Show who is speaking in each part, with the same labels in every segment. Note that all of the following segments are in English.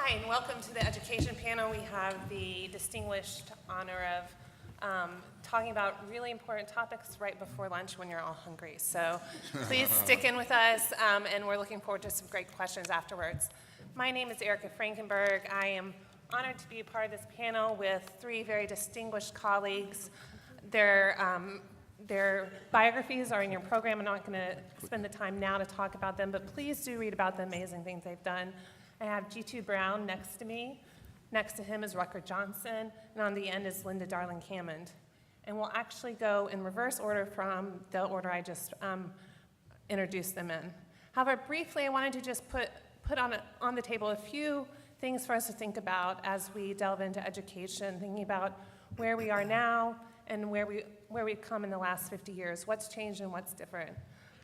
Speaker 1: Hi, and welcome to the education panel. We have the distinguished honor of talking about really important topics right before lunch when you're all hungry. So please stick in with us, and we're looking forward to some great questions afterwards. My name is Erica Frankenberg. I am honored to be a part of this panel with three very distinguished colleagues. Their biographies are in your program. I'm not going to spend the time now to talk about them, but please do read about the amazing things they've done. I have Jitu Brown next to me. Next to him is Rucker Johnson, and on the end is Linda Darling Hammond. And we'll actually go in reverse order from the order I just introduced them in. However, briefly, I wanted to just put on the table a few things for us to think about as we delve into education, thinking about where we are now and where we've come in the last 50 years, what's changed and what's different.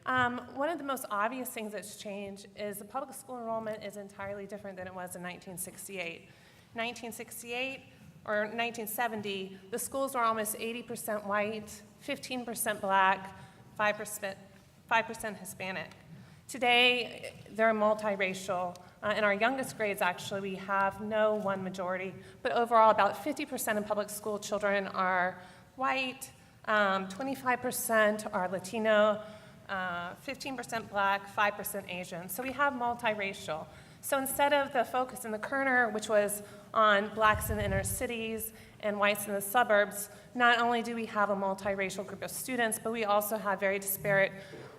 Speaker 1: One of the most obvious things that's changed is the public school enrollment is entirely different than it was in 1968. 1968 or 1970, the schools were almost 80% white, 15% black, 5% Hispanic. Today, they're multiracial. In our youngest grades, actually, we have no one majority, but overall, about 50% of public school children are white, 25% are Latino, 15% black, 5% Asian. So we have multiracial. So instead of the focus in the Kerner, which was on blacks in the inner cities and whites in the suburbs, not only do we have a multiracial group of students, but we also have very disparate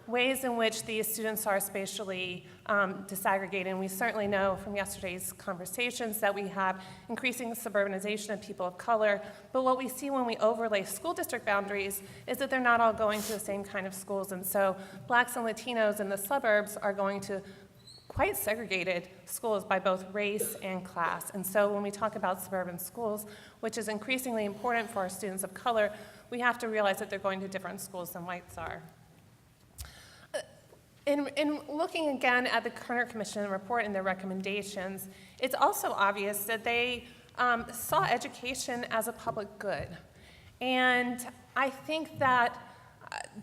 Speaker 1: ways in which these students are spatially disaggregated. And we certainly know from yesterday's conversations that we have increasing suburbanization of people of color. But what we see when we overlay school district boundaries is that they're not all going to the same kind of schools. And so blacks and Latinos in the suburbs are going to quite segregated schools by both race and class. And so when we talk about suburban schools, which is increasingly important for our students of color, we have to realize that they're going to different schools than whites are. In looking again at the Kerner Commission report and their recommendations, it's also obvious that they saw education as a public good. And I think that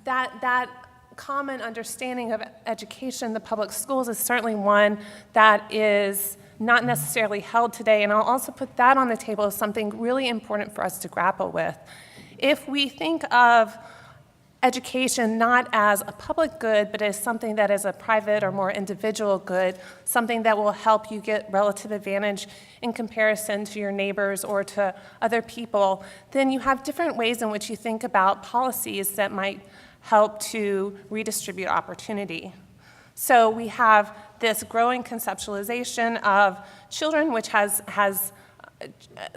Speaker 1: that common understanding of education in the public schools is certainly one that is not necessarily held today. And I'll also put that on the table as something really important for us to grapple with. If we think of education not as a public good, but as something that is a private or more individual good, something that will help you get relative advantage in comparison to your neighbors or to other people, then you have different ways in which you think about policies that might help to redistribute opportunity. So we have this growing conceptualization of children, which has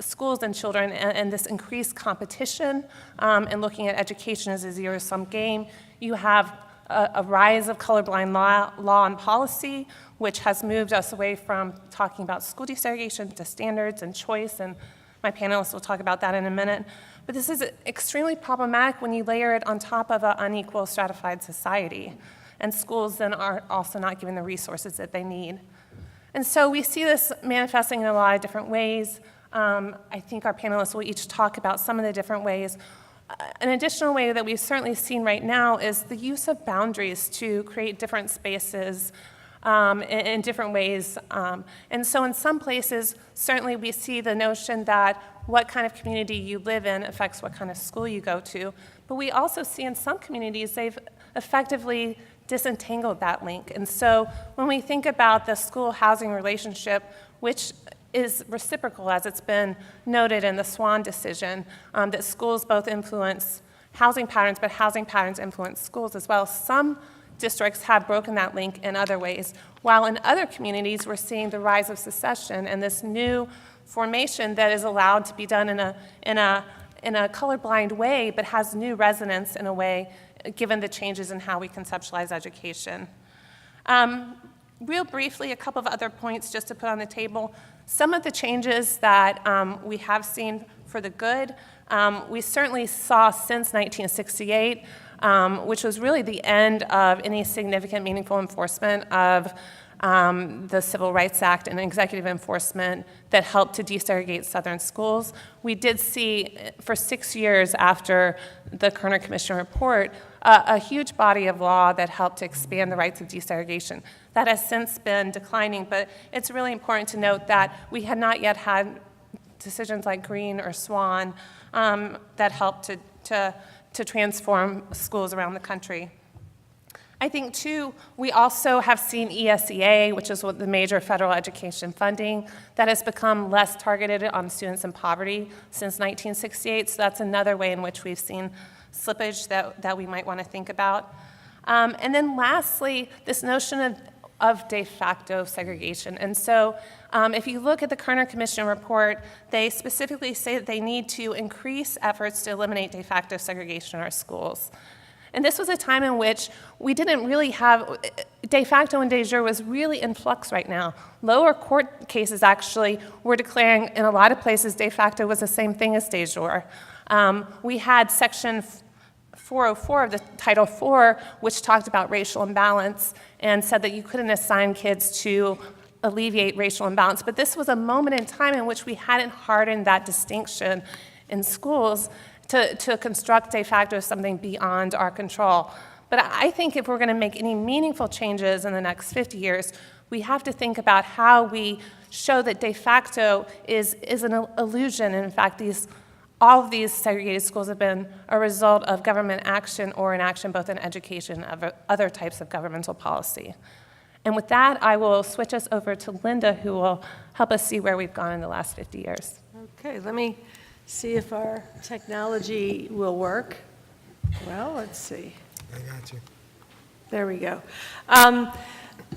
Speaker 1: schools and children and this increased competition and looking at education as a zero-sum game. You have a rise of colorblind law and policy, which has moved us away from talking about school desegregation to standards and choice, and my panelists will talk about that in a minute. But this is extremely problematic when you layer it on top of an unequal stratified society, and schools then are also not given the resources that they need. And so we see this manifesting in a lot of different ways. I think our panelists will each talk about some of the different ways. An additional way that we've certainly seen right now is the use of boundaries to create different spaces in different ways. And so in some places, certainly we see the notion that what kind of community you live in affects what kind of school you go to. But we also see in some communities they've effectively disentangled that link. And so when we think about the school-housing relationship, which is reciprocal, as it's been noted in the Swan decision, that schools both influence housing patterns, but housing patterns influence schools as well. Some districts have broken that link in other ways, while in other communities we're seeing the rise of secession and this new formation that is allowed to be done in a colorblind way, but has new resonance in a way, given the changes in how we conceptualize education. Real briefly, a couple of other points just to put on the table. Some of the changes that we have seen for the good, we certainly saw since 1968, which was really the end of any significant, meaningful enforcement of the Civil Rights Act and executive enforcement that helped to desegregate Southern schools. We did see, for 6 years after the Kerner Commission report, a huge body of law that helped to expand the rights of desegregation. That has since been declining, but it's really important to note that we had not yet had decisions like Green or Swan that helped to transform schools around the country. I think, too, we also have seen ESEA, which is what the major federal education funding, that has become less targeted on students in poverty since 1968. So that's another way in which we've seen slippage that we might want to think about. And then lastly, this notion of de facto segregation. And so if you look at the Kerner Commission report, they specifically say that they need to increase efforts to eliminate de facto segregation in our schools. And this was a time in which we didn't really have, de facto and de jure was really in flux right now. Lower court cases actually were declaring, in a lot of places, de facto was the same thing as de jure. We had Section 404 of the Title IV, which talked about racial imbalance and said that you couldn't assign kids to alleviate racial imbalance. But this was a moment in time in which we hadn't hardened that distinction in schools to construct de facto as something beyond our control. But I think if we're going to make any meaningful changes in the next 50 years, we have to think about how we show that de facto is an illusion. And in fact, all of these segregated schools have been a result of government action or inaction, both in education and other types of governmental policy. And with that, I will switch us over to Linda, who will help us see where we've gone in the last 50 years.
Speaker 2: Okay, let me see if our technology will work. Well, let's see.
Speaker 3: I got you.
Speaker 2: There we go.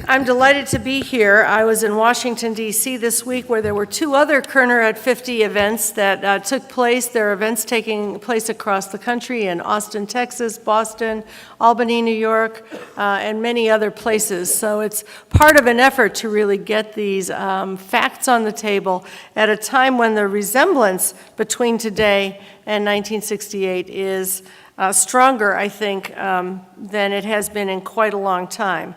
Speaker 2: I'm delighted to be here. I was in Washington, D.C. this week where there were two other Kerner at 50 events that took place. There are events taking place across the country in Austin, Texas, Boston, Albany, New York, and many other places. So it's part of an effort to really get these facts on the table at a time when the resemblance between today and 1968 is stronger, I think, than it has been in quite a long time.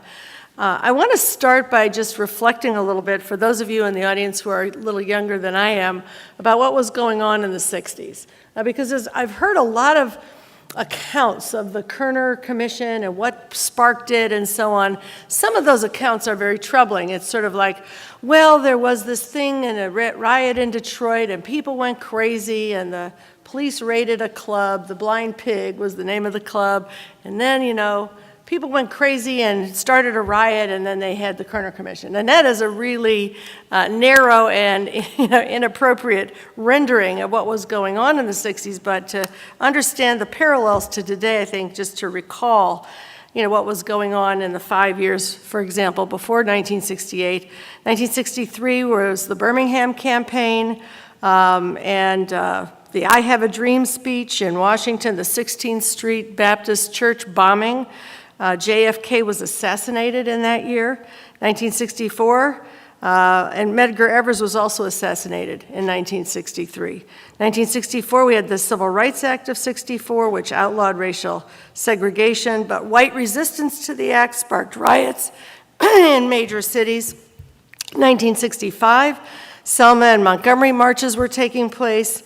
Speaker 2: I want to start by just reflecting a little bit, for those of you in the audience who are a little younger than I am, about what was going on in the 60s. Because I've heard a lot of accounts of the Kerner Commission and what sparked it and so on. Some of those accounts are very troubling. It's sort of like, well, there was this thing in a riot in Detroit and people went crazy and the police raided a club. The Blind Pig was the name of the club. And then, people went crazy and started a riot, and then they had the Kerner Commission. And that is a really narrow and inappropriate rendering of what was going on in the 60s. But to understand the parallels to today, I think, just to recall what was going on in the 5 years, for example, before 1968. 1963 was the Birmingham campaign, and the I Have a Dream speech in Washington, the 16th Street Baptist Church bombing. JFK was assassinated in that year, 1964, and Medgar Evers was also assassinated in 1963. 1964, we had the Civil Rights Act of 64, which outlawed racial segregation, but white resistance to the act sparked riots in major cities. 1965, Selma and Montgomery marches were taking place.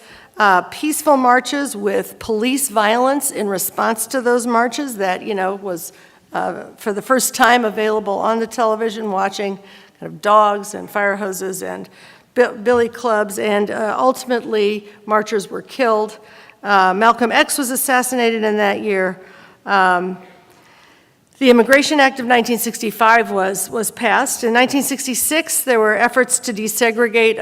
Speaker 2: Peaceful marches with police violence in response to those marches that, was for the first time available on the television, watching kind of dogs and fire hoses and billy clubs, and ultimately marchers were killed. Malcolm X was assassinated in that year. The Immigration Act of 1965 was passed. In 1966, there were efforts to desegregate.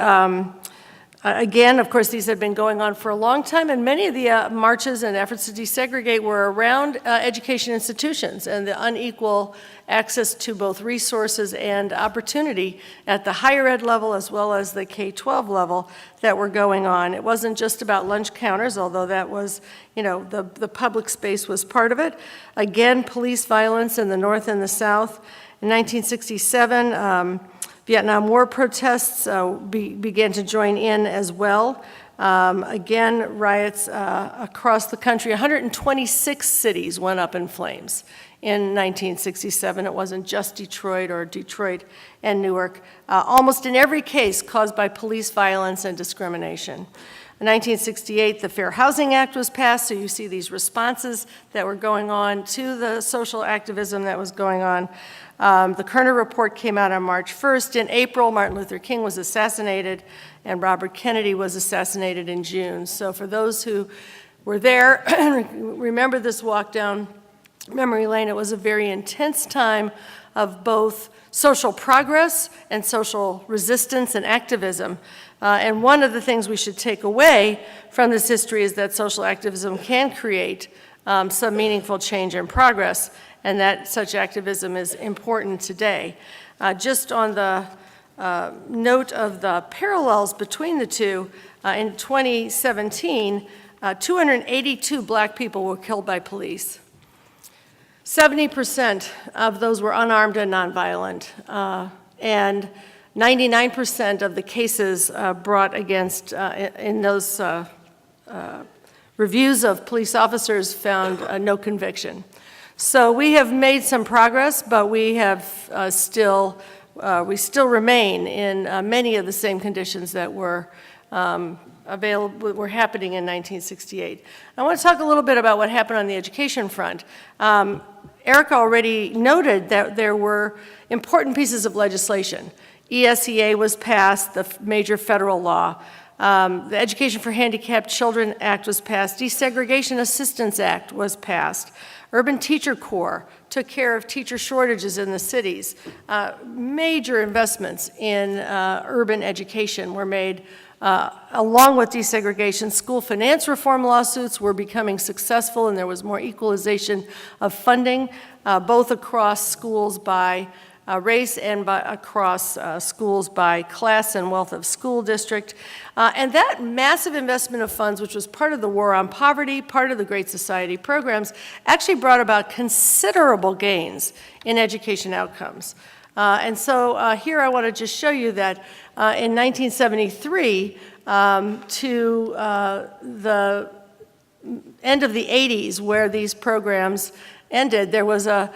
Speaker 2: Again, of course, these had been going on for a long time, and many of the marches and efforts to desegregate were around education institutions and the unequal access to both resources and opportunity at the higher ed level as well as the K-12 level that were going on. It wasn't just about lunch counters, although that was, the public space was part of it. Again, police violence in the North and the South. In 1967, Vietnam War protests began to join in as well. Again, riots across the country. 126 cities went up in flames in 1967. It wasn't just Detroit and Newark. Almost in every case caused by police violence and discrimination. In 1968, the Fair Housing Act was passed, so you see these responses that were going on to the social activism that was going on. The Kerner Report came out on March 1st. In April, Martin Luther King was assassinated, and Robert Kennedy was assassinated in June. So for those who were there and remember this walk down memory lane, it was a very intense time of both social progress and social resistance and activism. And one of the things we should take away from this history is that social activism can create some meaningful change and progress, and that such activism is important today. Just on the note of the parallels between the two, in 2017, 282 black people were killed by police. 70% of those were unarmed and nonviolent, and 99% of the cases brought against, in those reviews of police officers found no conviction. So we have made some progress, but we have still remain in many of the same conditions that were were happening in 1968. I want to talk a little bit about what happened on the education front. Erica already noted that there were important pieces of legislation. ESEA was passed, the major federal law. The Education for Handicapped Children Act was passed. Desegregation Assistance Act was passed. Urban Teacher Corps took care of teacher shortages in the cities. Major investments in urban education were made. Along with desegregation, school finance reform lawsuits were becoming successful, and there was more equalization of funding, both across schools by race and across schools by class and wealth of school district. And that massive investment of funds, which was part of the War on Poverty, part of the Great Society programs, actually brought about considerable gains in education outcomes. And so here I want to just show you that in 1973 to the end of the 80s, where these programs ended, there was a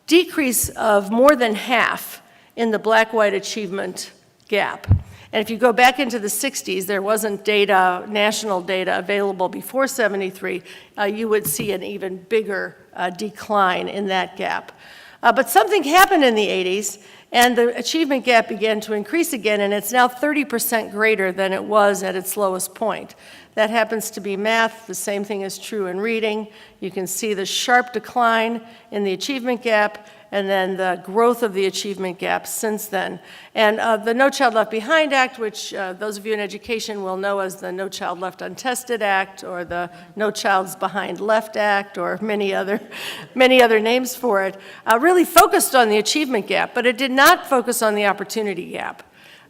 Speaker 2: decrease of more than half in the black-white achievement gap. And if you go back into the 60s, there wasn't data, national data available before 73, you would see an even bigger decline in that gap. But something happened in the 80s, and the achievement gap began to increase again, and it's now 30% greater than it was at its lowest point. That happens to be math. The same thing is true in reading. You can see the sharp decline in the achievement gap, and then the growth of the achievement gap since then. And the No Child Left Behind Act, which those of you in education will know as the No Child Left Untested Act, or the No Child's Behind Left Act, or many other names for it, really focused on the achievement gap, but it did not focus on the opportunity gap.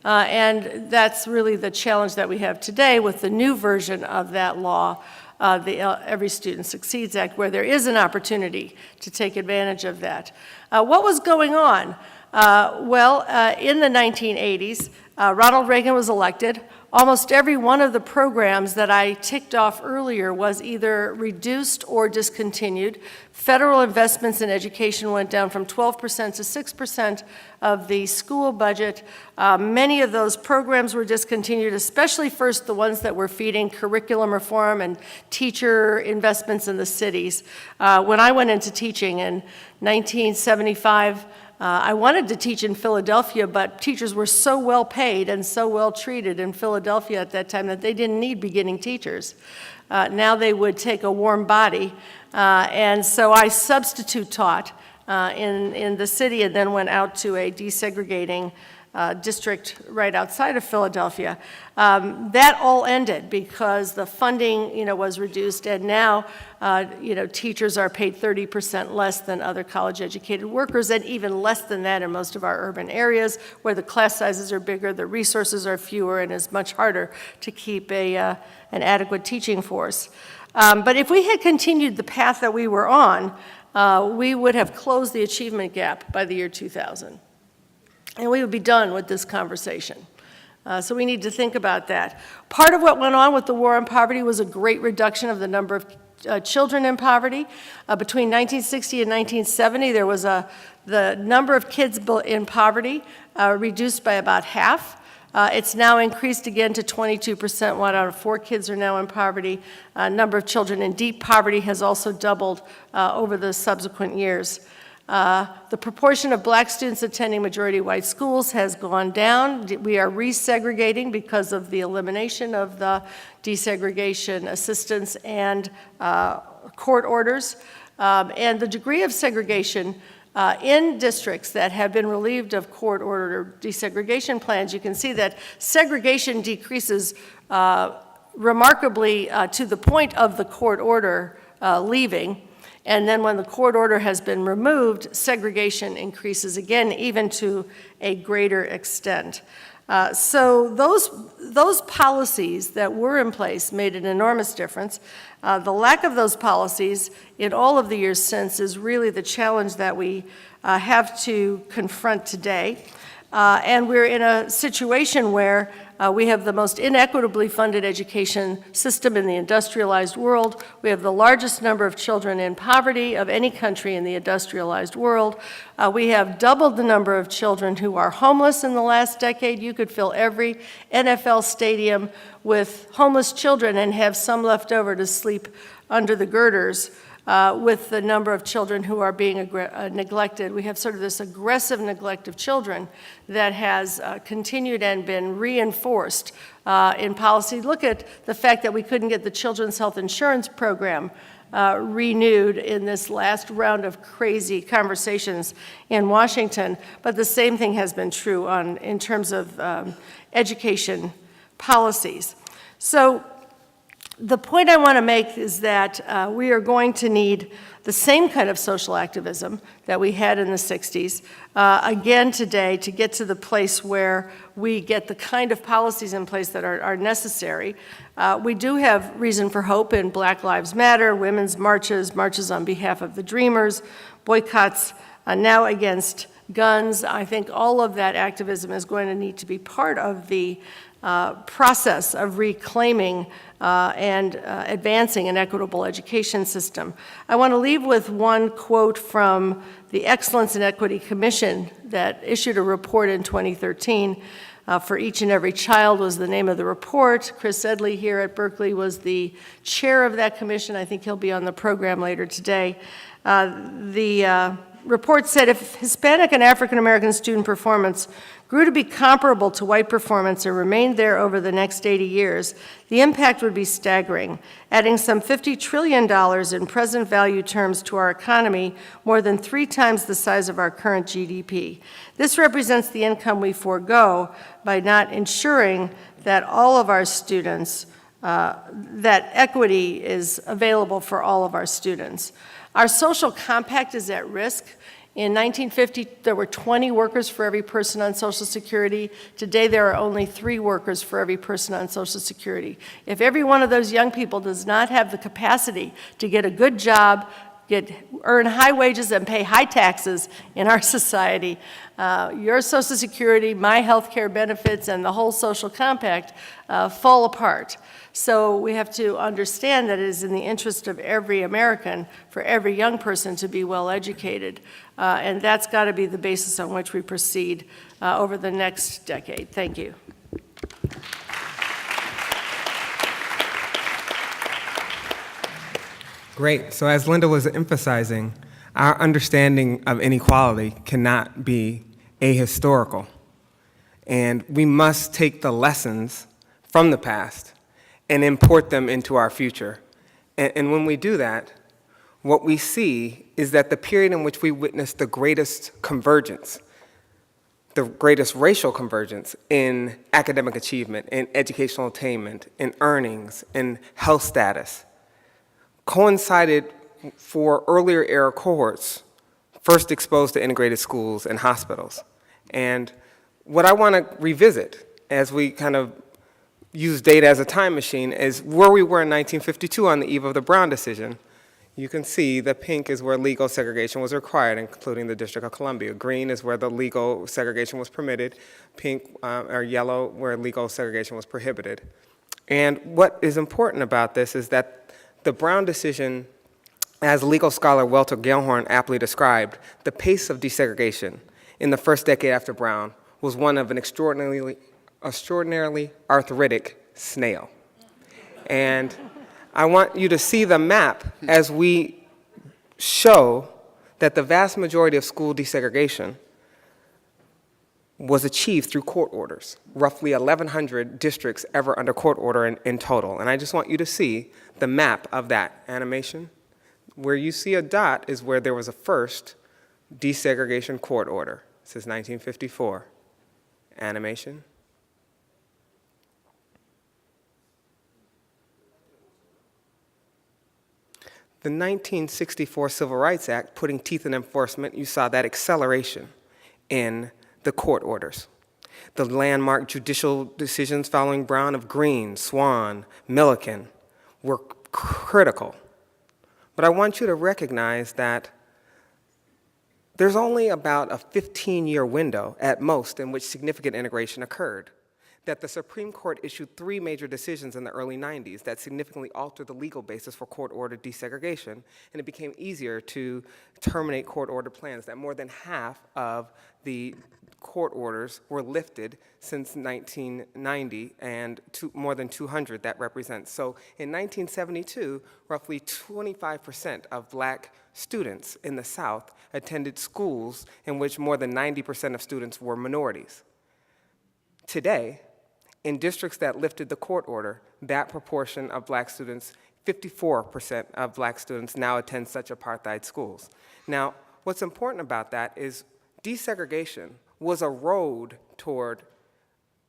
Speaker 2: And that's really the challenge that we have today with the new version of that law, the Every Student Succeeds Act, where there is an opportunity to take advantage of that. What was going on? In the 1980s, Ronald Reagan was elected. Almost every one of the programs that I ticked off earlier was either reduced or discontinued. Federal investments in education went down from 12% to 6% of the school budget. Many of those programs were discontinued, especially first the ones that were feeding curriculum reform and teacher investments in the cities. When I went into teaching in 1975, I wanted to teach in Philadelphia, but teachers were so well paid and so well treated in Philadelphia at that time that they didn't need beginning teachers. Now they would take a warm body, and so I substitute taught in the city and then went out to a desegregating district right outside of Philadelphia. That all ended because the funding, was reduced, and now, teachers are paid 30% less than other college-educated workers, and even less than that in most of our urban areas, where the class sizes are bigger, the resources are fewer, and it's much harder to keep an adequate teaching force. But if we had continued the path that we were on, we would have closed the achievement gap by the year 2000. And we would be done with this conversation. So we need to think about that. Part of what went on with the War on Poverty was a great reduction of the number of children in poverty. Between 1960 and 1970, there was the number of kids in poverty reduced by about half. It's now increased again to 22%. 1 out of 4 kids are now in poverty. Number of children in deep poverty has also doubled over the subsequent years. The proportion of black students attending majority white schools has gone down. We are resegregating because of the elimination of the desegregation assistance and court orders. And the degree of segregation in districts that have been relieved of court order desegregation plans, you can see that segregation decreases remarkably to the point of the court order leaving. And then when the court order has been removed, segregation increases again, even to a greater extent. So those policies that were in place made an enormous difference. The lack of those policies in all of the years since is really the challenge that we have to confront today. And we're in a situation where we have the most inequitably funded education system in the industrialized world. We have the largest number of children in poverty of any country in the industrialized world. We have doubled the number of children who are homeless in the last decade. You could fill every NFL stadium with homeless children and have some left over to sleep under the girders. With the number of children who are being neglected. We have sort of this aggressive neglect of children that has continued and been reinforced in policy. Look at the fact that we couldn't get the Children's Health Insurance Program renewed in this last round of crazy conversations in Washington, but the same thing has been true in terms of education policies. So the point I want to make is that we are going to need the same kind of social activism that we had in the 60s again today to get to the place where we get the kind of policies in place that are necessary. We do have reason for hope in Black Lives Matter, women's marches, marches on behalf of the Dreamers, boycotts now against guns. I think all of that activism is going to need to be part of the process of reclaiming and advancing an equitable education system. I want to leave with one quote from the Excellence in Equity Commission that issued a report in 2013. For Each and Every Child was the name of the report. Chris Edley here at Berkeley was the chair of that commission. I think he'll be on the program later today. The report said if Hispanic and African American student performance grew to be comparable to white performance and remained there over the next 80 years, the impact would be staggering, adding some $50 trillion in present value terms to our economy, more than 3 times the size of our current GDP. This represents the income we forego by not ensuring that all of our students, that equity is available for all of our students. Our social compact is at risk. In 1950, there were 20 workers for every person on Social Security. Today, there are only 3 workers for every person on Social Security. If every one of those young people does not have the capacity to get a good job, earn high wages, and pay high taxes in our society, your Social Security, my health care benefits, and the whole social compact fall apart. So we have to understand that it is in the interest of every American for every young person to be well educated. And that's got to be the basis on which we proceed over the next decade. Thank you.
Speaker 3: Great. So as Linda was emphasizing, our understanding of inequality cannot be ahistorical. And we must take the lessons from the past and import them into our future. And when we do that, what we see is that the period in which we witnessed the greatest convergence, the greatest racial convergence in academic achievement, in educational attainment, in earnings, in health status, coincided for earlier era cohorts first exposed to integrated schools and hospitals. And what I want to revisit as we kind of use data as a time machine is where we were in 1952 on the eve of the Brown decision. You can see that pink is where legal segregation was required, including the District of Columbia. Green is where the legal segregation was permitted. Pink or yellow where legal segregation was prohibited. And what is important about this is that the Brown decision, as legal scholar Walter Gellhorn aptly described, the pace of desegregation in the first decade after Brown was one of an extraordinarily extraordinarily arthritic snail. And I want you to see the map as we show that the vast majority of school desegregation was achieved through court orders, roughly 1,100 districts ever under court order in total. And I just want you to see the map of that animation. Where you see a dot is where there was a first desegregation court order. This is 1954. Animation. The 1964 Civil Rights Act putting teeth in enforcement, you saw that acceleration in the court orders. The landmark judicial decisions following Brown of Greene, Swan, Milliken were critical. But I want you to recognize that there's only about a 15-year window at most in which significant integration occurred. That the Supreme Court issued 3 major decisions in the early 90s that significantly altered the legal basis for court-ordered desegregation, and it became easier to terminate court-ordered plans, that more than half of the court orders were lifted since 1990, and more than 200 that represents. So in 1972, roughly 25% of black students in the South attended schools in which more than 90% of students were minorities. Today, in districts that lifted the court order, that proportion of black students, 54% of black students now attend such apartheid schools. Now, what's important about that is desegregation was a road toward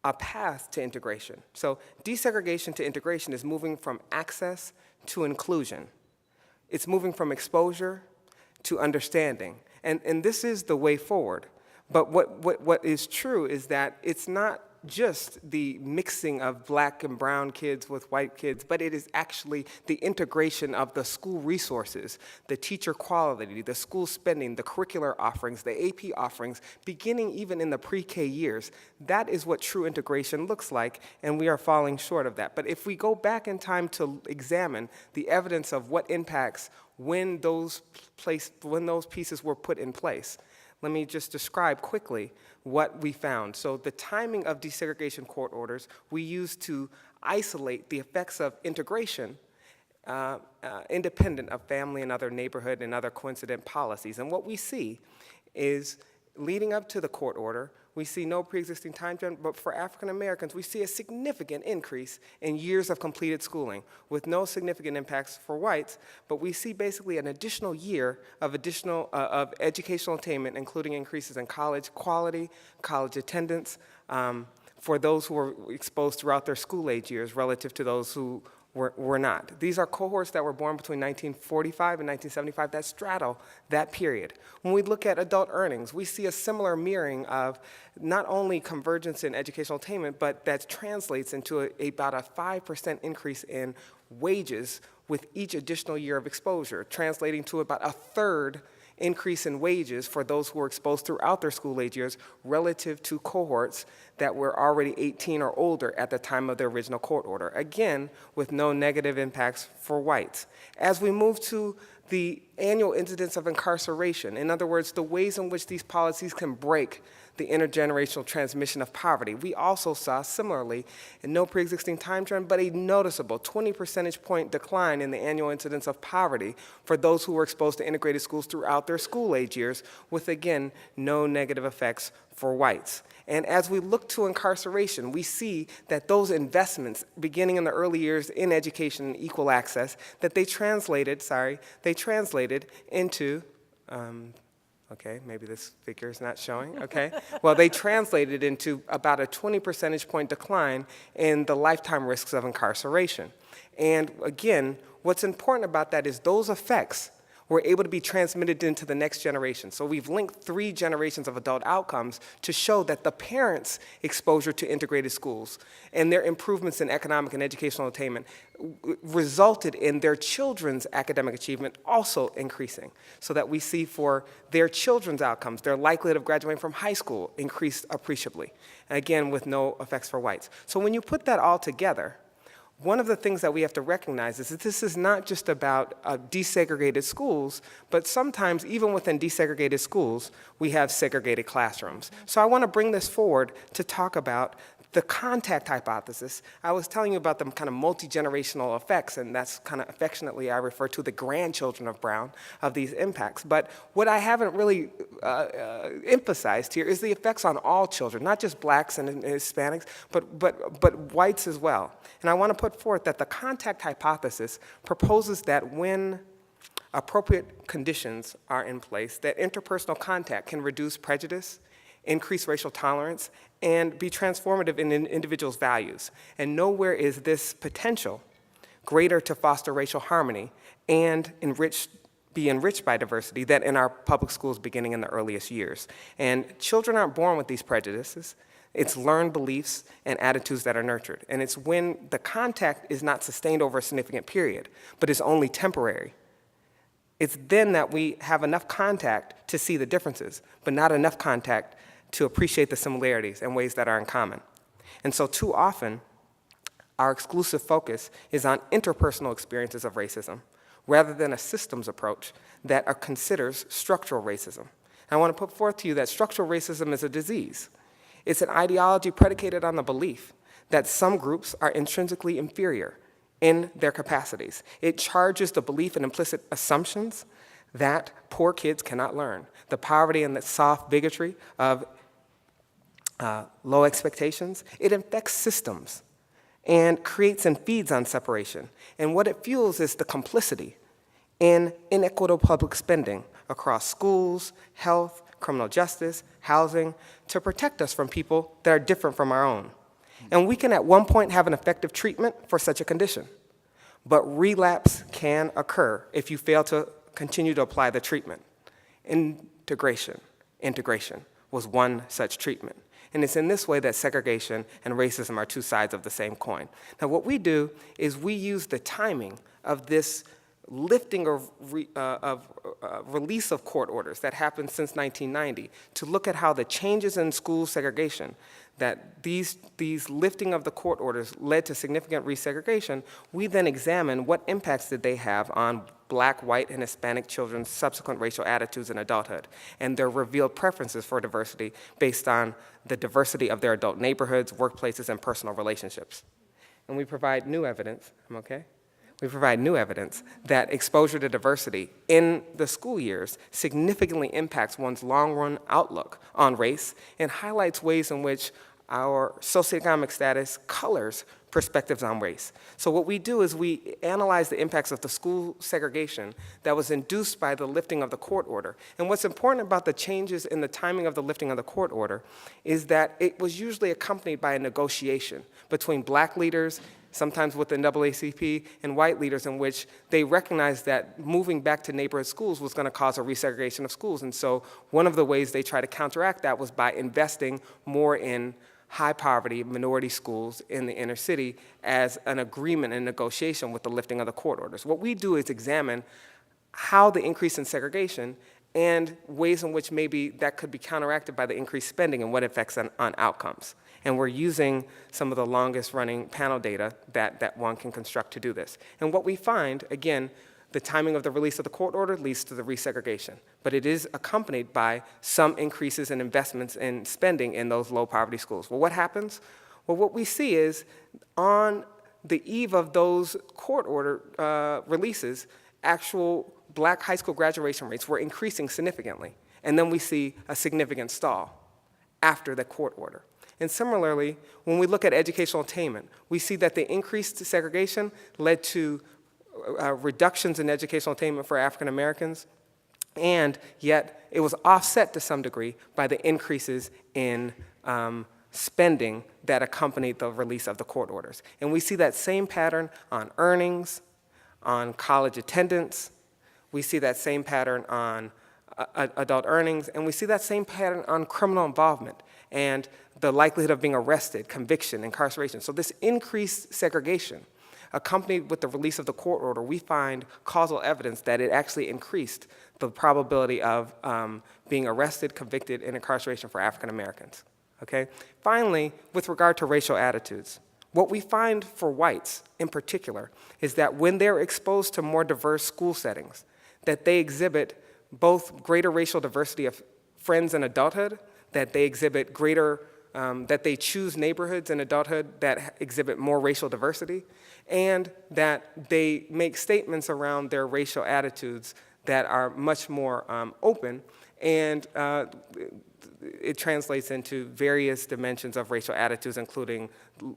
Speaker 3: a path to integration. So desegregation to integration is moving from access to inclusion. It's moving from exposure to understanding. And this is the way forward. But what is true is that it's not just the mixing of black and brown kids with white kids, but it is actually the integration of the school resources, the teacher quality, the school spending, the curricular offerings, the AP offerings, beginning even in the pre-K years. That is what true integration looks like, and we are falling short of that. But if we go back in time to examine the evidence of what impacts when those pieces were put in place, let me just describe quickly what we found. So the timing of desegregation court orders we used to isolate the effects of integration independent of family and other neighborhood and other coincident policies. And what we see is leading up to the court order, we see no pre-existing time trend, but for African Americans, we see a significant increase in years of completed schooling with no significant impacts for whites, but we see basically an additional year of educational attainment, including increases in college quality, college attendance, for those who were exposed throughout their school-age years relative to those who were not. These are cohorts that were born between 1945 and 1975 that straddle that period. When we look at adult earnings, we see a similar mirroring of not only convergence in educational attainment, but that translates into about a 5% increase in wages with each additional year of exposure, translating to about a third increase in wages for those who were exposed throughout their school-age years relative to cohorts that were already 18 or older at the time of the original court order, again, with no negative impacts for whites. As we move to the annual incidence of incarceration, in other words, the ways in which these policies can break the intergenerational transmission of poverty, we also saw similarly, in no pre-existing time trend, but a noticeable 20 percentage point decline in the annual incidence of poverty for those who were exposed to integrated schools throughout their school-age years, with, again, no negative effects for whites. And as we look to incarceration, we see that those investments, beginning in the early years in education and equal access, that they translated into, okay, maybe this figure is not showing, okay? Well, they translated into about a 20 percentage point decline in the lifetime risks of incarceration. And again, what's important about that is those effects were able to be transmitted into the next generation. So we've linked 3 generations of adult outcomes to show that the parents' exposure to integrated schools and their improvements in economic and educational attainment resulted in their children's academic achievement also increasing, so that we see for their children's outcomes, their likelihood of graduating from high school increased appreciably, and again, with no effects for whites. So when you put that all together, one of the things that we have to recognize is that this is not just about desegregated schools, but sometimes even within desegregated schools, we have segregated classrooms. So I want to bring this forward to talk about The contact hypothesis, I was telling you about the kind of multi-generational effects, and that's kind of affectionately I refer to the grandchildren of Brown of these impacts. But what I haven't really emphasized here is the effects on all children, not just blacks and Hispanics, but whites as well. And I want to put forth that the contact hypothesis proposes that when appropriate conditions are in place, that interpersonal contact can reduce prejudice, increase racial tolerance, and be transformative in an individual's values. And nowhere is this potential greater to foster racial harmony and be enriched by diversity than in our public schools beginning in the earliest years. And children aren't born with these prejudices. It's learned beliefs and attitudes that are nurtured. And it's when the contact is not sustained over a significant period, but is only temporary. It's then that we have enough contact to see the differences, but not enough contact to appreciate the similarities and ways that are in common. And so too often, our exclusive focus is on interpersonal experiences of racism, rather than a systems approach that considers structural racism. And I want to put forth to you that structural racism is a disease. It's an ideology predicated on the belief that some groups are intrinsically inferior in their capacities. It charges the belief in implicit assumptions that poor kids cannot learn, the poverty and the soft bigotry of low expectations. It infects systems and creates and feeds on separation. And what it fuels is the complicity in inequitable public spending across schools, health, criminal justice, housing, to protect us from people that are different from our own. And we can at one point have an effective treatment for such a condition, but relapse can occur if you fail to continue to apply the treatment. Integration was one such treatment. And it's in this way that segregation and racism are two sides of the same coin. Now, what we do is we use the timing of this lifting of release of court orders that happened since 1990 to look at how the changes in school segregation, that these lifting of the court orders led to significant resegregation. We then examine what impacts did they have on Black, white, and Hispanic children's subsequent racial attitudes in adulthood and their revealed preferences for diversity based on the diversity of their adult neighborhoods, workplaces, and personal relationships. And we provide new evidence, we provide new evidence that exposure to diversity in the school years significantly impacts one's long-run outlook on race and highlights ways in which our socioeconomic status colors perspectives on race. So what we do is we analyze the impacts of the school segregation that was induced by the lifting of the court order. And what's important about the changes in the timing of the lifting of the court order is that it was usually accompanied by a negotiation between Black leaders, sometimes with the NAACP, and white leaders, in which they recognized that moving back to neighborhood schools was going to cause a resegregation of schools. And so one of the ways they tried to counteract that was by investing more in high poverty minority schools in the inner city as an agreement and negotiation with the lifting of the court orders. What we do is examine how the increase in segregation and ways in which maybe that could be counteracted by the increased spending and what effects on outcomes. And we're using some of the longest running panel data that one can construct to do this. And what we find, again, the timing of the release of the court order leads to the resegregation, but it is accompanied by some increases in investments in spending in those low poverty schools. Well, what happens? Well, what we see is on the eve of those court order releases, actual Black high school graduation rates were increasing significantly. And then we see a significant stall after the court order. And similarly, when we look at educational attainment, we see that the increased segregation led to reductions in educational attainment for African Americans, and yet it was offset to some degree by the increases in spending that accompanied the release of the court orders. And we see that same pattern on earnings, on college attendance, we see that same pattern on adult earnings, and we see that same pattern on criminal involvement and the likelihood of being arrested, conviction, incarceration. So this increased segregation, accompanied with the release of the court order, we find causal evidence that it actually increased the probability of being arrested, convicted, and incarceration for African Americans, okay? Finally, with regard to racial attitudes, what we find for whites in particular is that when they're exposed to more diverse school settings, that they exhibit both greater racial diversity of friends in adulthood, that they exhibit greater that they choose neighborhoods in adulthood that exhibit more racial diversity, and that they make statements around their racial attitudes that are much more open, and it translates into various dimensions of racial attitudes, including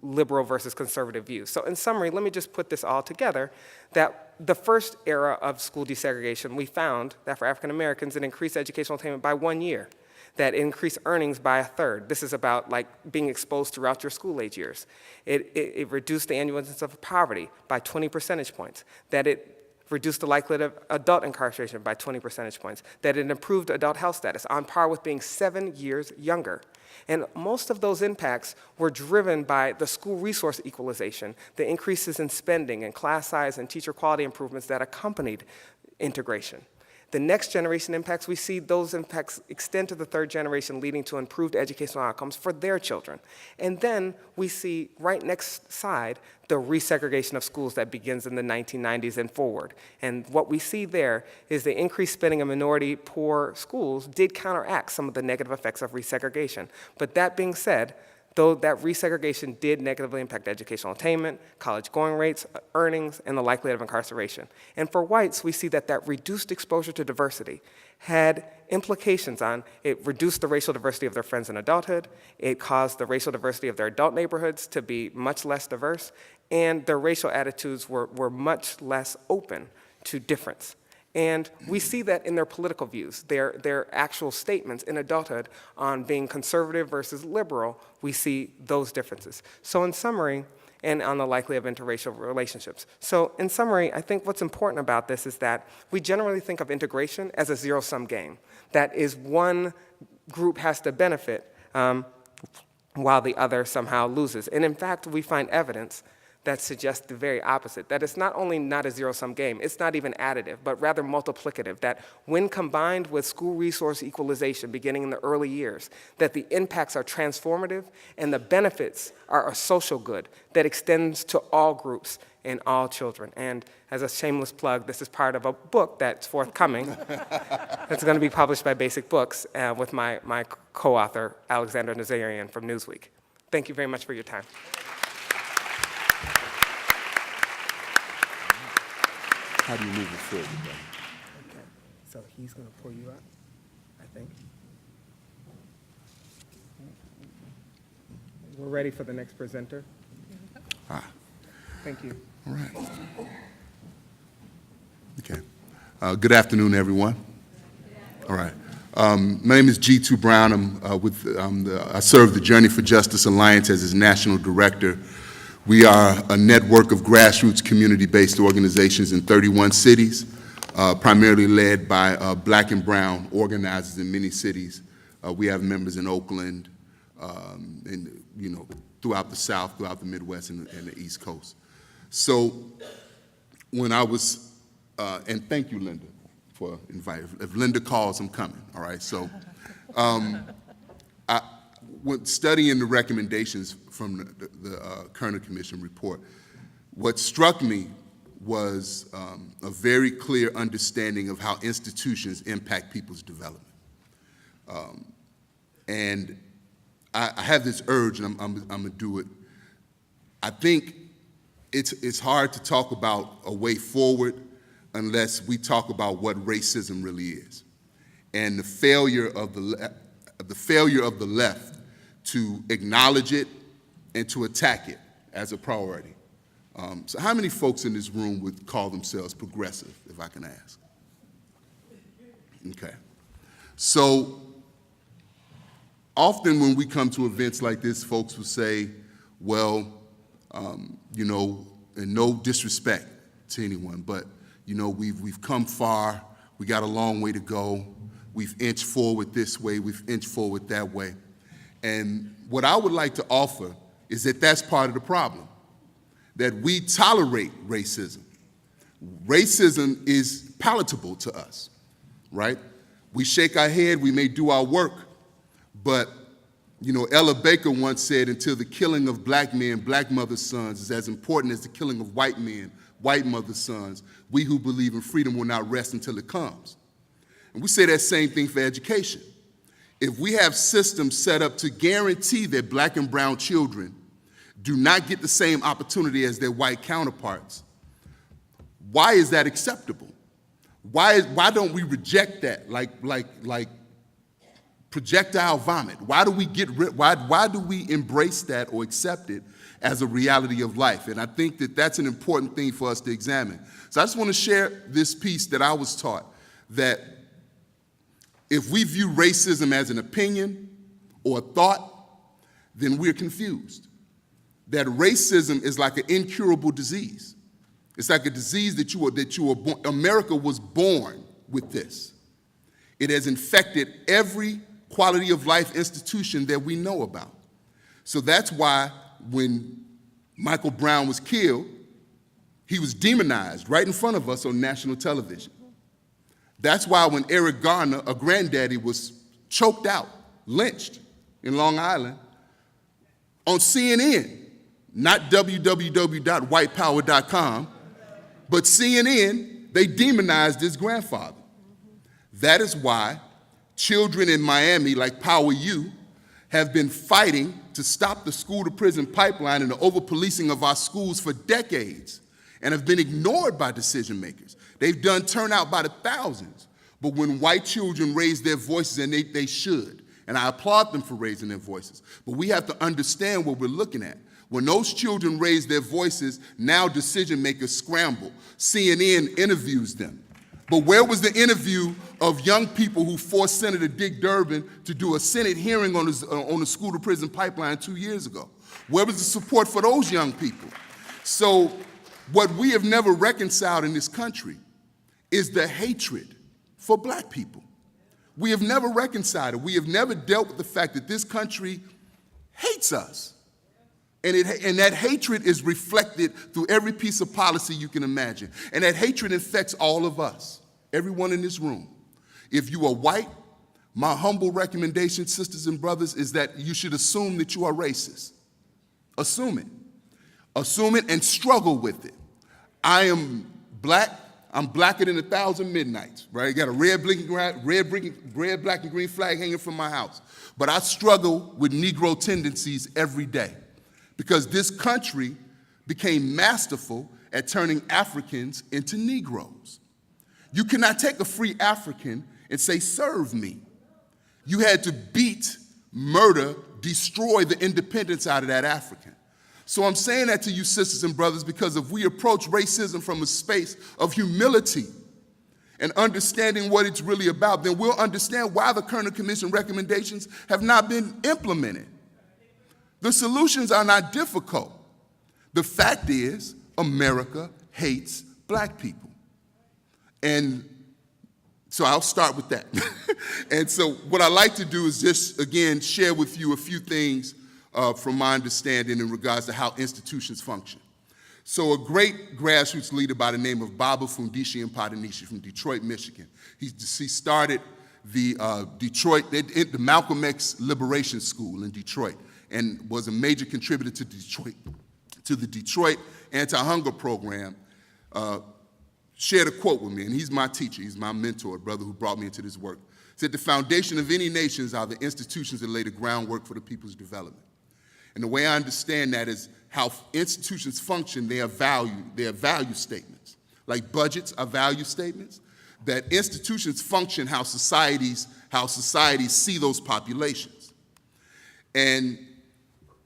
Speaker 3: liberal versus conservative views. So in summary, let me just put this all together, that the first era of school desegregation, we found that for African Americans, it increased educational attainment by 1 year, that increased earnings by 1/3. This is about like being exposed throughout your school age years. It reduced the annual incidence of poverty by 20 percentage points, that it reduced the likelihood of adult incarceration by 20 percentage points, that it improved adult health status on par with being 7 years younger. And most of those impacts were driven by the school resource equalization, the increases in spending and class size and teacher quality improvements that accompanied integration. The next generation impacts, we see those impacts extend to the third generation, leading to improved educational outcomes for their children. And then we see right next side the resegregation of schools that begins in the 1990s and forward. And what we see there is the increased spending in minority poor schools did counteract some of the negative effects of resegregation. But that being said, though that resegregation did negatively impact educational attainment, college going rates, earnings, and the likelihood of incarceration. And for whites, we see that that reduced exposure to diversity had implications on, it reduced the racial diversity of their friends in adulthood, it caused the racial diversity of their adult neighborhoods to be much less diverse, and their racial attitudes were much less open to difference. And we see that in their political views, their actual statements in adulthood on being conservative versus liberal, we see those differences. So in summary, and on the likelihood of interracial relationships. So in summary, I think what's important about this is that we generally think of integration as a zero-sum game. That is, one group has to benefit while the other somehow loses. And in fact, we find evidence that suggests the very opposite, that it's not only not a zero-sum game, it's not even additive, but rather multiplicative, that when combined with school resource equalization beginning in the early years, that the impacts are transformative and the benefits are a social good that extends to all groups and all children. And as a shameless plug, this is part of a book that's forthcoming. It's going to be published by Basic Books with my co-author, Alexander Nazarian from Newsweek. Thank you very much for your time.
Speaker 4: How do you move it forward, then?
Speaker 3: Okay, so he's going to pull you up, I think. We're ready for the next presenter. Thank you.
Speaker 4: All right. Okay. Good afternoon, everyone. All right. My name is G2 Brown. I serve the Journey for Justice Alliance as its national director. We are a network of grassroots community-based organizations in 31 cities, primarily led by Black and brown organizers in many cities. We have members in Oakland, and throughout the South, throughout the Midwest, and the East Coast. So when I was, and thank you, Linda, for inviting. If Linda calls, I'm coming. All right. So when studying the recommendations from the Kerner Commission report, what struck me was a very clear understanding of how institutions impact people's development. And I have this urge, and I'm going to do it. I think it's hard to talk about a way forward unless we talk about what racism really is, and the failure of the left to acknowledge it and to attack it as a priority. So how many folks in this room would call themselves progressive, if I can ask? Okay. So often when we come to events like this, folks will say, well, and no disrespect to anyone, but we've come far, we got a long way to go, we've inched forward this way, we've inched forward that way. And what I would like to offer is that that's part of the problem, that we tolerate racism. Racism is palatable to us, right? We shake our head, we may do our work, but Ella Baker once said, until the killing of black men, black mothers' sons is as important as the killing of white men, white mothers' sons, we who believe in freedom will not rest until it comes. And we say that same thing for education. if we have systems set up to guarantee that black and brown children do not get the same opportunity as their white counterparts, why is that acceptable? Why don't we reject that like projectile vomit? Why do we embrace that or accept it as a reality of life? And I think that that's an important thing for us to examine. So I just want to share this piece that I was taught, that if we view racism as an opinion or a thought, then we're confused. That racism is like an incurable disease. It's like a disease that you were born. America was born with this. It has infected every quality of life institution that we know about. So that's why when Michael Brown was killed, he was demonized right in front of us on national television. That's why when Eric Garner, a granddaddy, was choked out, lynched in Long Island, on CNN, not www.whitepower.com, but CNN, they demonized his grandfather. That is why children in Miami, like Power U, have been fighting to stop the school-to-prison pipeline and the over-policing of our schools for decades, and have been ignored by decision makers. They've done turnout by the thousands. But when white children raise their voices, and they should, and I applaud them for raising their voices, but we have to understand what we're looking at. When those children raise their voices, now decision makers scramble. CNN interviews them. But where was the interview of young people who forced Senator Dick Durbin to do a Senate hearing on the school-to-prison pipeline 2 years ago? Where was the support for those young people? So what we have never reconciled in this country is the hatred for black people. We have never reconciled it. We have never dealt with the fact that this country hates us. And that hatred is reflected through every piece of policy you can imagine. And that hatred infects all of us, everyone in this room. If you are white, my humble recommendation, sisters and brothers, is that you should assume that you are racist. Assume it. Assume it and struggle with it. I am black. I'm blacker than 1,000 midnights, right? I got a red, black, and green flag hanging from my house. But I struggle with Negro tendencies every day, because this country became masterful at turning Africans into Negroes. You cannot take a free African and say, serve me. You had to beat, murder, destroy the independence out of that African. So I'm saying that to you, sisters and brothers, because if we approach racism from a space of humility and understanding what it's really about, then we'll understand why the Kerner Commission recommendations have not been implemented. The solutions are not difficult. The fact is, America hates black people. And so I'll start with that. And so what I like to do is just, again, share with you a few things from my understanding in regards to how institutions function. So a great grassroots leader by the name of Baba Fundisi Mpatanishi from Detroit, Michigan. He started the the Malcolm X Liberation School in Detroit, and was a major contributor to the Detroit Anti-Hunger Program. Shared a quote with me, and he's my teacher, he's my mentor, brother who brought me into this work. He said, the foundation of any nations are the institutions that lay the groundwork for the people's development. And the way I understand that is how institutions function, they are value statements. Like budgets are value statements, that institutions function how societies see those populations. And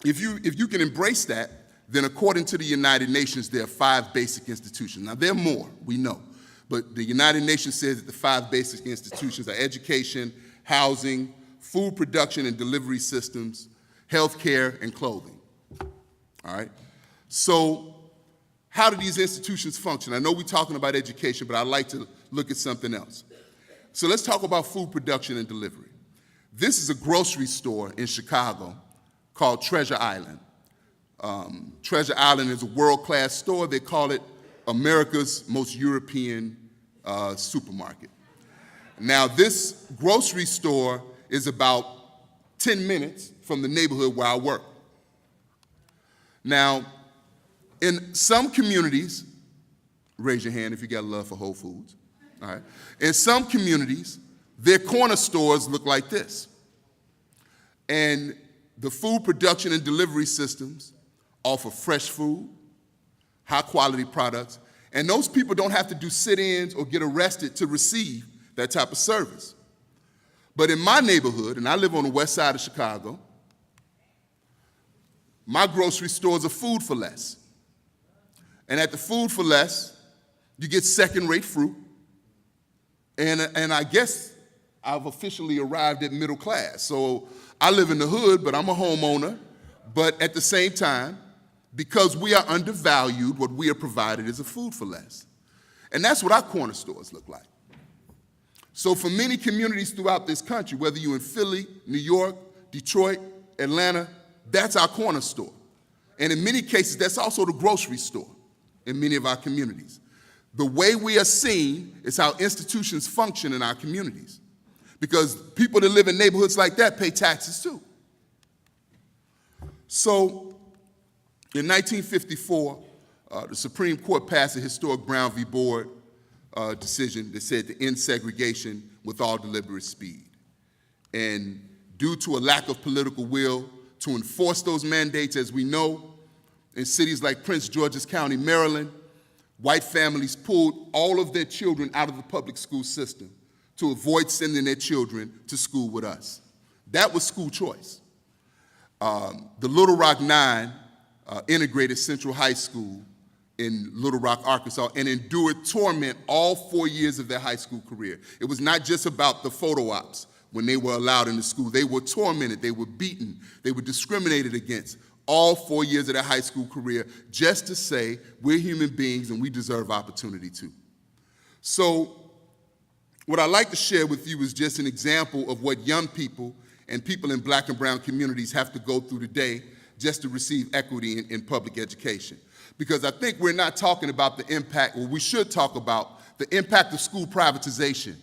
Speaker 4: if you can embrace that, then according to the United Nations, there are 5 basic institutions. Now, there are more, we know. But the United Nations says that the 5 basic institutions are education, housing, food production and delivery systems, healthcare, and clothing. All right? So how do these institutions function? I know we're talking about education, but I'd like to look at something else. So let's talk about food production and delivery. This is a grocery store in Chicago called Treasure Island. Treasure Island is a world-class store. They call it America's most European supermarket. Now, this grocery store is about 10 minutes from the neighborhood where I work. Now, in some communities, raise your hand if you got love for Whole Foods, all right? In some communities, their corner stores look like this. And the food production and delivery systems offer fresh food, high-quality products, and those people don't have to do sit-ins or get arrested to receive that type of service. But in my neighborhood, and I live on the west side of Chicago, my grocery stores are Food for Less. And at the Food for Less, you get second-rate fruit, and I guess I've officially arrived at middle class. So I live in the hood, but I'm a homeowner. But at the same time, because we are undervalued, what we are provided is a Food for Less. And that's what our corner stores look like. So for many communities throughout this country, whether you're in Philly, New York, Detroit, Atlanta, that's our corner store. And in many cases, that's also the grocery store in many of our communities. The way we are seen is how institutions function in our communities. Because people that live in neighborhoods like that pay taxes too. So in 1954, the Supreme Court passed a historic Brown v. Board decision that said to end segregation with all deliberate speed. And due to a lack of political will to enforce those mandates, as we know, in cities like Prince George's County, Maryland, white families pulled all of their children out of the public school system to avoid sending their children to school with us. That was school choice. The Little Rock Nine integrated Central High School in Little Rock, Arkansas, and endured torment all 4 years of their high school career. It was not just about the photo ops when they were allowed into school. They were tormented, they were beaten, they were discriminated against all 4 years of their high school career just to say we're human beings and we deserve opportunity too. So what I'd like to share with you is just an example of what young people and people in black and brown communities have to go through today just to receive equity in public education. Because I think we're not talking about the impact, or we should talk about the impact of school privatization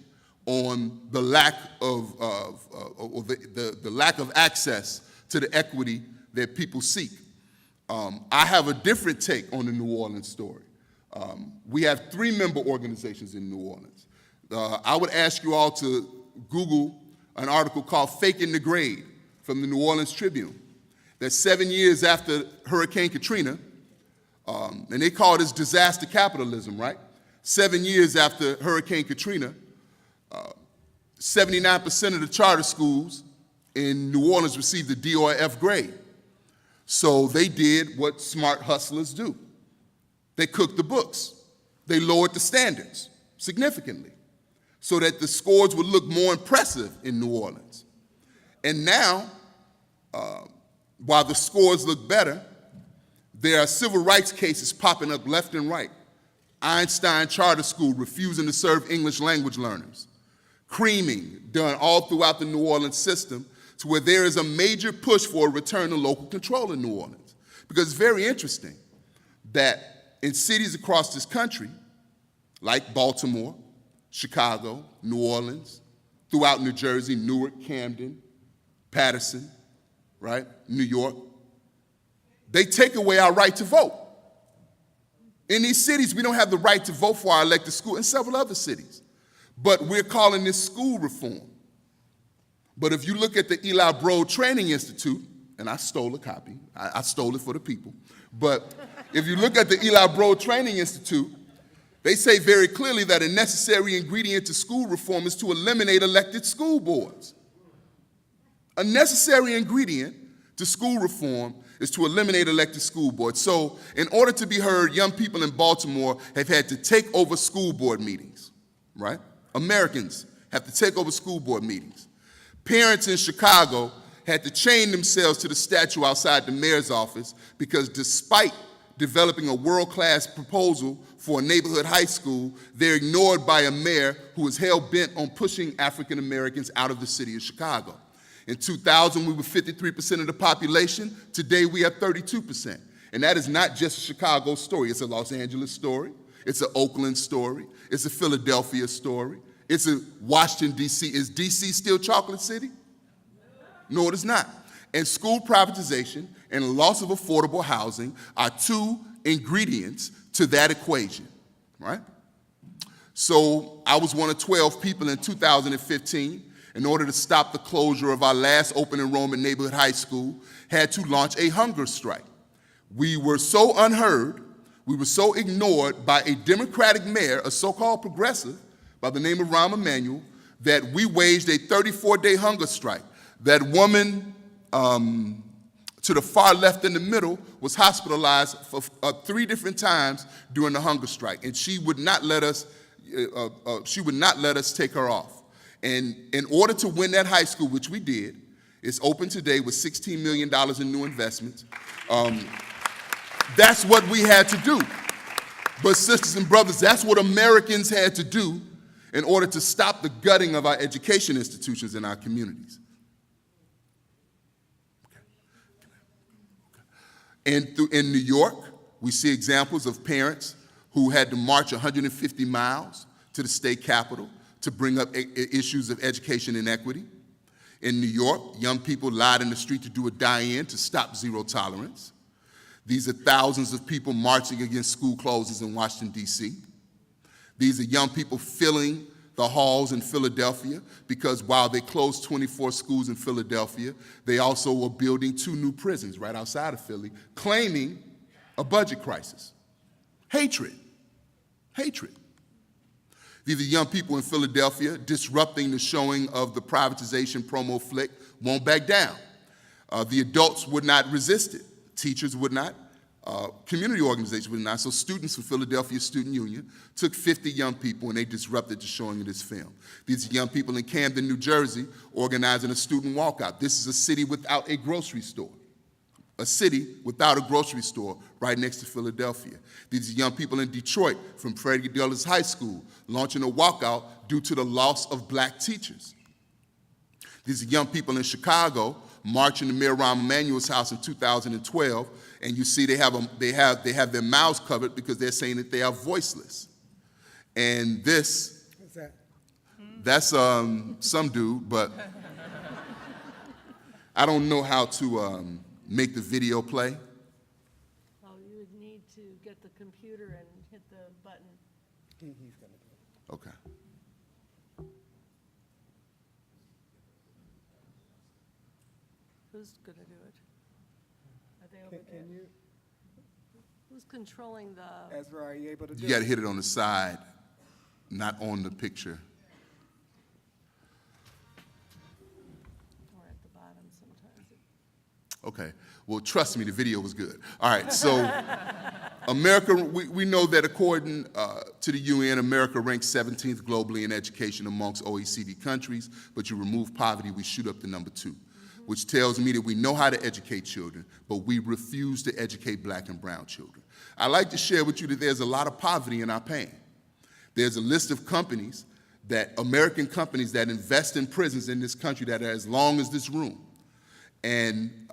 Speaker 4: on the lack of, the lack of access to the equity that people seek. I have a different take on the New Orleans story. We have 3 member organizations in New Orleans. I would ask you all to Google an article called Faking the Grade from the New Orleans Tribune. That 7 years after Hurricane Katrina, and they call this disaster capitalism, right? 7 years after Hurricane Katrina, 79% of the charter schools in New Orleans received a D or F grade. So they did what smart hustlers do. They cooked the books. They lowered the standards significantly so that the scores would look more impressive in New Orleans. And now, while the scores look better, there are civil rights cases popping up left and right. Einstein Charter School refusing to serve English language learners. Creaming done all throughout the New Orleans system to where there is a major push for a return to local control in New Orleans. Because it's very interesting that in cities across this country, like Baltimore, Chicago, New Orleans, throughout New Jersey, Newark, Camden, Paterson, right, New York, they take away our right to vote. In these cities, we don't have the right to vote for our elected school, in several other cities. But we're calling this school reform. But if you look at the Eli Broad Training Institute, and I stole a copy, I stole it for the people, but if you look at the Eli Broad Training Institute, they say very clearly that a necessary ingredient to school reform is to eliminate elected school boards. A necessary ingredient to school reform is to eliminate elected school boards. So in order to be heard, young people in Baltimore have had to take over school board meetings, right? Americans have to take over school board meetings. Parents in Chicago had to chain themselves to the statue outside the mayor's office because despite developing a world-class proposal for a neighborhood high school, they're ignored by a mayor who is hell-bent on pushing African Americans out of the city of Chicago. In 2000, we were 53% of the population. Today, we have 32%. And that is not just a Chicago story. It's a Los Angeles story. It's an Oakland story. It's a Philadelphia story. It's a Washington, D.C. Is D.C. still Chocolate City? No, it is not. And school privatization and loss of affordable housing are 2 ingredients to that equation, right? So I was one of 12 people in 2015 in order to stop the closure of our last open enrollment neighborhood high school, had to launch a hunger strike. We were so unheard, we were so ignored by a Democratic mayor, a so-called progressive by the name of Rahm Emanuel, that we waged a 34-day hunger strike. That woman to the far left and the middle was hospitalized for 3 different times during the hunger strike, and she would not let us take her off. And in order to win that high school, which we did, it's open today with $16 million in new investments. That's what we had to do. But sisters and brothers, that's what Americans had to do in order to stop the gutting of our education institutions in our communities. And in New York, we see examples of parents who had to march 150 miles to the state capitol to bring up issues of education inequity. In New York, young people lied in the street to do a die-in to stop zero tolerance. These are thousands of people marching against school closings in Washington, D.C. These are young people filling the halls in Philadelphia because while they closed 24 schools in Philadelphia, they also were building 2 new prisons right outside of Philly, claiming a budget crisis. Hatred. Hatred. These are young people in Philadelphia disrupting the showing of the privatization promo flick, Won't Back Down. The adults would not resist it. Teachers would not. Community organizations would not. So students from Philadelphia Student Union took 50 young people and they disrupted the showing of this film. These are young people in Camden, New Jersey, organizing a student walkout. This is a city without a grocery store. A city without a grocery store right next to Philadelphia. These are young people in Detroit from Frederick Douglass High School launching a walkout due to the loss of black teachers. These are young people in Chicago marching to Mayor Rahm Emanuel's house in 2012, and you see they have their mouths covered because they're saying that they are voiceless. And this,
Speaker 3: What's that?
Speaker 4: That's some dude, but I don't know how to make the video play.
Speaker 2: Oh, you would need to get the computer and hit the button.
Speaker 3: He's going to do it.
Speaker 4: Okay.
Speaker 2: Who's going to do it? Are they over there?
Speaker 3: Can you,
Speaker 2: Who's controlling the?
Speaker 3: Ezra, are you able to do
Speaker 4: You got to hit it on the side, not on the picture.
Speaker 2: Or at the bottom sometimes.
Speaker 4: Okay. Well, trust me, the video was good. All right, so America, we know that according to the UN, America ranks 17th globally in education amongst OECD countries, but you remove poverty, we shoot up to number 2, which tells me that we know how to educate children, but we refuse to educate black and brown children. I'd like to share with you that there's a lot of poverty in our pain. There's a list of companies, American companies that invest in prisons in this country that are as long as this room. And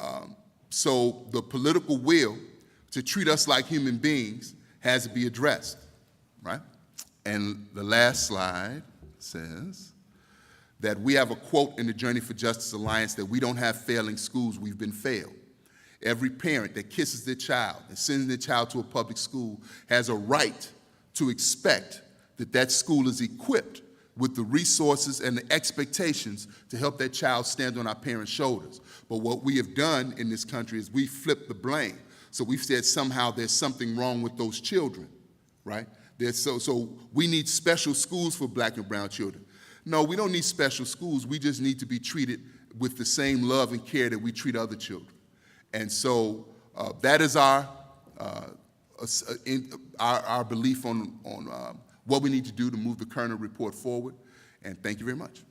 Speaker 4: so the political will to treat us like human beings has to be addressed, right? And the last slide says that we have a quote in the Journey for Justice Alliance that we don't have failing schools, we've been failed. Every parent that kisses their child and sends their child to a public school has a right to expect that that school is equipped with the resources and the expectations to help that child stand on our parents' shoulders. But what we have done in this country is we flipped the blame. So we've said somehow there's something wrong with those children, right? So we need special schools for black and brown children. No, we don't need special schools. We just need to be treated with the same love and care that we treat other children. And so that is our belief on what we need to do to move the Kerner report forward. And thank you very much.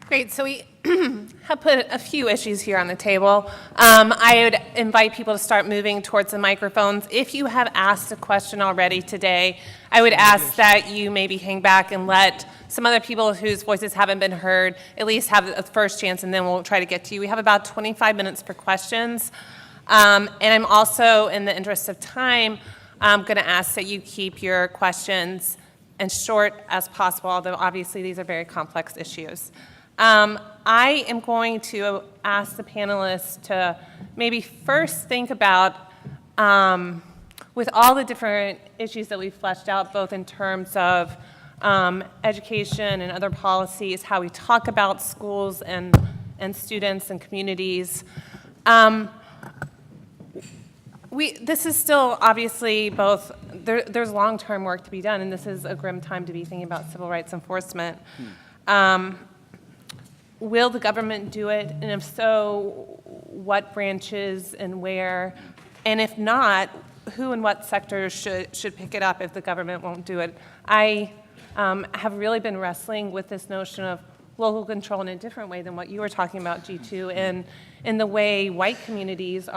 Speaker 1: Great, so we have put a few issues here on the table. I would invite people to start moving towards the microphones. If you have asked a question already today, I would ask that you maybe hang back and let some other people whose voices haven't been heard at least have a first chance, and then we'll try to get to you. We have about 25 minutes for questions. And I'm also, in the interest of time, going to ask that you keep your questions as short as possible, although obviously these are very complex issues. I am going to ask the panelists to maybe first think about, with all the different issues that we've fleshed out, both in terms of education and other policies, how we talk about schools and students and communities. This is still obviously both, there's long-term work to be done, and this is a grim time to be thinking about civil rights enforcement. Will the government do it? And if so, what branches and where? And if not, who and what sectors should pick it up if the government won't do it? I have really been wrestling with this notion of local control in a different way than what you were talking about, G2, and in the way white communities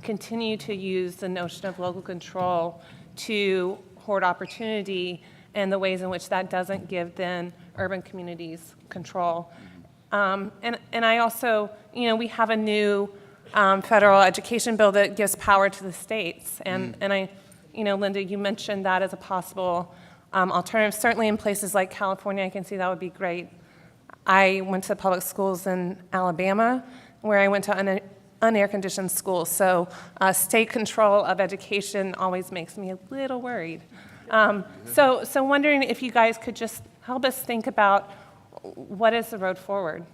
Speaker 1: continue to use the notion of local control to hoard opportunity, and the ways in which that doesn't give then urban communities control. And I also, we have a new federal education bill that gives power to the states, and I, Linda, you mentioned that as a possible alternative. Certainly in places like California, I can see that would be great. I went to public schools in Alabama, where I went to unair-conditioned schools, so state control of education always makes me a little worried. So wondering if you guys could just help us think about what is the road forward.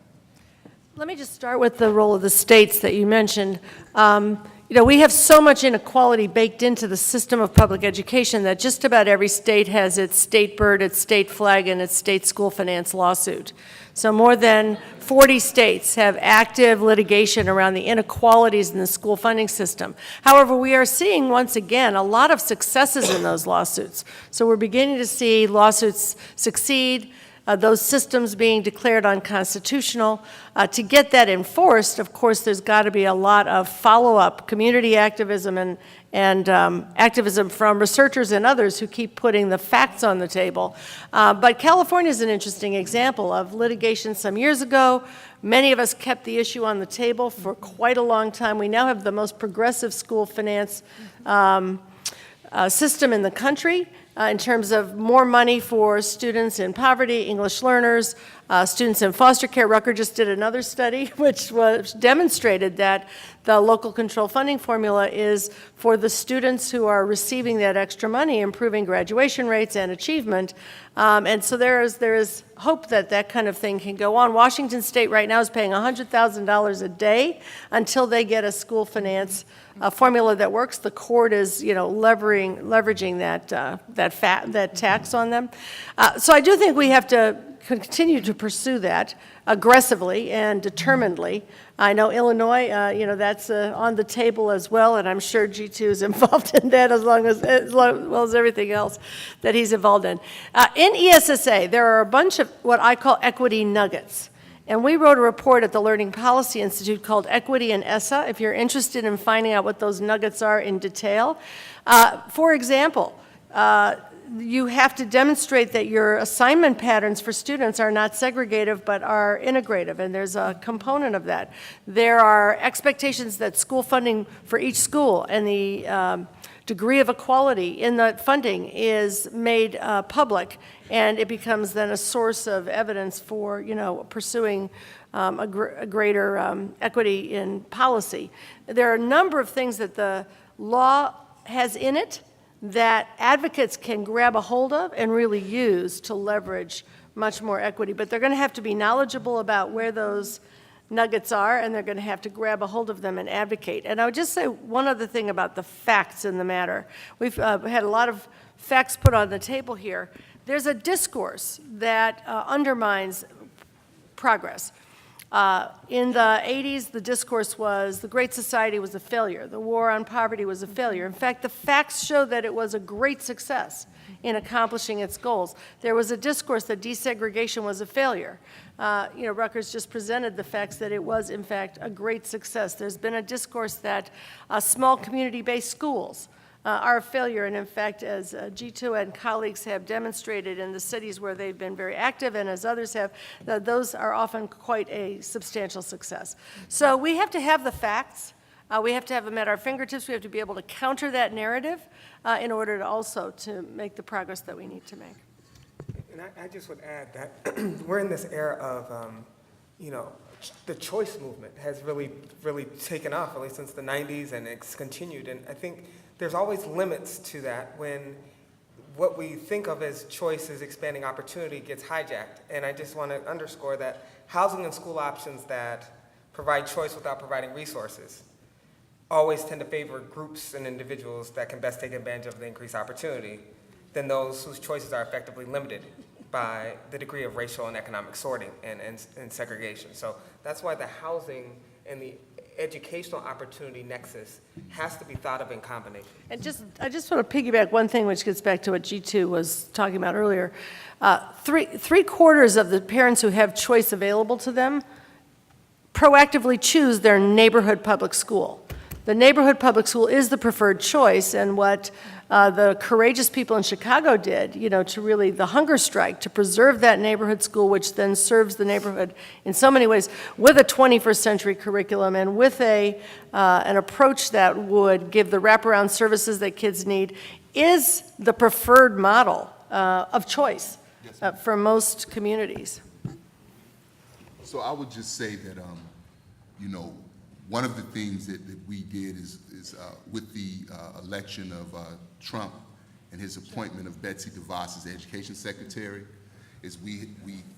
Speaker 2: Let me just start with the role of the states that you mentioned. We have so much inequality baked into the system of public education that just about every state has its state bird, its state flag, and its state school finance lawsuit. So more than 40 states have active litigation around the inequalities in the school funding system. However, we are seeing, once again, a lot of successes in those lawsuits. So we're beginning to see lawsuits succeed, those systems being declared unconstitutional. To get that enforced, of course, there's got to be a lot of follow-up community activism and activism from researchers and others who keep putting the facts on the table. But California is an interesting example of litigation some years ago. Many of us kept the issue on the table for quite a long time. We now have the most progressive school finance system in the country. In terms of more money for students in poverty, English learners, students in foster care. Rutgers just did another study which demonstrated that the local control funding formula is for the students who are receiving that extra money, improving graduation rates and achievement. And so there is hope that that kind of thing can go on. Washington State right now is paying $100,000 a day until they get a school finance formula that works. The court is, leveraging that tax on them. So I do think we have to continue to pursue that aggressively and determinedly. I know Illinois, that's on the table as well, and I'm sure G2 is involved in that as well as everything else that he's involved in. In ESSA, there are a bunch of what I call equity nuggets. And we wrote a report at the Learning Policy Institute called Equity in ESSA, if you're interested in finding out what those nuggets are in detail. For example, you have to demonstrate that your assignment patterns for students are not segregative but are integrative, and there's a component of that. There are expectations that school funding for each school and the degree of equality in the funding is made public, and it becomes then a source of evidence for, pursuing a greater equity in policy. There are a number of things that the law has in it that advocates can grab a hold of and really use to leverage much more equity, but they're going to have to be knowledgeable about where those nuggets are, and they're going to have to grab a hold of them and advocate. And I would just say one other thing about the facts in the matter. We've had a lot of facts put on the table here. There's a discourse that undermines progress. In the 80s, the discourse was the Great Society was a failure. The war on poverty was a failure. In fact, the facts show that it was a great success in accomplishing its goals. There was a discourse that desegregation was a failure. Rutgers just presented the facts that it was, in fact, a great success. There's been a discourse that small community-based schools are a failure, and in fact, as G2 and colleagues have demonstrated in the cities where they've been very active, and as others have, those are often quite a substantial success. So we have to have the facts. We have to have them at our fingertips. We have to be able to counter that narrative in order to also to make the progress that we need to make.
Speaker 3: And I just would add that we're in this era of you know, the choice movement has really taken off, at least since the 90s, and it's continued. And I think there's always limits to that when what we think of as choice as expanding opportunity gets hijacked. And I just want to underscore that housing and school options that provide choice without providing resources always tend to favor groups and individuals that can best take advantage of the increased opportunity than those whose choices are effectively limited by the degree of racial and economic sorting and segregation. So that's why the housing and the educational opportunity nexus has to be thought of in combination.
Speaker 2: And I just want to piggyback one thing, which gets back to what G2 was talking about earlier. Three-quarters of the parents who have choice available to them proactively choose their neighborhood public school. The neighborhood public school is the preferred choice, and what the courageous people in Chicago did, you know, to really, the hunger strike, to preserve that neighborhood school, which then serves the neighborhood in so many ways, with a 21st century curriculum and with an approach that would give the wraparound services that kids need, is the preferred model of choice for most communities.
Speaker 4: So I would just say that, you know, one of the things that we did is with the election of Trump and his appointment of Betsy DeVos as Education Secretary, is we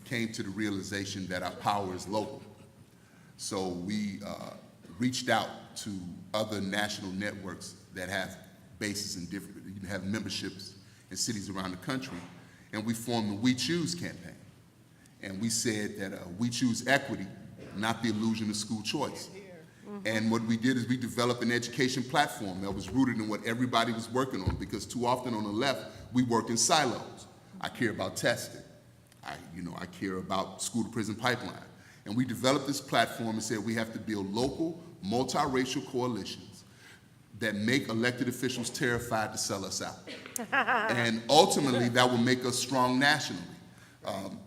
Speaker 4: came to the realization that our power is local. So we reached out to other national networks that have bases in different, have memberships in cities around the country, and we formed the We Choose campaign. And we said that we choose equity, not the illusion of school choice. And what we did is we developed an education platform that was rooted in what everybody was working on, because too often on the left, we work in silos. I care about testing. I care about school-to-prison pipeline. And we developed this platform and said we have to build local, multiracial coalitions that make elected officials terrified to sell us out. And ultimately, that will make us strong nationally.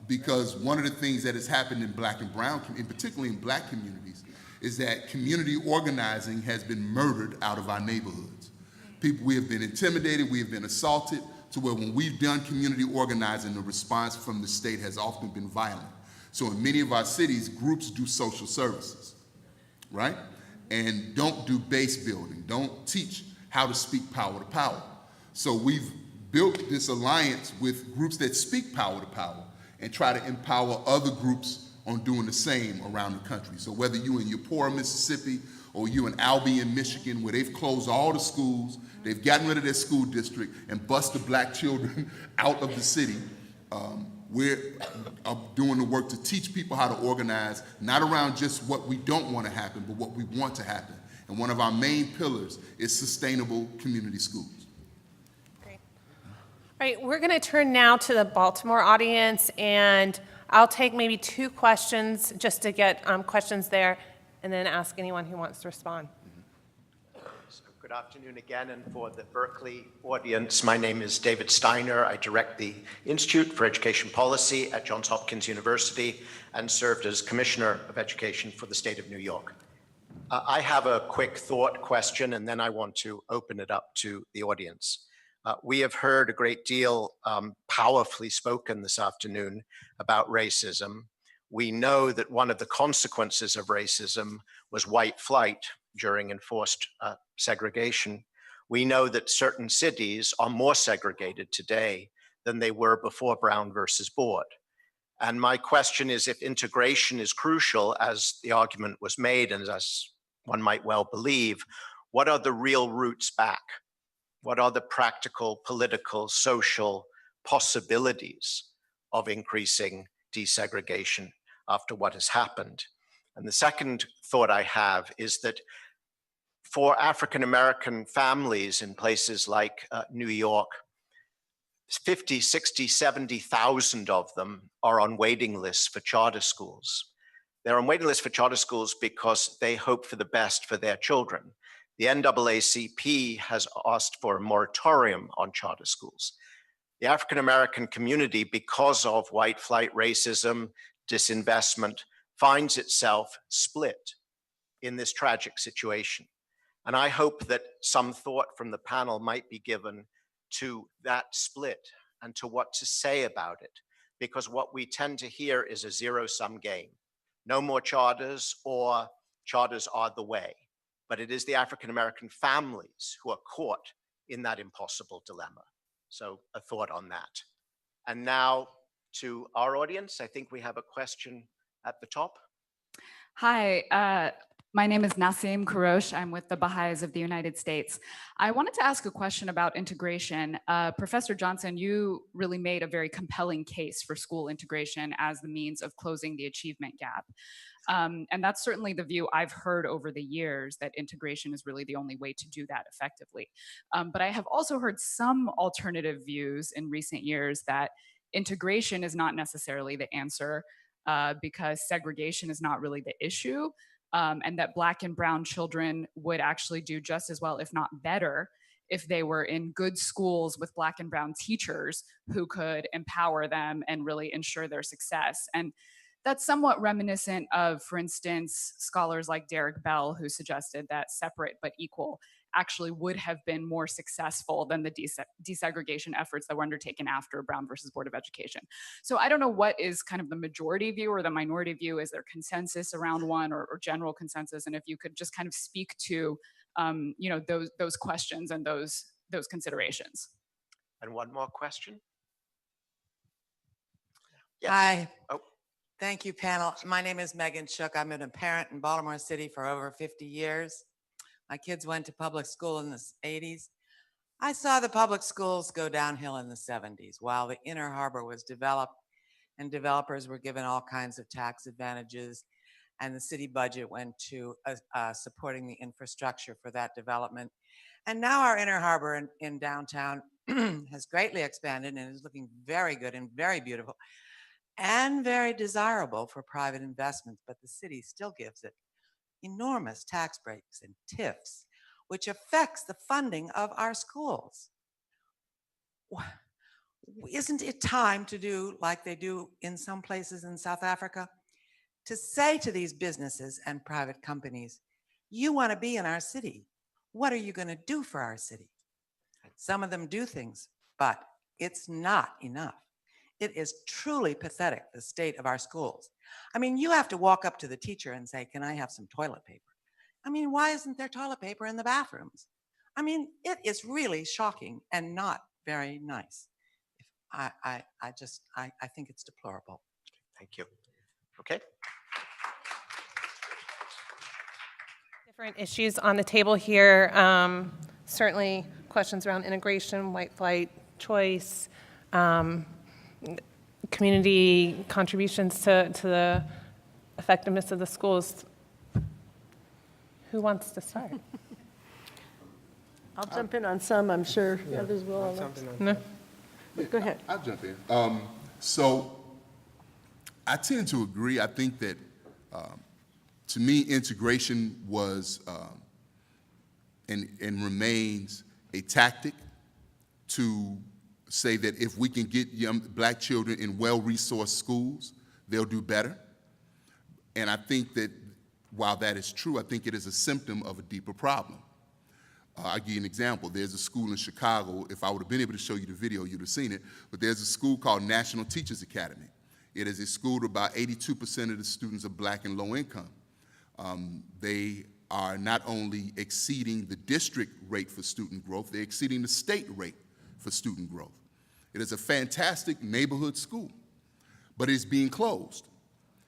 Speaker 4: Because one of the things that has happened in Black and brown, and particularly in Black communities, is that community organizing has been murdered out of our neighborhoods. We have been intimidated, we have been assaulted, to where when we've done community organizing, the response from the state has often been violent. So in many of our cities, groups do social services, right? And don't do base building, don't teach how to speak power to power. So we've built this alliance with groups that speak power to power and try to empower other groups on doing the same around the country. So whether you in Eupora, Mississippi, or you in Albion, Michigan, where they've closed all the schools, they've gotten rid of their school district and busted Black children out of the city, we're doing the work to teach people how to organize, not around just what we don't want to happen, but what we want to happen. And one of our main pillars is sustainable community schools.
Speaker 1: Great. All right, we're going to turn now to the Baltimore audience, and I'll take maybe 2 questions just to get questions there, and then ask anyone who wants to respond.
Speaker 5: So good afternoon again, and for the Berkeley audience, my name is David Steiner. I direct the Institute for Education Policy at Johns Hopkins University and served as Commissioner of Education for the state of New York. I have a quick thought question, and then I want to open it up to the audience. We have heard a great deal powerfully spoken this afternoon about racism. We know that one of the consequences of racism was white flight during enforced segregation. We know that certain cities are more segregated today than they were before Brown versus Board. And my question is, if integration is crucial, as the argument was made, and as one might well believe, what are the real routes back? What are the practical, political, social possibilities of increasing desegregation after what has happened? And the second thought I have is that for African American families in places like New York, 50, 60, 70,000 of them are on waiting lists for charter schools. They're on waiting lists for charter schools because they hope for the best for their children. The NAACP has asked for a moratorium on charter schools. The African American community, because of white flight, racism, disinvestment, finds itself split in this tragic situation. And I hope that some thought from the panel might be given to that split and to what to say about it, because what we tend to hear is a zero-sum game. no more charters or charters are the way. But it is the African American families who are caught in that impossible dilemma. So a thought on that. And now to our audience, I think we have a question at the top.
Speaker 6: Hi, my name is Nassim Kurosh. I'm with the Baha'is of the United States. I wanted to ask a question about integration. Professor Johnson, you really made a very compelling case for school integration as the means of closing the achievement gap. And that's certainly the view I've heard over the years, that integration is really the only way to do that effectively. But I have also heard some alternative views in recent years that integration is not necessarily the answer, because segregation is not really the issue, and that Black and brown children would actually do just as well, if not better, if they were in good schools with Black and brown teachers who could empower them and really ensure their success. And that's somewhat reminiscent of, for instance, scholars like Derek Bell, who suggested that separate but equal actually would have been more successful than the desegregation efforts that were undertaken after Brown versus Board of Education. So I don't know what is kind of the majority view or the minority view. Is there consensus around one, or general consensus? And if you could just kind of speak to those questions and those considerations.
Speaker 5: And one more question. Yes.
Speaker 7: Hi.
Speaker 5: Oh.
Speaker 7: Thank you, panel. My name is Megan Shook. I've been a parent in Baltimore City for over 50 years. My kids went to public school in the 80s. I saw the public schools go downhill in the 70s while the Inner Harbor was developed and developers were given all kinds of tax advantages, and the city budget went to supporting the infrastructure for that development. And now our Inner Harbor in downtown has greatly expanded and is looking very good and very beautiful and very desirable for private investments, but the city still gives it enormous tax breaks and TIFs, which affects the funding of our schools. Isn't it time to do like they do in some places in South Africa? To say to these businesses and private companies, you want to be in our city. What are you going to do for our city? Some of them do things, but it's not enough. It is truly pathetic, the state of our schools. I mean, you have to walk up to the teacher and say, can I have some toilet paper? I mean, why isn't there toilet paper in the bathrooms? I mean, it is really shocking and not very nice. I think it's deplorable.
Speaker 5: Thank you. Okay.
Speaker 1: Different issues on the table here. Certainly questions around integration, white flight, choice, community contributions to the effectiveness of the schools. Who wants to start?
Speaker 2: I'll jump in on some, I'm sure others will.
Speaker 1: No?
Speaker 2: Go ahead.
Speaker 4: I'll jump in. So I tend to agree. I think that, to me, integration was and remains a tactic to say that if we can get young Black children in well-resourced schools, they'll do better. And I think that while that is true, I think it is a symptom of a deeper problem. I'll give you an example. There's a school in Chicago. If I would have been able to show you the video, you'd have seen it. But there's a school called National Teachers Academy. It is a school where about 82% of the students are Black and low income. They are not only exceeding the district rate for student growth, they're exceeding the state rate for student growth. It is a fantastic neighborhood school, but it's being closed.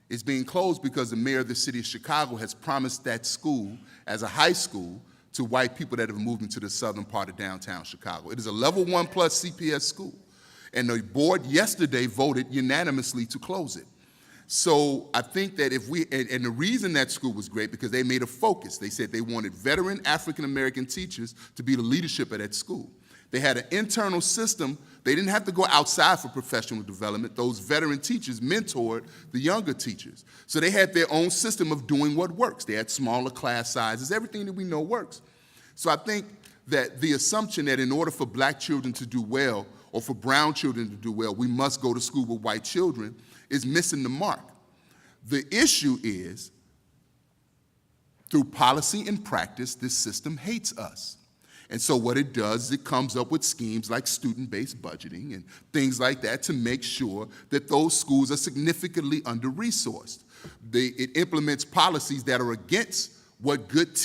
Speaker 4: It's being closed because the mayor of the city of Chicago has promised that school as a high school to white people that have moved into the southern part of downtown Chicago. It is a level 1+ CPS school, and the board yesterday voted unanimously to close it. So I think that if we, and the reason that school was great because they made a focus. They said they wanted veteran African-American teachers to be the leadership of that school. They had an internal system. They didn't have to go outside for professional development. Those veteran teachers mentored the younger teachers. So they had their own system of doing what works. They had smaller class sizes, everything that we know works. So I think that the assumption that in order for Black children to do well or for brown children to do well, we must go to school with white children is missing the mark. The issue is, through policy and practice, this system hates us. And so what it does is it comes up with schemes like student-based budgeting and things like that to make sure that those schools are significantly under-resourced. It implements policies that are against what good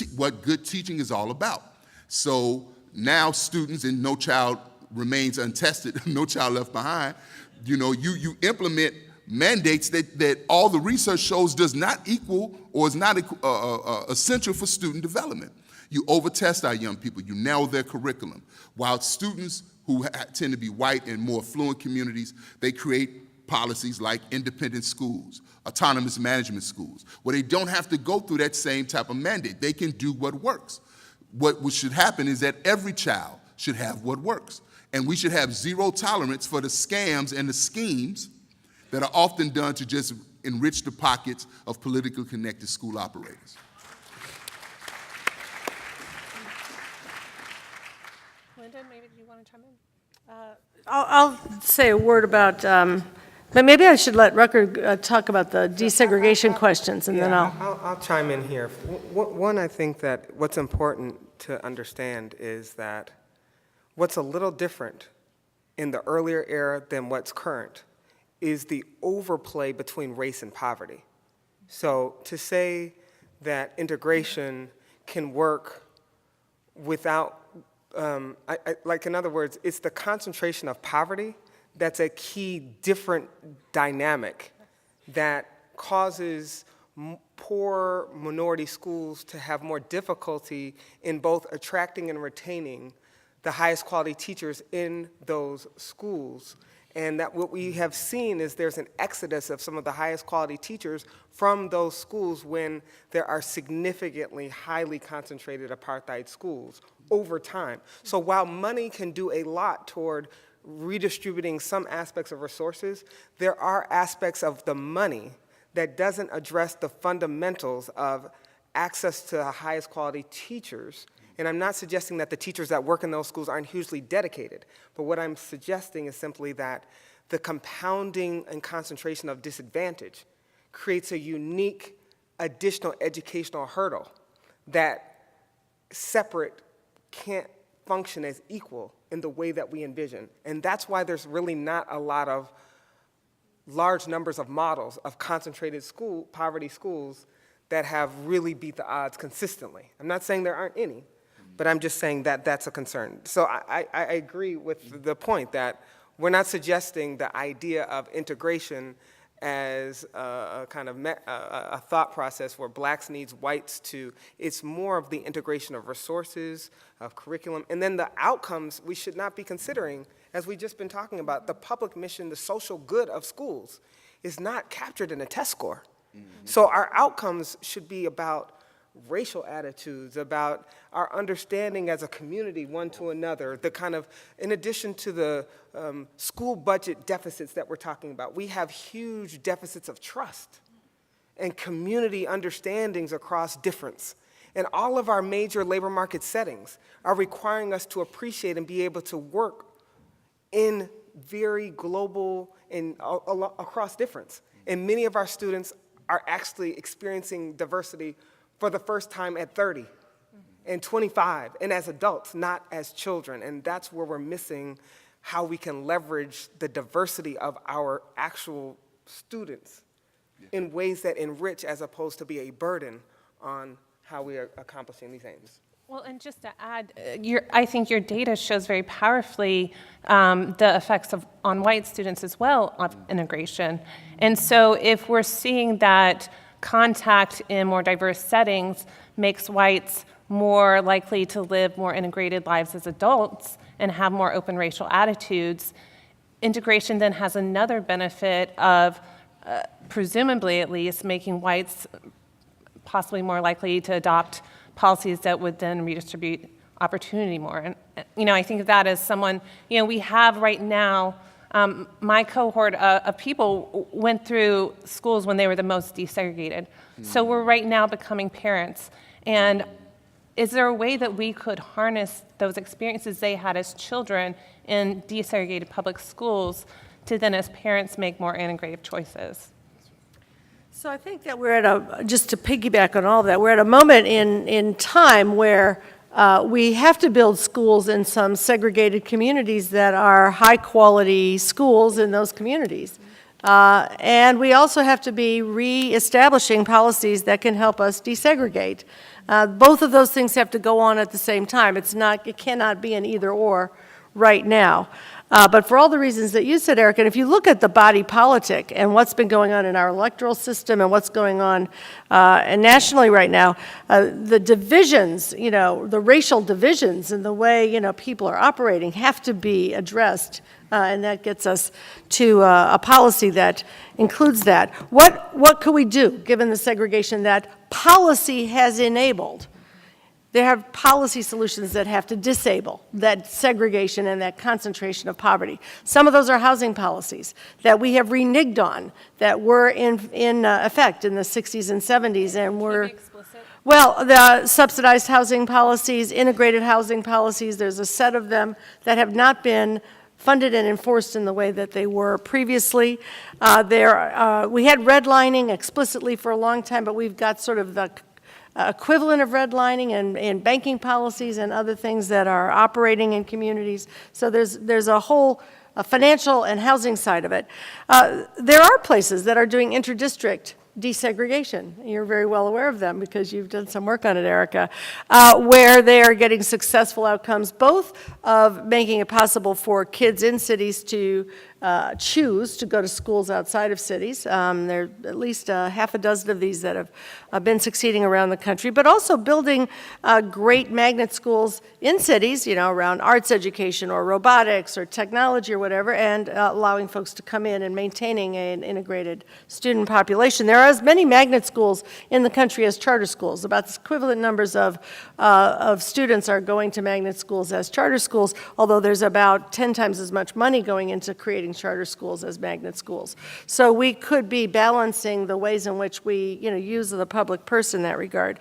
Speaker 4: teaching is all about. So now students, and No Child Remains Untested, No Child Left Behind, you implement mandates that all the research shows does not equal or is not essential for student development. You overtest our young people. You narrow their curriculum. While students who tend to be white in more affluent communities, they create policies like independent schools, autonomous management schools, where they don't have to go through that same type of mandate. They can do what works. What should happen is that every child should have what works. And we should have zero tolerance for the scams and the schemes that are often done to just enrich the pockets of politically connected school operators.
Speaker 1: Linda, maybe you want to chime in?
Speaker 2: I'll say a word about, but maybe I should let Rucker talk about the desegregation questions, and then
Speaker 3: I'll chime in here. One, I think that what's important to understand is that what's a little different in the earlier era than what's current is the overplay between race and poverty. So to say that integration can work without, in other words, it's the concentration of poverty that's a key different dynamic that causes poor minority schools to have more difficulty in both attracting and retaining the highest quality teachers in those schools. And that what we have seen is there's an exodus of some of the highest quality teachers from those schools when there are significantly highly concentrated apartheid schools over time. So while money can do a lot toward redistributing some aspects of resources, there are aspects of the money that doesn't address the fundamentals of access to the highest quality teachers. And I'm not suggesting that the teachers that work in those schools aren't hugely dedicated, but what I'm suggesting is simply that the compounding and concentration of disadvantage creates a unique additional educational hurdle that separate can't function as equal in the way that we envision. And that's why there's really not a lot of large numbers of models of concentrated poverty schools that have really beat the odds consistently. I'm not saying there aren't any, but I'm just saying that that's a concern. So I agree with the point that we're not suggesting the idea of integration as a kind of a thought process where blacks needs whites to, it's more of the integration of resources, of curriculum, and then the outcomes we should not be considering, as we've just been talking about, the public mission, the social good of schools is not captured in a test score. So our outcomes should be about racial attitudes, about our understanding as a community one to another, the kind of, in addition to the school budget deficits that we're talking about, we have huge deficits of trust and community understandings across difference. And all of our major labor market settings are requiring us to appreciate and be able to work in very global and across difference. And many of our students are actually experiencing diversity for the first time at 30 and 25, and as adults, not as children. And that's where we're missing how we can leverage the diversity of our actual students in ways that enrich as opposed to be a burden on how we are accomplishing these aims.
Speaker 1: Well, and just to add, I think your data shows very powerfully the effects on white students as well of integration. And so if we're seeing that contact in more diverse settings makes whites more likely to live more integrated lives as adults and have more open racial attitudes, integration then has another benefit of, presumably at least, making whites possibly more likely to adopt policies that would then redistribute opportunity more. And, I think of that as someone, we have right now, my cohort of people went through schools when they were the most desegregated. So we're right now becoming parents. And is there a way that we could harness those experiences they had as children in desegregated public schools to then as parents make more integrative choices?
Speaker 2: So I think that we're at just to piggyback on all of that, we're at a moment in time where we have to build schools in some segregated communities that are high-quality schools in those communities. And we also have to be reestablishing policies that can help us desegregate. Both of those things have to go on at the same time. It cannot be an either-or right now. But for all the reasons that you said, Eric, and if you look at the body politic and what's been going on in our electoral system and what's going on nationally right now, the divisions, the racial divisions and the way, people are operating have to be addressed. And that gets us to a policy that includes that. What could we do, given the segregation that policy has enabled? There have policy solutions that have to disable that segregation and that concentration of poverty. Some of those are housing policies that we have reneged on, that were in effect in the 60s and 70s, and were...
Speaker 1: Can you be explicit?
Speaker 2: Well, the subsidized housing policies, integrated housing policies, there's a set of them that have not been funded and enforced in the way that they were previously. We had redlining explicitly for a long time, but we've got sort of the equivalent of redlining and banking policies and other things that are operating in communities. So there's a whole financial and housing side of it. There are places that are doing interdistrict desegregation. You're very well aware of them because you've done some work on it, Erica, where they are getting successful outcomes, both of making it possible for kids in cities to choose to go to schools outside of cities. There are at least half a dozen of these that have been succeeding around the country, but also building great magnet schools in cities, around arts education or robotics or technology or whatever, and allowing folks to come in and maintaining an integrated student population. There are as many magnet schools in the country as charter schools. About the equivalent numbers of students are going to magnet schools as charter schools, although there's about 10 times as much money going into creating charter schools as magnet schools. So we could be balancing the ways in which we, use the public purse in that regard.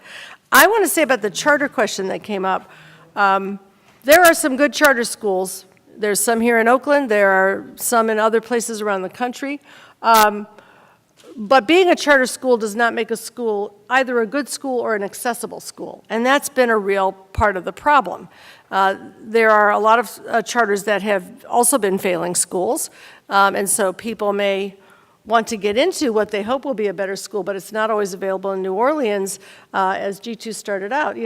Speaker 2: I want to say about the charter question that came up, there are some good charter schools. There's some here in Oakland. There are some in other places around the country. But being a charter school does not make a school either a good school or an accessible school. And that's been a real part of the problem. There are a lot of charters that have also been failing schools. And so people may want to get into what they hope will be a better school, but it's not always available in New Orleans. As G2 started out,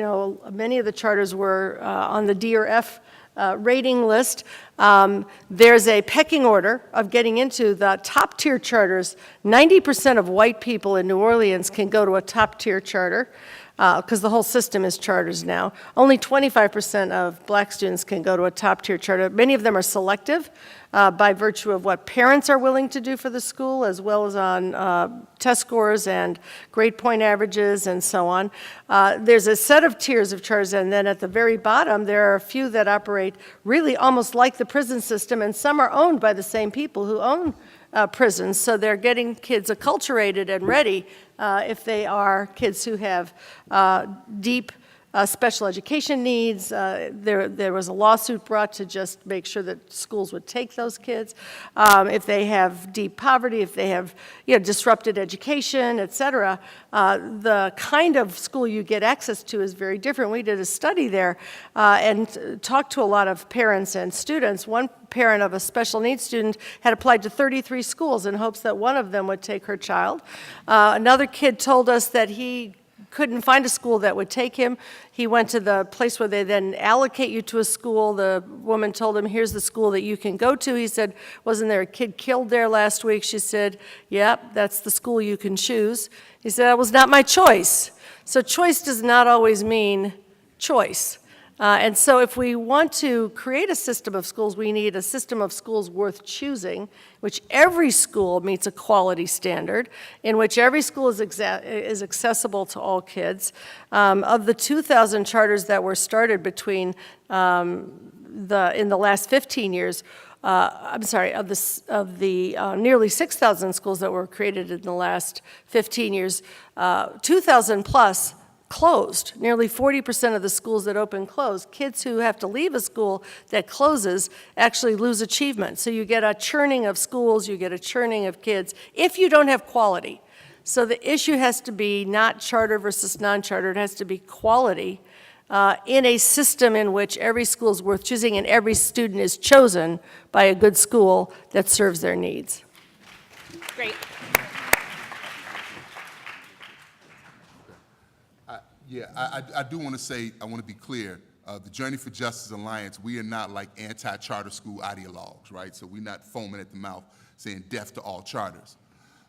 Speaker 2: many of the charters were on the D or F rating list. There's a pecking order of getting into the top tier charters. 90% of white people in New Orleans can go to a top tier charter because the whole system is charters now. Only 25% of black students can go to a top tier charter. Many of them are selective by virtue of what parents are willing to do for the school, as well as on test scores and grade point averages and so on. There's a set of tiers of charters, and then at the very bottom, there are a few that operate really almost like the prison system, and some are owned by the same people who own prisons, so they're getting kids acculturated and ready if they are kids who have deep special education needs. There was a lawsuit brought to just make sure that schools would take those kids. If they have deep poverty, if they have disrupted education, et cetera, the kind of school you get access to is very different. We did a study there and talked to a lot of parents and students. One parent of a special needs student had applied to 33 schools in hopes that one of them would take her child. Another kid told us that he couldn't find a school that would take him. He went to the place where they then allocate you to a school. The woman told him, here's the school that you can go to. He said, wasn't there a kid killed there last week? She said, yep, that's the school you can choose. He said, that was not my choice. So choice does not always mean choice. And so if we want to create a system of schools, we need a system of schools worth choosing, which every school meets a quality standard, in which every school is accessible to all kids. Of the 2,000 charters that were started between in the last 15 years, of the nearly 6,000 schools that were created in the last 15 years, 2,000 plus closed. Nearly 40% of the schools that open close. Kids who have to leave a school that closes actually lose achievement. So you get a churning of schools, you get a churning of kids, if you don't have quality. So the issue has to be not charter versus non-charter, it has to be quality in a system in which every school is worth choosing and every student is chosen by a good school that serves their needs.
Speaker 1: Great.
Speaker 4: I do want to say, I want to be clear, the Journey for Justice Alliance, we are not like anti-charter school ideologues, right? So we're not foaming at the mouth saying death to all charters.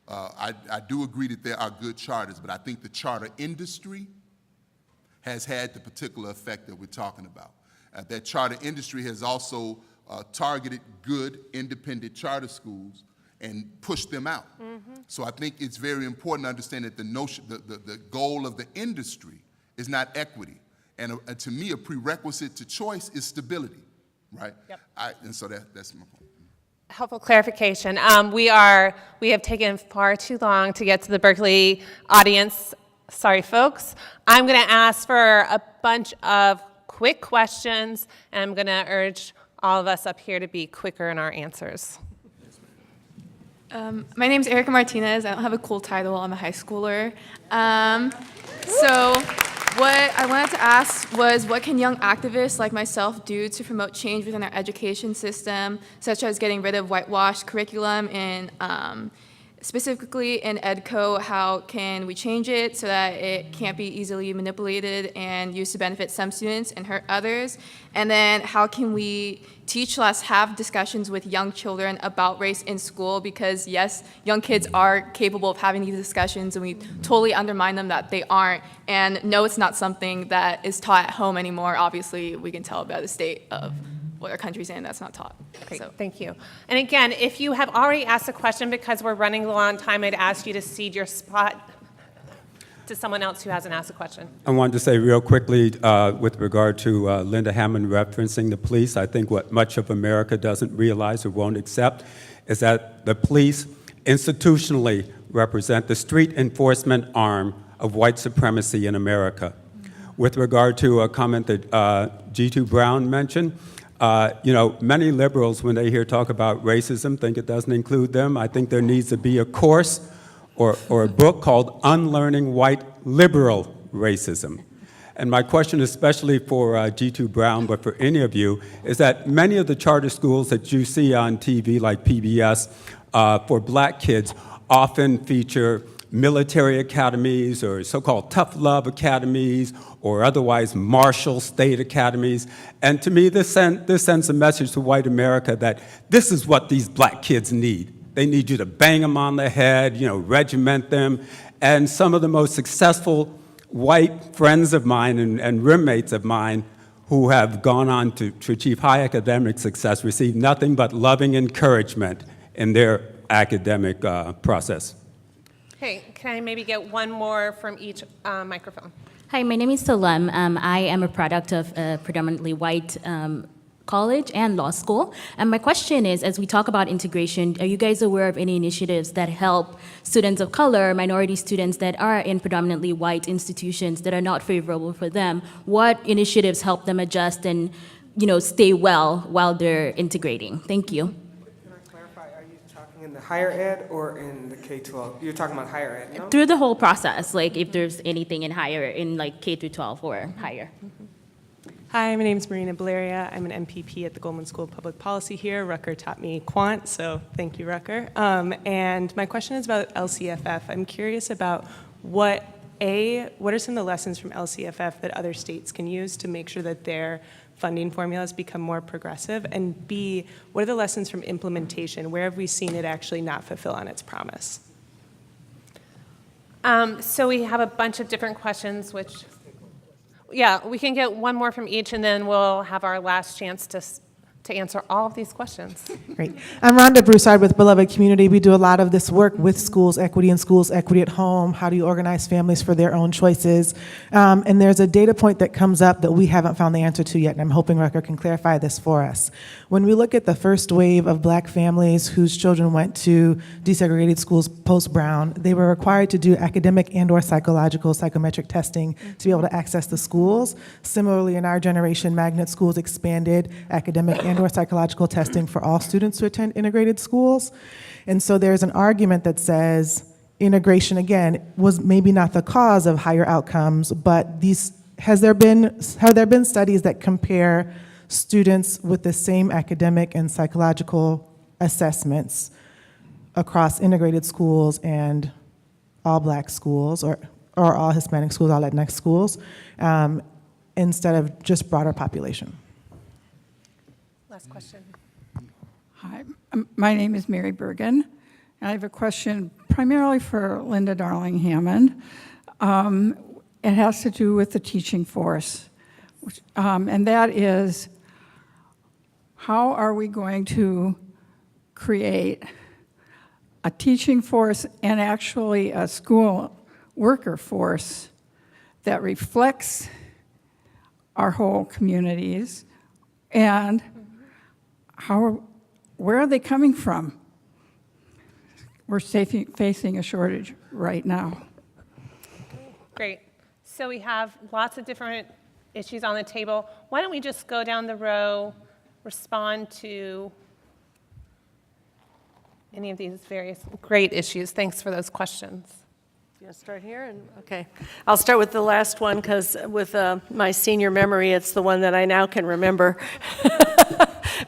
Speaker 4: I do agree that there are good charters, but I think the charter industry has had the particular effect that we're talking about. That charter industry has also targeted good independent charter schools and pushed them out. So I think it's very important to understand that the goal of the industry is not equity. And to me, a prerequisite to choice is stability, right?
Speaker 1: Yep.
Speaker 4: And so that's my point.
Speaker 1: Helpful clarification. We have taken far too long to get to the Berkeley audience. Sorry, folks. I'm going to ask for a bunch of quick questions, and I'm going to urge all of us up here to be quicker in our answers.
Speaker 8: My name is Erica Martinez. I don't have a cool title. I'm a high schooler. So what I wanted to ask was, what can young activists like myself do to promote change within our education system, such as getting rid of whitewashed curriculum and specifically in EDCO, how can we change it so that it can't be easily manipulated and used to benefit some students and hurt others? And then how can we have discussions with young children about race in school? Because yes, young kids are capable of having these discussions, and we totally undermine them that they aren't. And no, it's not something that is taught at home anymore. Obviously, we can tell by the state of what our country's in, that's not taught.
Speaker 1: Great,
Speaker 8: So.
Speaker 1: thank you. And again, if you have already asked a question, because we're running low on time, I'd ask you to cede your spot to someone else who hasn't asked a question.
Speaker 9: I wanted to say real quickly with regard to Linda Hammond referencing the police, I think what much of America doesn't realize or won't accept is that the police institutionally represent the street enforcement arm of white supremacy in America. With regard to a comment that G2 Brown mentioned, many liberals, when they hear talk about racism, think it doesn't include them. I think there needs to be a course or a book called Unlearning White Liberal Racism. And my question, especially for G2 Brown, but for any of you, is that many of the charter schools that you see on TV, like PBS, for black kids, often feature military academies or so-called tough love academies or otherwise Marshall State academies. And to me, this sends a message to white America that this is what these black kids need. They need you to bang them on the head, regiment them. And some of the most successful white friends of mine and roommates of mine who have gone on to achieve high academic success receive nothing but loving encouragement in their academic process.
Speaker 1: Okay, can I maybe get one more from each microphone?
Speaker 10: Hi, my name is Salem. I am a product of a predominantly white college and law school. And my question is, as we talk about integration, are you guys aware of any initiatives that help students of color, minority students that are in predominantly white institutions that are not favorable for them? What initiatives help them adjust and, stay well while they're integrating? Thank you.
Speaker 3: Can I clarify, are you talking in the higher ed or in the K-12? You're talking about higher ed, no?
Speaker 10: Through the whole process, like if there's anything in higher, in like K through 12 or higher.
Speaker 11: Hi, my name is Marina Valeria. I'm an MPP at the Goldman School of Public Policy here. Rucker taught me quant, so thank you, Rucker. And my question is about LCFF. I'm curious about what are some of the lessons from LCFF that other states can use to make sure that their funding formulas become more progressive? And B, what are the lessons from implementation? Where have we seen it actually not fulfill on its promise?
Speaker 1: So we have a bunch of different questions, which, yeah, we can get one more from each, and then we'll have our last chance to answer all of these questions.
Speaker 12: Great. I'm Rhonda Broussard with Beloved Community. We do a lot of this work with schools equity and schools equity at home. How do you organize families for their own choices? And there's a data point that comes up that we haven't found the answer to yet, and I'm hoping Rucker can clarify this for us. When we look at the first wave of black families whose children went to desegregated schools post-Brown, they were required to do academic and or psychological psychometric testing to be able to access the schools. Similarly, in our generation, magnet schools expanded academic and or psychological testing for all students who attend integrated schools. And so there's an argument that says integration, again, was maybe not the cause of higher outcomes, but these have there been studies that compare students with the same academic and psychological assessments across integrated schools and all Black schools, or all Hispanic schools, all Latinx schools, instead of just broader population?
Speaker 1: Last question.
Speaker 13: Hi, my name is Mary Bergen. And I have a question primarily for Linda Darling Hammond. It has to do with the teaching force, and that is, how are we going to create a teaching force and actually a school worker force that reflects our whole communities, and where are they coming from? We're facing a shortage right now.
Speaker 1: Great. So we have lots of different issues on the table. Why don't we just go down the row, respond to any of these various great issues. Thanks for those questions.
Speaker 2: You want to start here? Okay. I'll start with the last one, because with my senior memory, it's the one that I now can remember.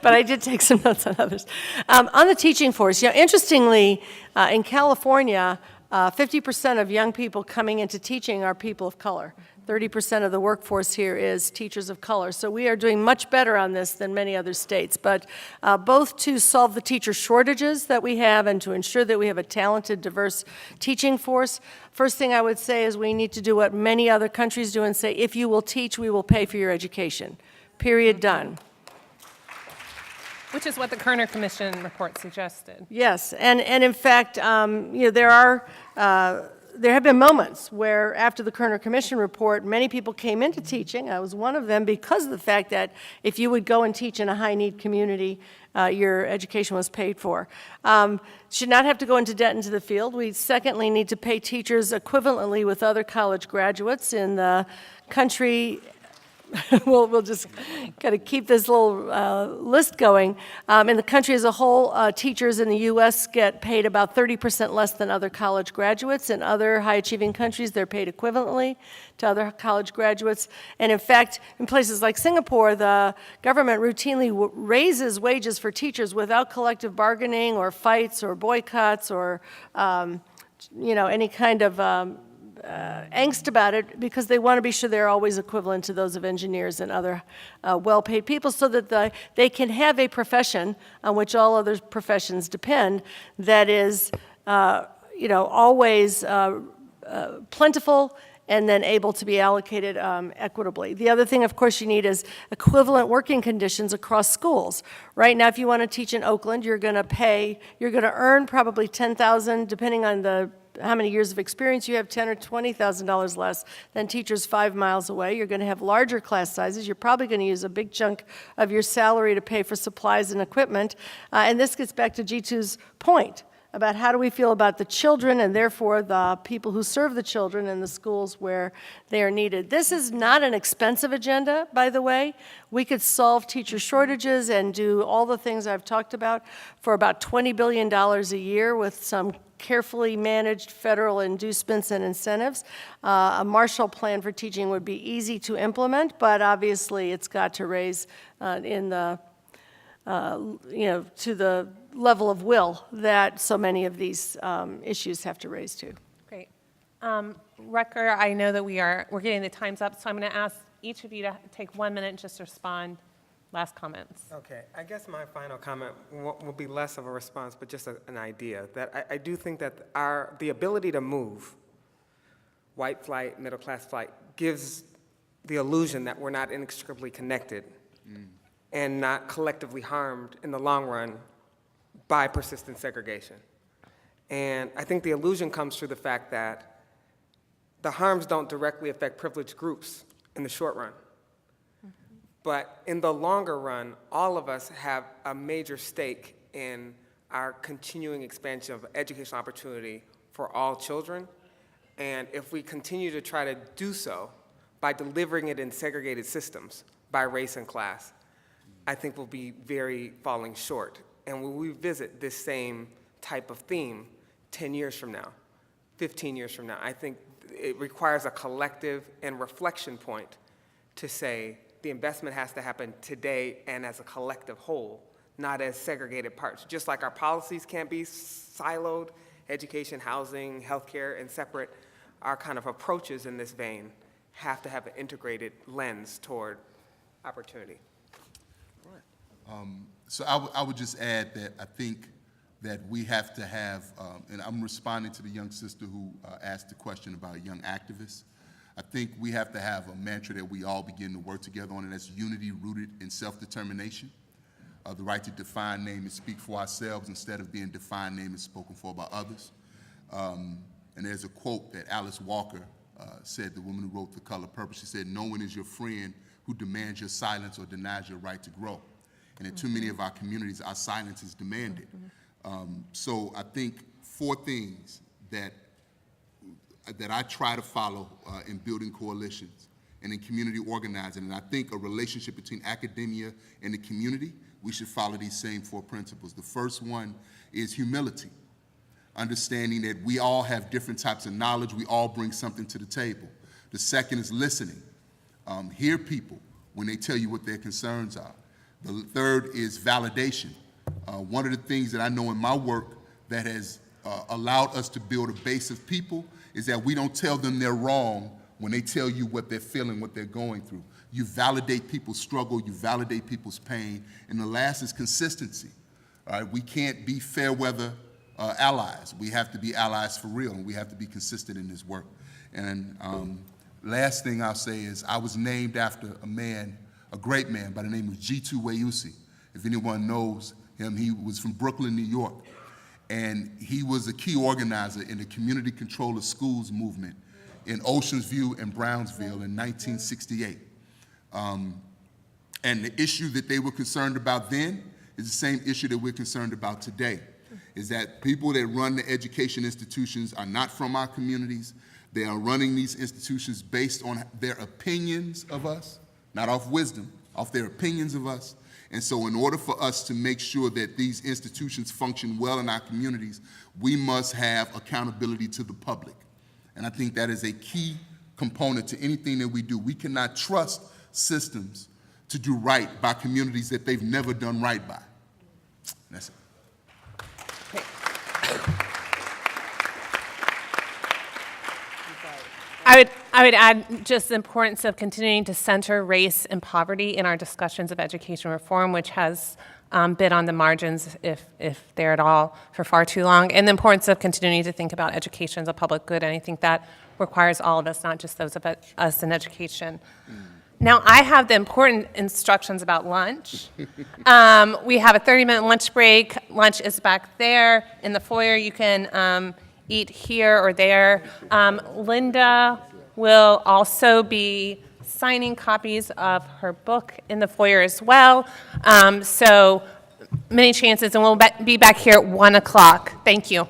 Speaker 2: But I did take some notes on others. On the teaching force, interestingly, in California, 50% of young people coming into teaching are people of color. 30% of the workforce here is teachers of color. So we are doing much better on this than many other states. But both to solve the teacher shortages that we have and to ensure that we have a talented, diverse teaching force, first thing I would say is we need to do what many other countries do and say, if you will teach, we will pay for your education. Period, done.
Speaker 1: Which is what the Kerner Commission report suggested.
Speaker 2: Yes, and in fact, there have been moments where after the Kerner Commission report, many people came into teaching. I was one of them because of the fact that if you would go and teach in a high-need community, your education was paid for. Should not have to go into debt into the field. We secondly need to pay teachers equivalently with other college graduates in the country. We'll just kind of keep this little list going. In the country as a whole, teachers in the U.S. get paid about 30% less than other college graduates. In other high-achieving countries, they're paid equivalently to other college graduates. And in fact, in places like Singapore, the government routinely raises wages for teachers without collective bargaining or fights or boycotts or any kind of angst about it, because they want to be sure they're always equivalent to those of engineers and other well-paid people, so that they can have a profession on which all other professions depend that is, always plentiful and then able to be allocated equitably. The other thing, of course, you need is equivalent working conditions across schools. Right now, if you want to teach in Oakland, you're going to earn probably $10,000, depending on how many years of experience you have, $10,000 or $20,000 less than teachers 5 miles away. You're going to have larger class sizes. You're probably going to use a big chunk of your salary to pay for supplies and equipment. And this gets back to Jitu's point about how do we feel about the children and therefore the people who serve the children in the schools where they are needed. This is not an expensive agenda, by the way. We could solve teacher shortages and do all the things I've talked about for about $20 billion a year with some carefully managed federal inducements and incentives. A Marshall Plan for teaching would be easy to implement, but obviously it's got to raise to the level of will that so many of these issues have to raise to.
Speaker 1: Great. Rucker, I know that we're getting the times up, so I'm going to ask each of you to take 1 minute and just respond. Last comments.
Speaker 3: Okay, I guess my final comment will be less of a response, but just an idea that I do think that the ability to move, white flight, middle class flight, gives the illusion that we're not inextricably connected and not collectively harmed in the long run by persistent segregation. And I think the illusion comes through the fact that the harms don't directly affect privileged groups in the short run. But in the longer run, all of us have a major stake in our continuing expansion of educational opportunity for all children. And if we continue to try to do so by delivering it in segregated systems by race and class, I think we'll be falling short. And when we visit this same type of theme 10 years from now, 15 years from now, I think it requires a collective and reflection point to say the investment has to happen today and as a collective whole, not as segregated parts. Just like our policies can't be siloed, education, housing, healthcare, and separate, our kind of approaches in this vein have to have an integrated lens toward opportunity.
Speaker 4: So I would just add that I think that we have to have, and I'm responding to the young sister who asked the question about young activists. I think we have to have a mantra that we all begin to work together on, and that's unity rooted in self-determination. The right to define, name, and speak for ourselves instead of being defined, named, and spoken for by others. And there's a quote that Alice Walker said, the woman who wrote The Color Purple. She said, "No one is your friend who demands your silence or denies your right to grow." And in too many of our communities, our silence is demanded. So I think 4 things that I try to follow in building coalitions and in community organizing, and I think a relationship between academia and the community, we should follow these same 4 principles. The first one is humility, understanding that we all have different types of knowledge, we all bring something to the table. The second is listening. Hear people when they tell you what their concerns are. The third is validation. One of the things that I know in my work that has allowed us to build a base of people is that we don't tell them they're wrong when they tell you what they're feeling, what they're going through. You validate people's struggle, you validate people's pain, and the last is consistency. All right? We can't be fair weather allies. We have to be allies for real, and we have to be consistent in this work. And last thing I'll say is I was named after a man, a great man by the name of Jitu Weusi. If anyone knows him, he was from Brooklyn, New York. And he was a key organizer in the community control of schools movement in Oceans View and Brownsville in 1968. And the issue that they were concerned about then is the same issue that we're concerned about today, is that people that run the education institutions are not from our communities. They are running these institutions based on their opinions of us, not off wisdom, off their opinions of us. And so in order for us to make sure that these institutions function well in our communities, we must have accountability to the public. And I think that is a key component to anything that we do. We cannot trust systems to do right by communities that they've never done right by. That's it.
Speaker 1: I would add just the importance of continuing to center race and poverty in our discussions of education reform, which has been on the margins, if there at all, for far too long, and the importance of continuing to think about education as a public good. And I think that requires all of us, not just those of us in education. Now, I have the important instructions about lunch. We have a 30-minute lunch break. Lunch is back there in the foyer. You can eat here or there. Linda will also be signing copies of her book in the foyer as well. So many chances, and we'll be back here at 1 o'clock. Thank you.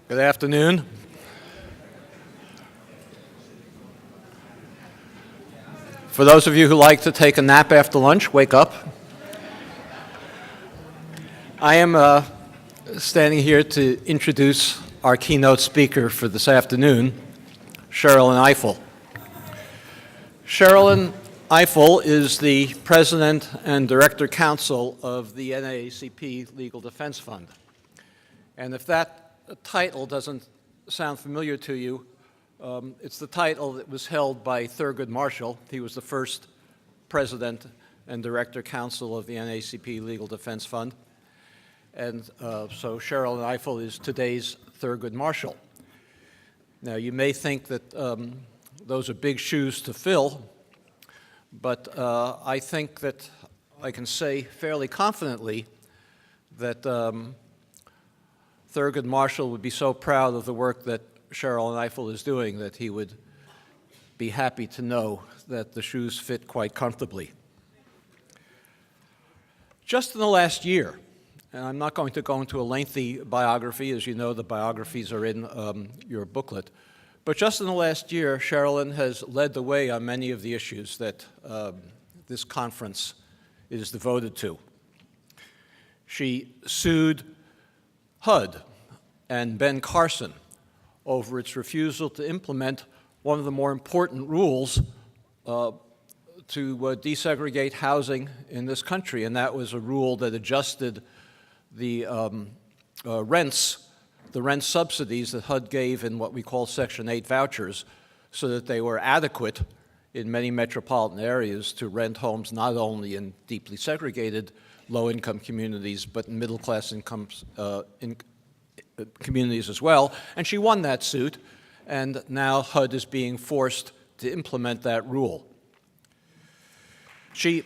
Speaker 14: Good afternoon. For those of you who like to take a nap after lunch, wake up. I am standing here to introduce our keynote speaker for this afternoon, Sherrilyn Ifill. Sherrilyn Ifill is the President and Director Counsel of the NAACP Legal Defense Fund. And if that title doesn't sound familiar to you, it's the title that was held by Thurgood Marshall. He was the first President and Director Counsel of the NAACP Legal Defense Fund. And so Sherrilyn Ifill is today's Thurgood Marshall. Now, you may think that those are big shoes to fill, but I think that I can say fairly confidently that Thurgood Marshall would be so proud of the work that Sherrilyn Ifill is doing that he would be happy to know that the shoes fit quite comfortably. Just in the last year, and I'm not going to go into a lengthy biography, as you know, the biographies are in your booklet, but just in the last year, Sherrilyn has led the way on many of the issues that this conference is devoted to. She sued HUD and Ben Carson over its refusal to implement one of the more important rules to desegregate housing in this country, and that was a rule that adjusted the rent subsidies that HUD gave in what we call Section 8 vouchers so that they were adequate in many metropolitan areas to rent homes not only in deeply segregated low-income communities but in middle-class incomes communities as well. And she won that suit, and now HUD is being forced to implement that rule. Thank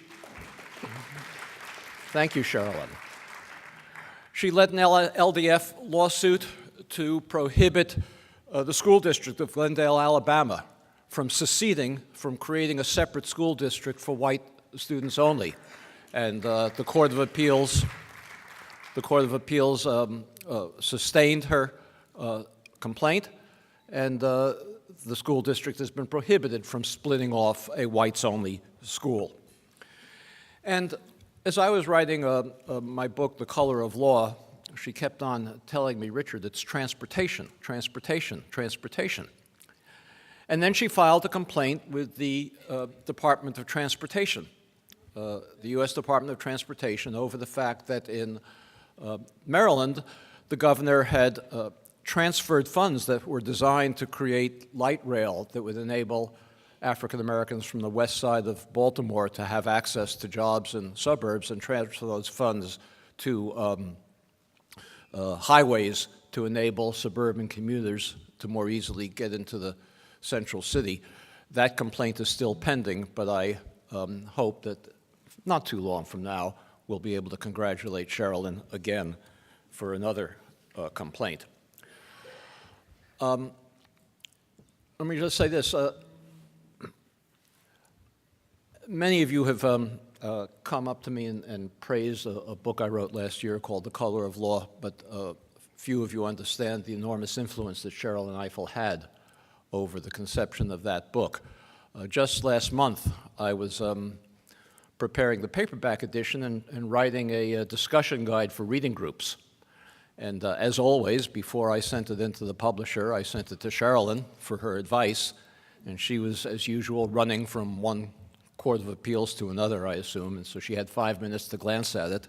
Speaker 14: you, Sherrilyn. She led an LDF lawsuit to prohibit the school district of Glendale, Alabama, from seceding, from creating a separate school district for white students only. And the Court of Appeals sustained her complaint, and the school district has been prohibited from splitting off a whites-only school. And as I was writing my book, The Color of Law, she kept on telling me, Richard, it's transportation, transportation, transportation. And then she filed a complaint with the Department of Transportation, the U.S. Department of Transportation, over the fact that in Maryland, the governor had transferred funds that were designed to create light rail that would enable African Americans from the west side of Baltimore to have access to jobs in suburbs, and transfer those funds to highways to enable suburban commuters to more easily get into the central city. That complaint is still pending, but I hope that not too long from now, we'll be able to congratulate Sherrilyn again for another complaint. Let me just say this. Many of you have come up to me and praised a book I wrote last year called The Color of Law, but few of you understand the enormous influence that Sherrilyn Ifill had over the conception of that book. Just last month, I was preparing the paperback edition and writing a discussion guide for reading groups. And as always, before I sent it into the publisher, I sent it to Sherrilyn for her advice, and she was, as usual, running from one Court of Appeals to another, I assume, and so she had 5 minutes to glance at it.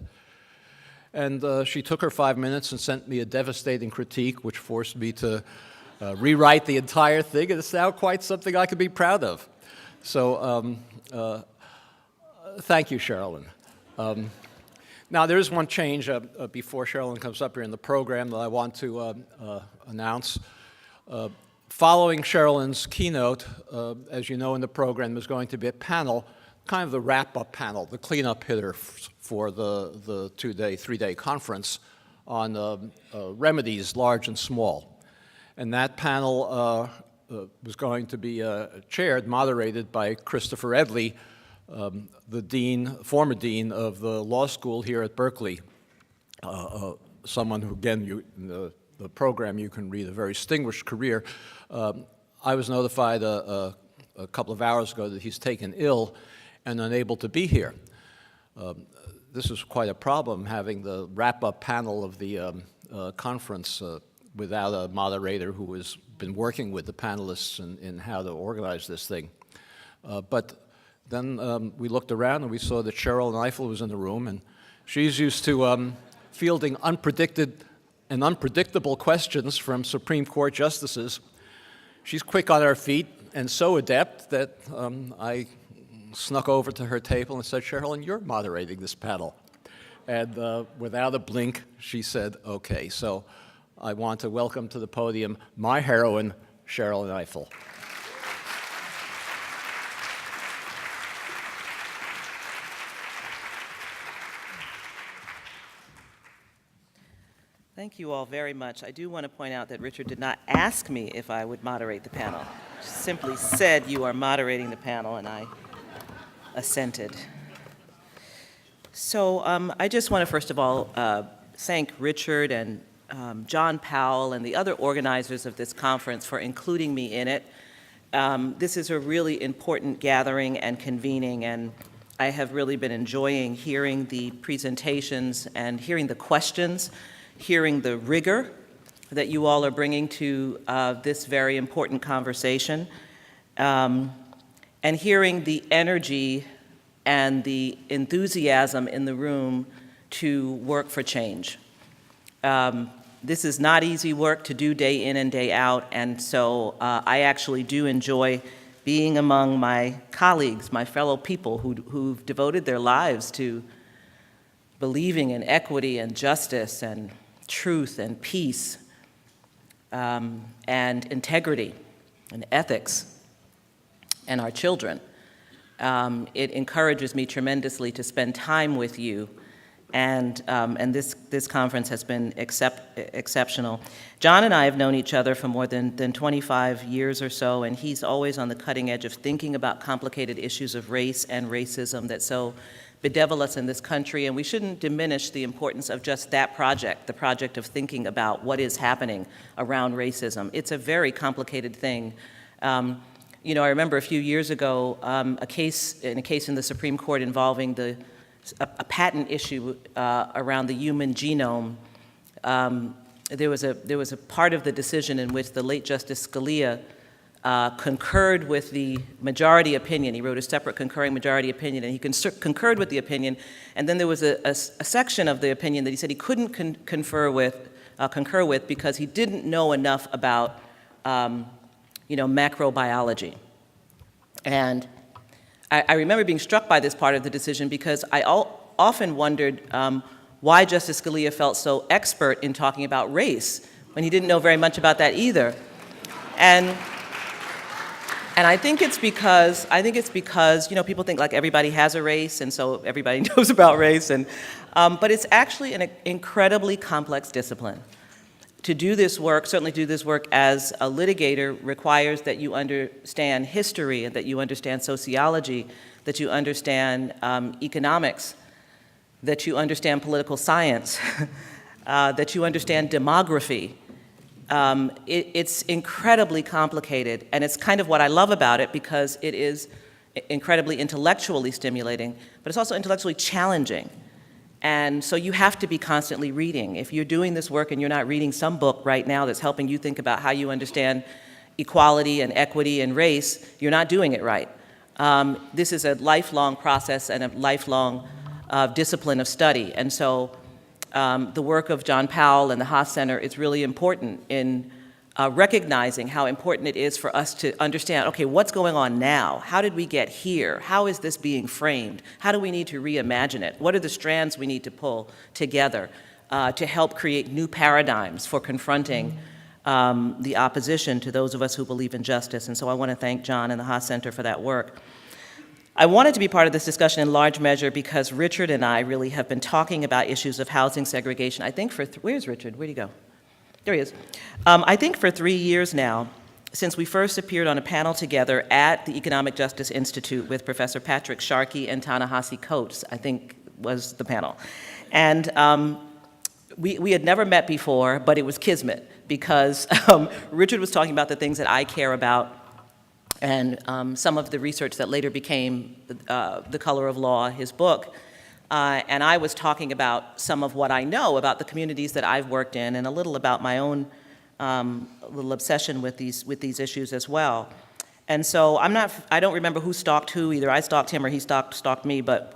Speaker 14: And she took her 5 minutes and sent me a devastating critique, which forced me to rewrite the entire thing, and it's now quite something I could be proud of. So thank you, Sherrilyn. Now, there is one change before Sherrilyn comes up here in the program that I want to announce. Following Sherrilyn's keynote, as you know in the program, there's going to be a panel, kind of the wrap-up panel, the cleanup hitter for the 2-day, 3-day conference on remedies, large and small. And that panel was going to be chaired, moderated by Christopher Edley, the former dean of the law school here at Berkeley, someone who, again, the the program, you can read a very distinguished career. I was notified a couple of hours ago that he's taken ill and unable to be here. This is quite a problem, having the wrap-up panel of the conference without a moderator who has been working with the panelists in how to organize this thing. But then we looked around and we saw that Cheryl Neifel was in the room, and she's used to fielding unpredicted and unpredictable questions from Supreme Court justices. She's quick on her feet and so adept that I snuck over to her table and said, "Cheryl, you're moderating this panel." And without a blink, she said, "Okay." So I want to welcome to the podium my heroine, Cheryl Neifel.
Speaker 15: Thank you all very much. I do want to point out that Richard did not ask me if I would moderate the panel. He simply said, "You are moderating the panel," and I assented. So I just want to first of all thank Richard and John Powell and the other organizers of this conference for including me in it. This is a really important gathering and convening, and I have really been enjoying hearing the presentations and hearing the questions, hearing the rigor that you all are bringing to this very important conversation, and hearing the energy and the enthusiasm in the room to work for change. This is not easy work to do day in and day out, and so I actually do enjoy being among my colleagues, my fellow people who've devoted their lives to believing in equity and justice and truth and peace and integrity and ethics and our children. It encourages me tremendously to spend time with you, and this conference has been exceptional. John and I have known each other for more than 25 years or so, and he's always on the cutting edge of thinking about complicated issues of race and racism that so bedevil us in this country, and we shouldn't diminish the importance of just that project, the project of thinking about what is happening around racism. It's a very complicated thing. You know, I remember a few years ago, a case in the Supreme Court involving a patent issue around the human genome. There was a part of the decision in which the late Justice Scalia concurred with the majority opinion. He wrote a separate concurring majority opinion, and he concurred with the opinion. And then there was a section of the opinion that he said he couldn't concur with because he didn't know enough about macrobiology. And I remember being struck by this part of the decision because I often wondered why Justice Scalia felt so expert in talking about race when he didn't know very much about that either. And I think it's because people think like everybody has a race, and so everybody knows about race, but it's actually an incredibly complex discipline. To do this work, certainly do this work as a litigator, requires that you understand history, and that you understand sociology, that you understand economics, that you understand political science, that you understand demography. It's incredibly complicated, and it's kind of what I love about it because it is incredibly intellectually stimulating, but it's also intellectually challenging. And so you have to be constantly reading. If you're doing this work and you're not reading some book right now that's helping you think about how you understand equality and equity and race, you're not doing it right. This is a lifelong process and a lifelong discipline of study. And so the work of John Powell and the Haas Center is really important in recognizing how important it is for us to understand, okay, what's going on now? How did we get here? How is this being framed? How do we need to reimagine it? What are the strands we need to pull together to help create new paradigms for confronting the opposition to those of us who believe in justice? And so I want to thank John and the Haas Center for that work. I wanted to be part of this discussion in large measure because Richard and I really have been talking about issues of housing segregation. I think where's Richard? Where'd he go? There he is. I think for 3 years now, since we first appeared on a panel together at the Economic Justice Institute with Professor Patrick Sharkey and Ta-Nehisi Coates, I think was the panel. And we had never met before, but it was kismet because Richard was talking about the things that I care about and some of the research that later became The Color of Law, his book. And I was talking about some of what I know about the communities that I've worked in and a little about my own little obsession with these issues as well. And so I don't remember who stalked who, either I stalked him or he stalked me, but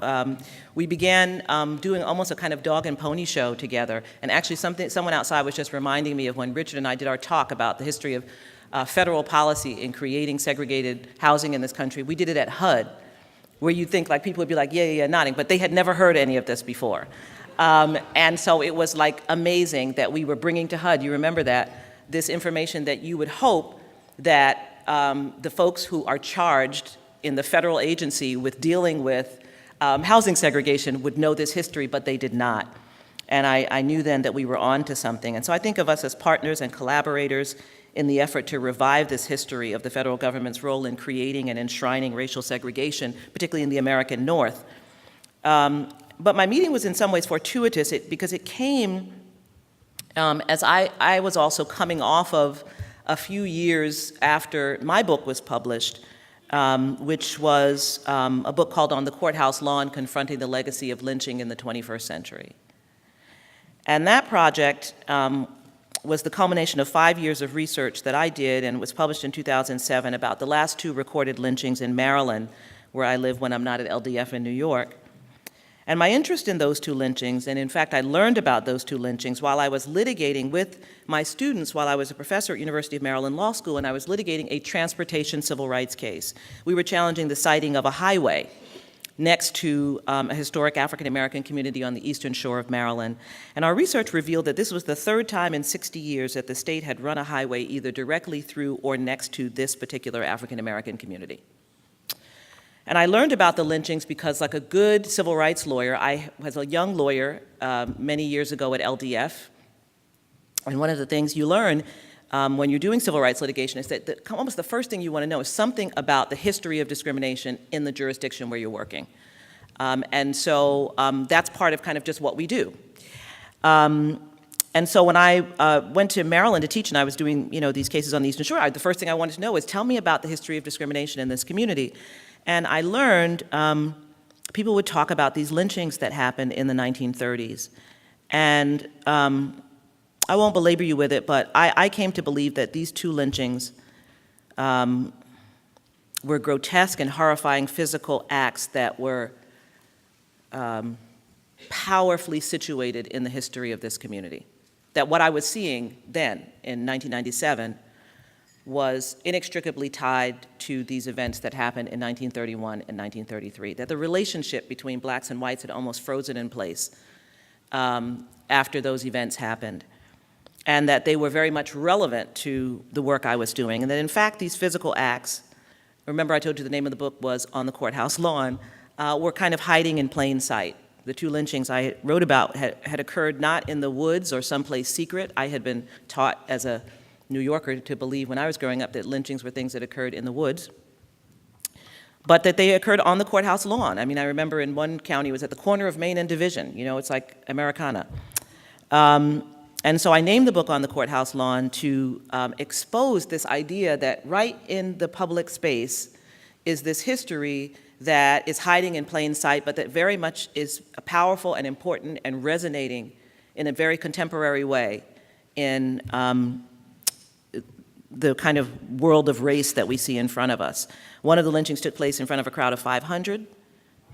Speaker 15: we began doing almost a kind of dog and pony show together. And actually someone outside was just reminding me of when Richard and I did our talk about the history of federal policy in creating segregated housing in this country. We did it at HUD, where you think like people would be like, yeah, nodding, but they had never heard any of this before. And so it was like amazing that we were bringing to HUD, you remember that, this information that you would hope that the folks who are charged in the federal agency with dealing with housing segregation would know this history, but they did not. And I knew then that we were on to something. And so I think of us as partners and collaborators in the effort to revive this history of the federal government's role in creating and enshrining racial segregation, particularly in the American North. But my meeting was in some ways fortuitous because it came as I was also coming off of a few years after my book was published, which was a book called On the Courthouse Lawn, Confronting the Legacy of Lynching in the 21st Century. And that project was the culmination of 5 years of research that I did and was published in 2007 about the last 2 recorded lynchings in Maryland, where I live when I'm not at LDF in New York. And my interest in those 2 lynchings, and in fact I learned about those 2 lynchings while I was litigating with my students while I was a professor at University of Maryland Law School, and I was litigating a transportation civil rights case. We were challenging the siting of a highway next to a historic African American community on the eastern shore of Maryland. And our research revealed that this was the 3rd time in 60 years that the state had run a highway either directly through or next to this particular African American community. And I learned about the lynchings because, like a good civil rights lawyer, I was a young lawyer many years ago at LDF. And one of the things you learn when you're doing civil rights litigation is that almost the first thing you want to know is something about the history of discrimination in the jurisdiction where you're working. And so that's part of kind of just what we do. And so when I went to Maryland to teach and I was doing these cases on the Eastern Shore, the first thing I wanted to know is tell me about the history of discrimination in this community. And I learned people would talk about these lynchings that happened in the 1930s. And I won't belabor you with it, but I came to believe that these 2 lynchings were grotesque and horrifying physical acts that were powerfully situated in the history of this community. That what I was seeing then in 1997 was inextricably tied to these events that happened in 1931 and 1933, that the relationship between blacks and whites had almost frozen in place after those events happened, and that they were very much relevant to the work I was doing, and that in fact these physical acts, remember I told you the name of the book was On the Courthouse Lawn, were kind of hiding in plain sight. The 2 lynchings I wrote about had occurred not in the woods or someplace secret. I had been taught as a New Yorker to believe when I was growing up that lynchings were things that occurred in the woods, but that they occurred on the courthouse lawn. I mean, I remember in one county, it was at the corner of Main and Division. It's like Americana. And so I named the book On the Courthouse Lawn to expose this idea that right in the public space is this history that is hiding in plain sight, but that very much is powerful and important and resonating in a very contemporary way in the kind of world of race that we see in front of us. One of the lynchings took place in front of a crowd of 500.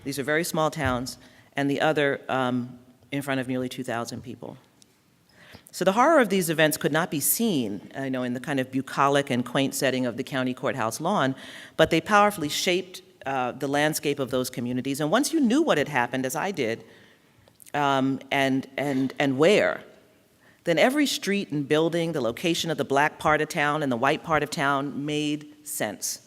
Speaker 15: These are very small towns, and the other in front of nearly 2,000 people. So the horror of these events could not be seen, in the kind of bucolic and quaint setting of the county courthouse lawn, but they powerfully shaped the landscape of those communities. And once you knew what had happened, as I did, and where, then every street and building, the location of the black part of town and the white part of town made sense.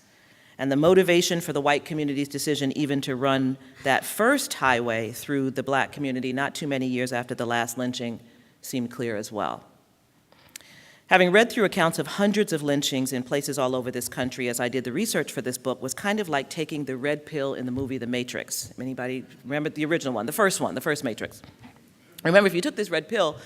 Speaker 15: And the motivation for the white community's decision even to run that first highway through the black community not too many years after the last lynching seemed clear as well. Having read through accounts of hundreds of lynchings in places all over this country as I did the research for this book was kind of like taking the red pill in the movie The Matrix. Anybody remember the original one, the first Matrix? Remember, if you took this red pill,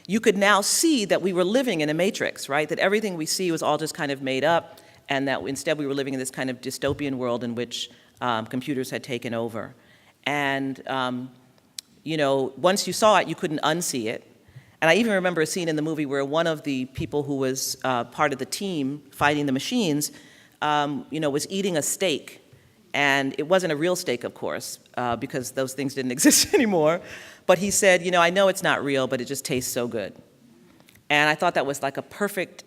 Speaker 15: you could now see that we were living in a matrix, right? That everything we see was all just kind of made up, and that instead we were living in this kind of dystopian world in which computers had taken over. And, you know, once you saw it, you couldn't unsee it. And I even remember a scene in the movie where one of the people who was part of the team fighting the machines, you know, was eating a steak. And it wasn't a real steak, of course, because those things didn't exist anymore. But he said, you know, I know it's not real, but it just tastes so good. And I thought that was like a perfect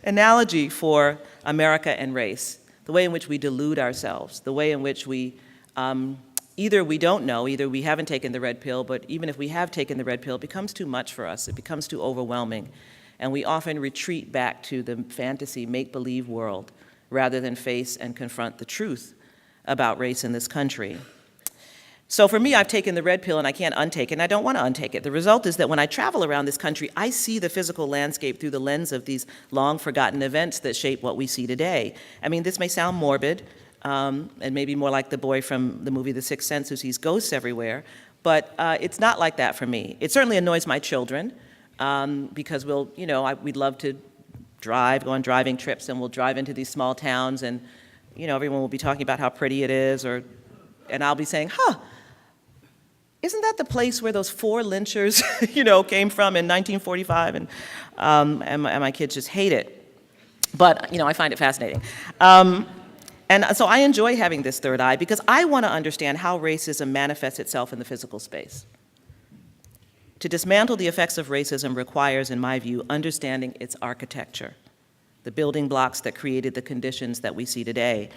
Speaker 15: analogy for America and race, the way in which we delude ourselves, the way in which we, either we don't know, either we haven't taken the red pill, but even if we have taken the red pill, it becomes too much for us. It becomes too overwhelming. And we often retreat back to the fantasy, make-believe world rather than face and confront the truth about race in this country. So for me, I've taken the red pill and I can't untake it, and I don't want to untake it. The result is that when I travel around this country, I see the physical landscape through the lens of these long-forgotten events that shape what we see today. I mean, this may sound morbid, and maybe more like the boy from the movie The Sixth Sense who sees ghosts everywhere, but it's not like that for me. It certainly annoys my children, because we'll, you know, we'd love to drive, go on driving trips, and we'll drive into these small towns, and, you know, everyone will be talking about how pretty it is, and I'll be saying, isn't that the place where those 4 lynchers, you know, came from in 1945? And my kids just hate it. But, you know, I find it fascinating. And so I enjoy having this third eye because I want to understand how racism manifests itself in the physical space. To dismantle the effects of racism requires, in my view, understanding its architecture, the building blocks that created the conditions that we see today.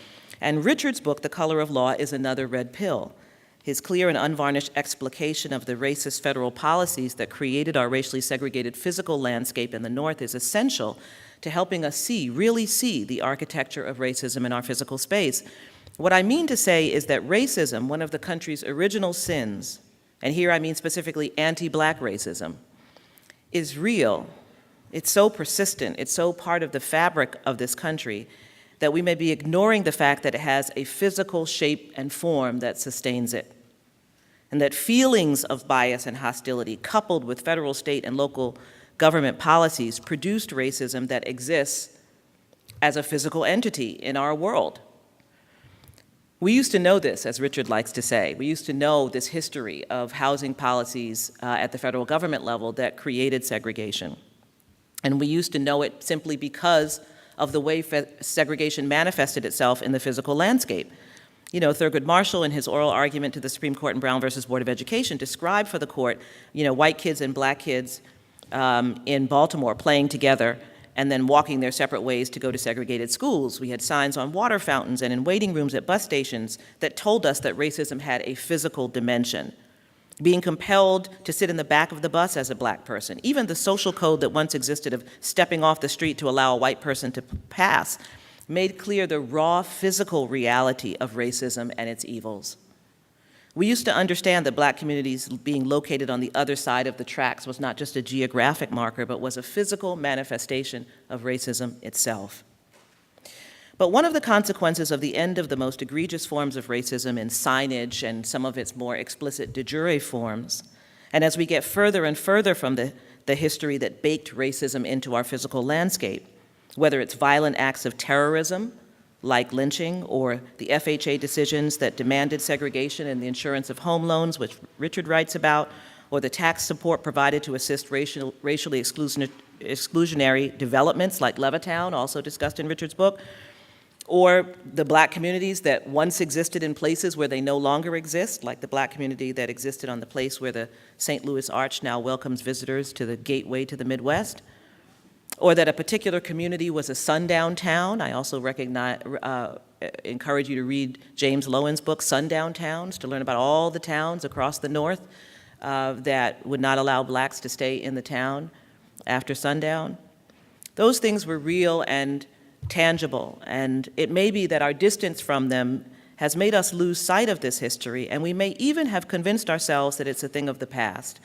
Speaker 15: And Richard's book, The Color of Law, is another red pill. His clear and unvarnished explication of the racist federal policies that created our racially segregated physical landscape in the North is essential to helping us see, really see, the architecture of racism in our physical space. What I mean to say is that racism, one of the country's original sins, and here I mean specifically anti-Black racism, is real. It's so persistent, it's so part of the fabric of this country that we may be ignoring the fact that it has a physical shape and form that sustains it. And that feelings of bias and hostility, coupled with federal, state, and local government policies, produced racism that exists as a physical entity in our world. We used to know this, as Richard likes to say. We used to know this history of housing policies at the federal government level that created segregation. And we used to know it simply because of the way segregation manifested itself in the physical landscape. You know, Thurgood Marshall, in his oral argument to the Supreme Court in Brown versus Board of Education, described for the court, you know, white kids and Black kids in Baltimore playing together and then walking their separate ways to go to segregated schools. We had signs on water fountains and in waiting rooms at bus stations that told us that racism had a physical dimension. Being compelled to sit in the back of the bus as a Black person, even the social code that once existed of stepping off the street to allow a white person to pass, made clear the raw physical reality of racism and its evils. We used to understand that Black communities being located on the other side of the tracks was not just a geographic marker, but was a physical manifestation of racism itself. But one of the consequences of the end of the most egregious forms of racism in signage and some of its more explicit de jure forms, and as we get further and further from the history that baked racism into our physical landscape, whether it's violent acts of terrorism, like lynching, or the FHA decisions that demanded segregation in the insurance of home loans, which Richard writes about, or the tax support provided to assist racially exclusionary developments like Levittown, also discussed in Richard's book, or the Black communities that once existed in places where they no longer exist, like the Black community that existed on the place where the St. Louis Arch now welcomes visitors to the gateway to the Midwest, or that a particular community was a sundown town. I also encourage you to read James Lowen's book, Sundown Towns, to learn about all the towns across the North that would not allow Blacks to stay in the town after sundown. Those things were real and tangible, and it may be that our distance from them has made us lose sight of this history, and we may even have convinced ourselves that it's a thing of the past.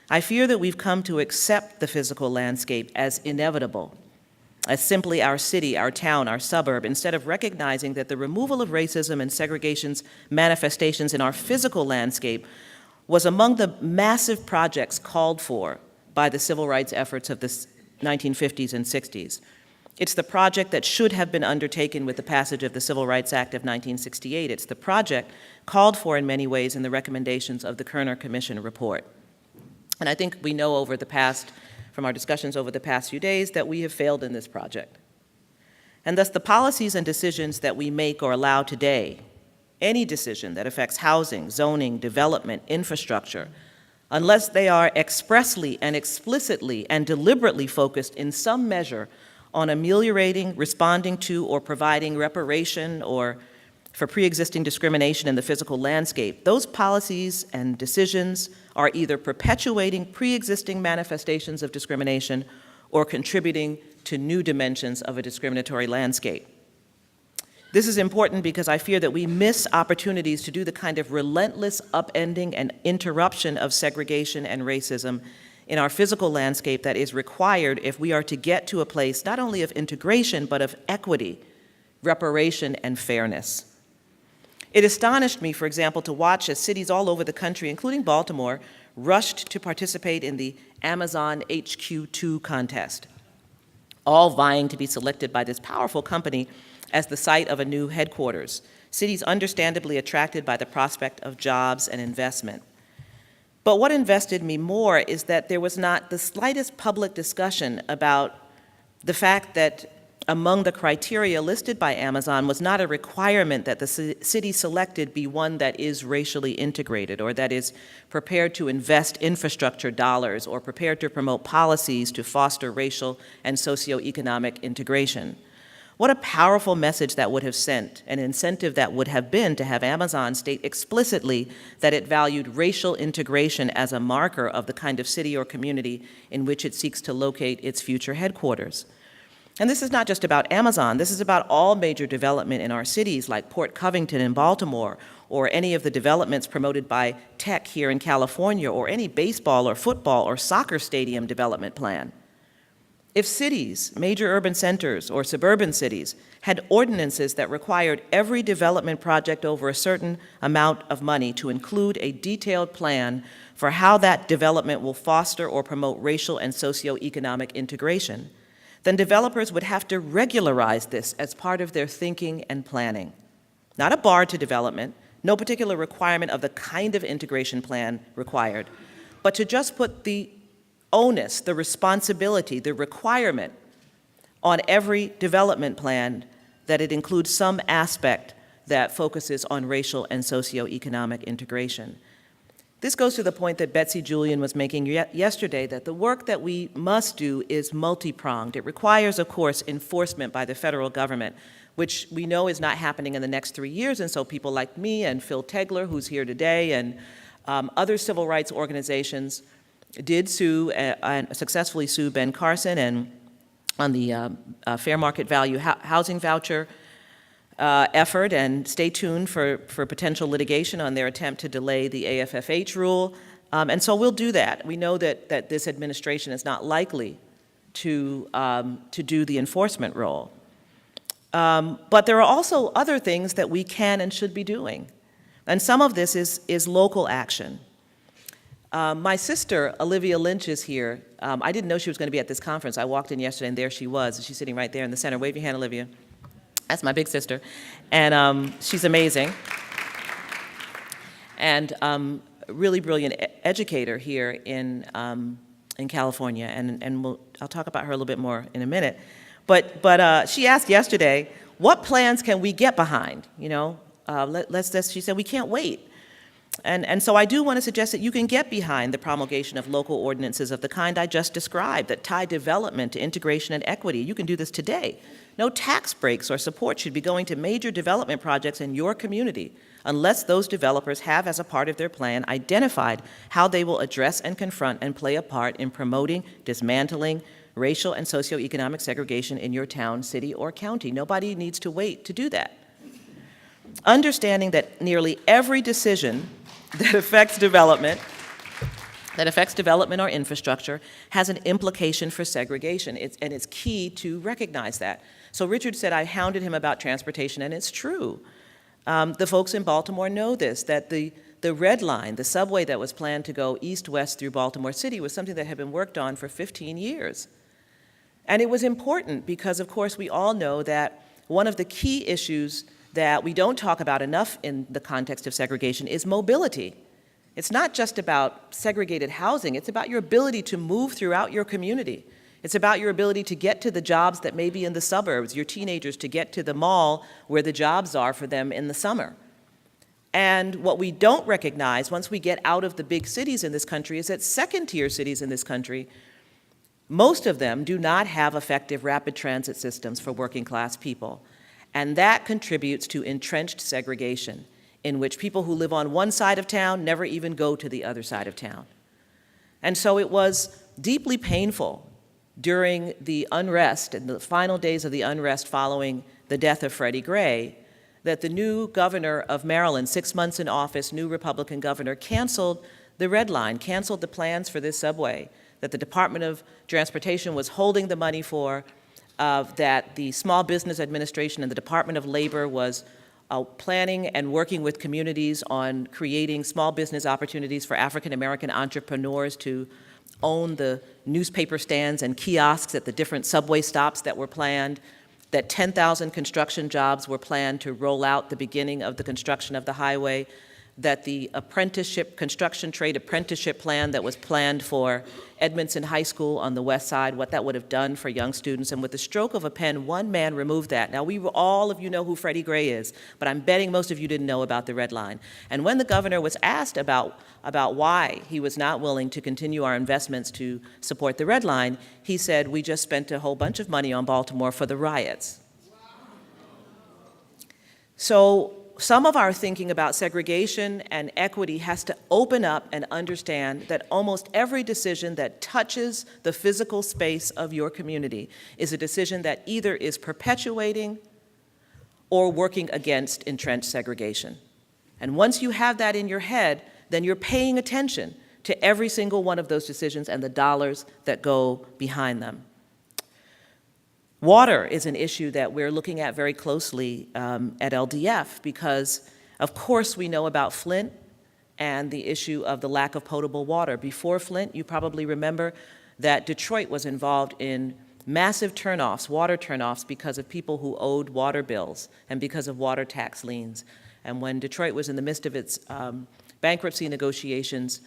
Speaker 15: I fear that we've come to accept the physical landscape as inevitable, as simply our city, our town, our suburb, instead of recognizing that the removal of racism and segregation's manifestations in our physical landscape was among the massive projects called for by the civil rights efforts of the 1950s and 60s. It's the project that should have been undertaken with the passage of the Civil Rights Act of 1968. It's the project called for in many ways in the recommendations of the Kerner Commission report. And I think we know from our discussions over the past few days, that we have failed in this project. And thus the policies and decisions that we make or allow today, any decision that affects housing, zoning, development, infrastructure, unless they are expressly and explicitly and deliberately focused in some measure on ameliorating, responding to, or providing reparation or for pre-existing discrimination in the physical landscape, those policies and decisions are either perpetuating pre-existing manifestations of discrimination or contributing to new dimensions of a discriminatory landscape. This is important because I fear that we miss opportunities to do the kind of relentless upending and interruption of segregation and racism in our physical landscape that is required if we are to get to a place not only of integration, but of equity, reparation, and fairness. It astonished me, for example, to watch as cities all over the country, including Baltimore, rushed to participate in the Amazon HQ2 contest, all vying to be selected by this powerful company as the site of a new headquarters. Cities understandably attracted by the prospect of jobs and investment. But what invested me more is that there was not the slightest public discussion about the fact that among the criteria listed by Amazon was not a requirement that the city selected be one that is racially integrated or that is prepared to invest infrastructure dollars or prepared to promote policies to foster racial and socioeconomic integration. What a powerful message that would have sent, an incentive that would have been to have Amazon state explicitly that it valued racial integration as a marker of the kind of city or community in which it seeks to locate its future headquarters. And this is not just about Amazon, this is about all major development in our cities like Port Covington in Baltimore, or any of the developments promoted by tech here in California, or any baseball or football or soccer stadium development plan. If cities, major urban centers or suburban cities, had ordinances that required every development project over a certain amount of money to include a detailed plan for how that development will foster or promote racial and socioeconomic integration, then developers would have to regularize this as part of their thinking and planning. Not a bar to development, no particular requirement of the kind of integration plan required, but to just put the onus, the responsibility, the requirement on every development plan that it includes some aspect that focuses on racial and socioeconomic integration. This goes to the point that Betsy Julian was making yesterday, that the work that we must do is multi-pronged. It requires, of course, enforcement by the federal government, which we know is not happening in the next 3 years, and so people like me and Phil Tegler, who's here today, and other civil rights organizations did sue and successfully sue Ben Carson and on the fair market value housing voucher effort, and stay tuned for potential litigation on their attempt to delay the AFFH rule. And so we'll do that. We know that this administration is not likely to do the enforcement role. But there are also other things that we can and should be doing. And some of this is local action. My sister, Olivia Lynch, is here. I didn't know she was going to be at this conference. I walked in yesterday, and there she was. She's sitting right there in the center. Wave your hand, Olivia. That's my big sister. And she's amazing. And really brilliant educator here in California. And I'll talk about her a little bit more in a minute. But she asked yesterday, what plans can we get behind? You know, she said, we can't wait. And so I do want to suggest that you can get behind the promulgation of local ordinances of the kind I just described that tie development to integration and equity. You can do this today. No tax breaks or support should be going to major development projects in your community unless those developers have, as a part of their plan, identified how they will address and confront and play a part in promoting, dismantling racial and socioeconomic segregation in your town, city, or county. Nobody needs to wait to do that. Understanding that nearly every decision that affects development or infrastructure has an implication for segregation, and it's key to recognize that. So Richard said I hounded him about transportation, and it's true. The folks in Baltimore know this, that the The Red Line, the subway that was planned to go east-west through Baltimore City, was something that had been worked on for 15 years. And it was important because, of course, we all know that one of the key issues that we don't talk about enough in the context of segregation is mobility. It's not just about segregated housing, it's about your ability to move throughout your community. It's about your ability to get to the jobs that may be in the suburbs, your teenagers to get to the mall where the jobs are for them in the summer. And what we don't recognize once we get out of the big cities in this country is that second-tier cities in this country, most of them do not have effective rapid transit systems for working-class people. And that contributes to entrenched segregation, in which people who live on one side of town never even go to the other side of town. And so it was deeply painful during the unrest, in the final days of the unrest following the death of Freddie Gray, that the new governor of Maryland, 6 months in office, new Republican governor, canceled the Red Line, canceled the plans for this subway that the Department of Transportation was holding the money for, that the Small Business Administration and the Department of Labor was planning and working with communities on creating small business opportunities for African American entrepreneurs to own the newspaper stands and kiosks at the different subway stops that were planned, that 10,000 construction jobs were planned to roll out the beginning of the construction of the highway, that the apprenticeship, construction trade apprenticeship plan that was planned for Edmondson High School on the west side, what that would have done for young students. And with the stroke of a pen, one man removed that. Now, all of you know who Freddie Gray is, but I'm betting most of you didn't know about the Red Line. And when the governor was asked about why he was not willing to continue our investments to support the Red Line, he said, "We just spent a whole bunch of money on Baltimore for the riots." So some of our thinking about segregation and equity has to open up and understand that almost every decision that touches the physical space of your community is a decision that either is perpetuating or working against entrenched segregation. And once you have that in your head, then you're paying attention to every single one of those decisions and the dollars that go behind them. Water is an issue that we're looking at very closely at LDF because, of course, we know about Flint and the issue of the lack of potable water. Before Flint, you probably remember that Detroit was involved in massive turnoffs, water turnoffs, because of people who owed water bills and because of water tax liens. And when Detroit was in the midst of its bankruptcy negotiations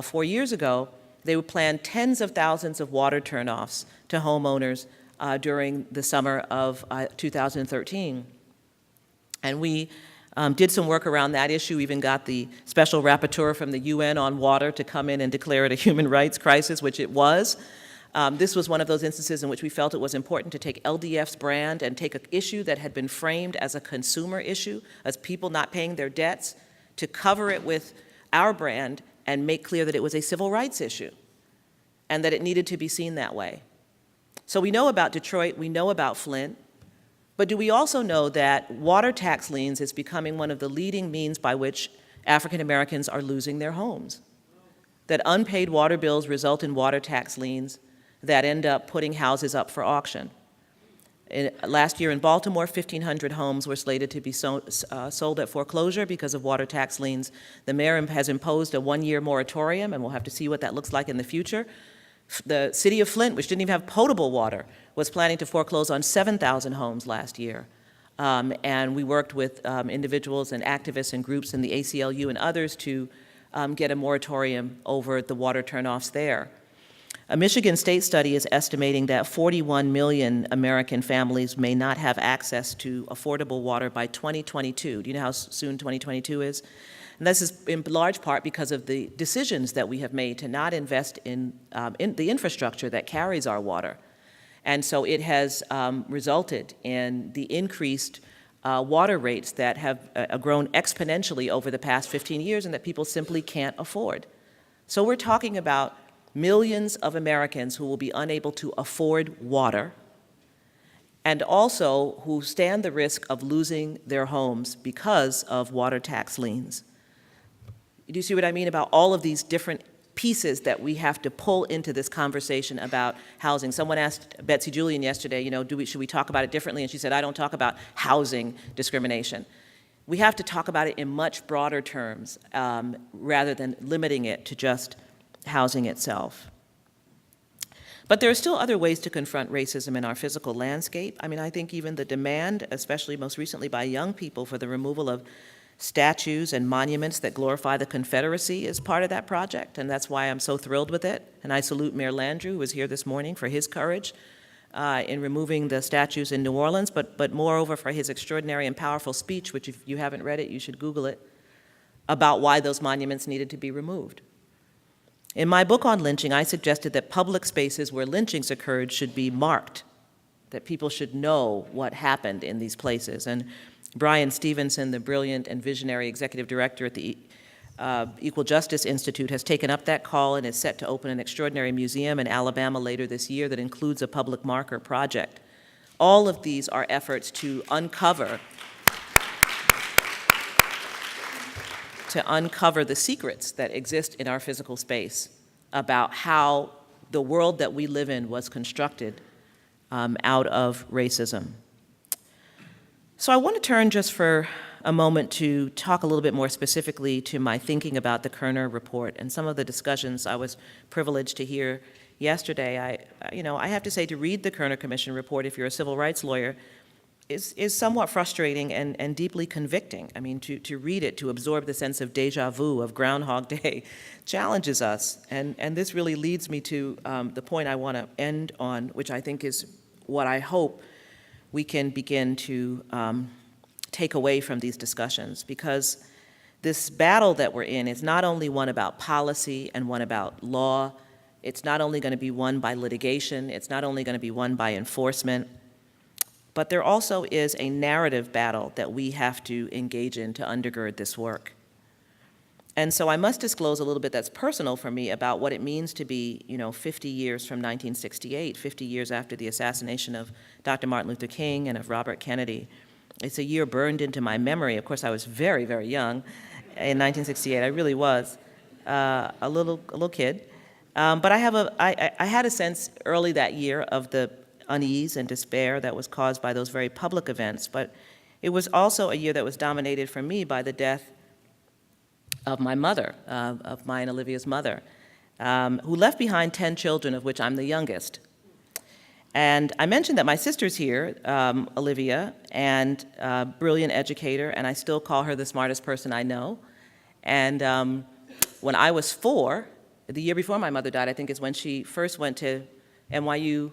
Speaker 15: 4 years ago, they would plan tens of thousands of water turnoffs to homeowners during the summer of 2013. And we did some work around that issue, even got the special rapporteur from the UN on water to come in and declare it a human rights crisis, which it was. This was one of those instances in which we felt it was important to take LDF's brand and take an issue that had been framed as a consumer issue, as people not paying their debts, to cover it with our brand and make clear that it was a civil rights issue and that it needed to be seen that way. So we know about Detroit, we know about Flint, but do we also know that water tax liens is becoming one of the leading means by which African Americans are losing their homes? That unpaid water bills result in water tax liens that end up putting houses up for auction. Last year in Baltimore, 1,500 homes were slated to be sold at foreclosure because of water tax liens. The mayor has imposed a one-year moratorium, and we'll have to see what that looks like in the future. The city of Flint, which didn't even have potable water, was planning to foreclose on 7,000 homes last year. And we worked with individuals and activists and groups in the ACLU and others to get a moratorium over the water turnoffs there. A Michigan State study is estimating that 41 million American families may not have access to affordable water by 2022. Do you know how soon 2022 is? And this is in large part because of the decisions that we have made to not invest in the infrastructure that carries our water. And so it has resulted in the increased water rates that have grown exponentially over the past 15 years and that people simply can't afford. So we're talking about millions of Americans who will be unable to afford water and also who stand the risk of losing their homes because of water tax liens. Do you see what I mean about all of these different pieces that we have to pull into this conversation about housing? Someone asked Betsy Julian yesterday, should we talk about it differently? And she said, I don't talk about housing discrimination. we have to talk about it in much broader terms rather than limiting it to just housing itself. But there are still other ways to confront racism in our physical landscape. I mean, I think even the demand, especially most recently by young people, for the removal of statues and monuments that glorify the Confederacy is part of that project, and that's why I'm so thrilled with it. And I salute Mayor Landrieu, who was here this morning, for his courage in removing the statues in New Orleans, but moreover for his extraordinary and powerful speech, which if you haven't read it, you should Google it, about why those monuments needed to be removed. In my book on lynching, I suggested that public spaces where lynchings occurred should be marked, that people should know what happened in these places. And Brian Stevenson, the brilliant and visionary executive director at the Equal Justice Institute, has taken up that call and is set to open an extraordinary museum in Alabama later this year that includes a public marker project. All of these are efforts to uncover the secrets that exist in our physical space about how the world that we live in was constructed out of racism. So I want to turn just for a moment to talk a little bit more specifically to my thinking about the Kerner report and some of the discussions I was privileged to hear yesterday. I have to say, to read the Kerner Commission report, if you're a civil rights lawyer, is somewhat frustrating and deeply convicting. I mean, to read it, to absorb the sense of deja vu, of Groundhog Day, challenges us. And this really leads me to the point I want to end on, which I think is what I hope we can begin to take away from these discussions, because this battle that we're in is not only one about policy and one about law. It's not only going to be won by litigation. It's not only going to be won by enforcement. But there also is a narrative battle that we have to engage in to undergird this work. And so I must disclose a little bit that's personal for me about what it means to be, 50 years from 1968, 50 years after the assassination of Dr. Martin Luther King and of Robert Kennedy. It's a year burned into my memory. Of course, I was very, very young in 1968. I really was a little kid. But I had a sense early that year of the unease and despair that was caused by those very public events. But it was also a year that was dominated for me by the death of my mother, of mine, Olivia's mother, who left behind 10 children, of which I'm the youngest. And I mentioned that my sister's here, Olivia, and brilliant educator, and I still call her the smartest person I know. And when I was 4, the year before my mother died, I think is when she first went to NYU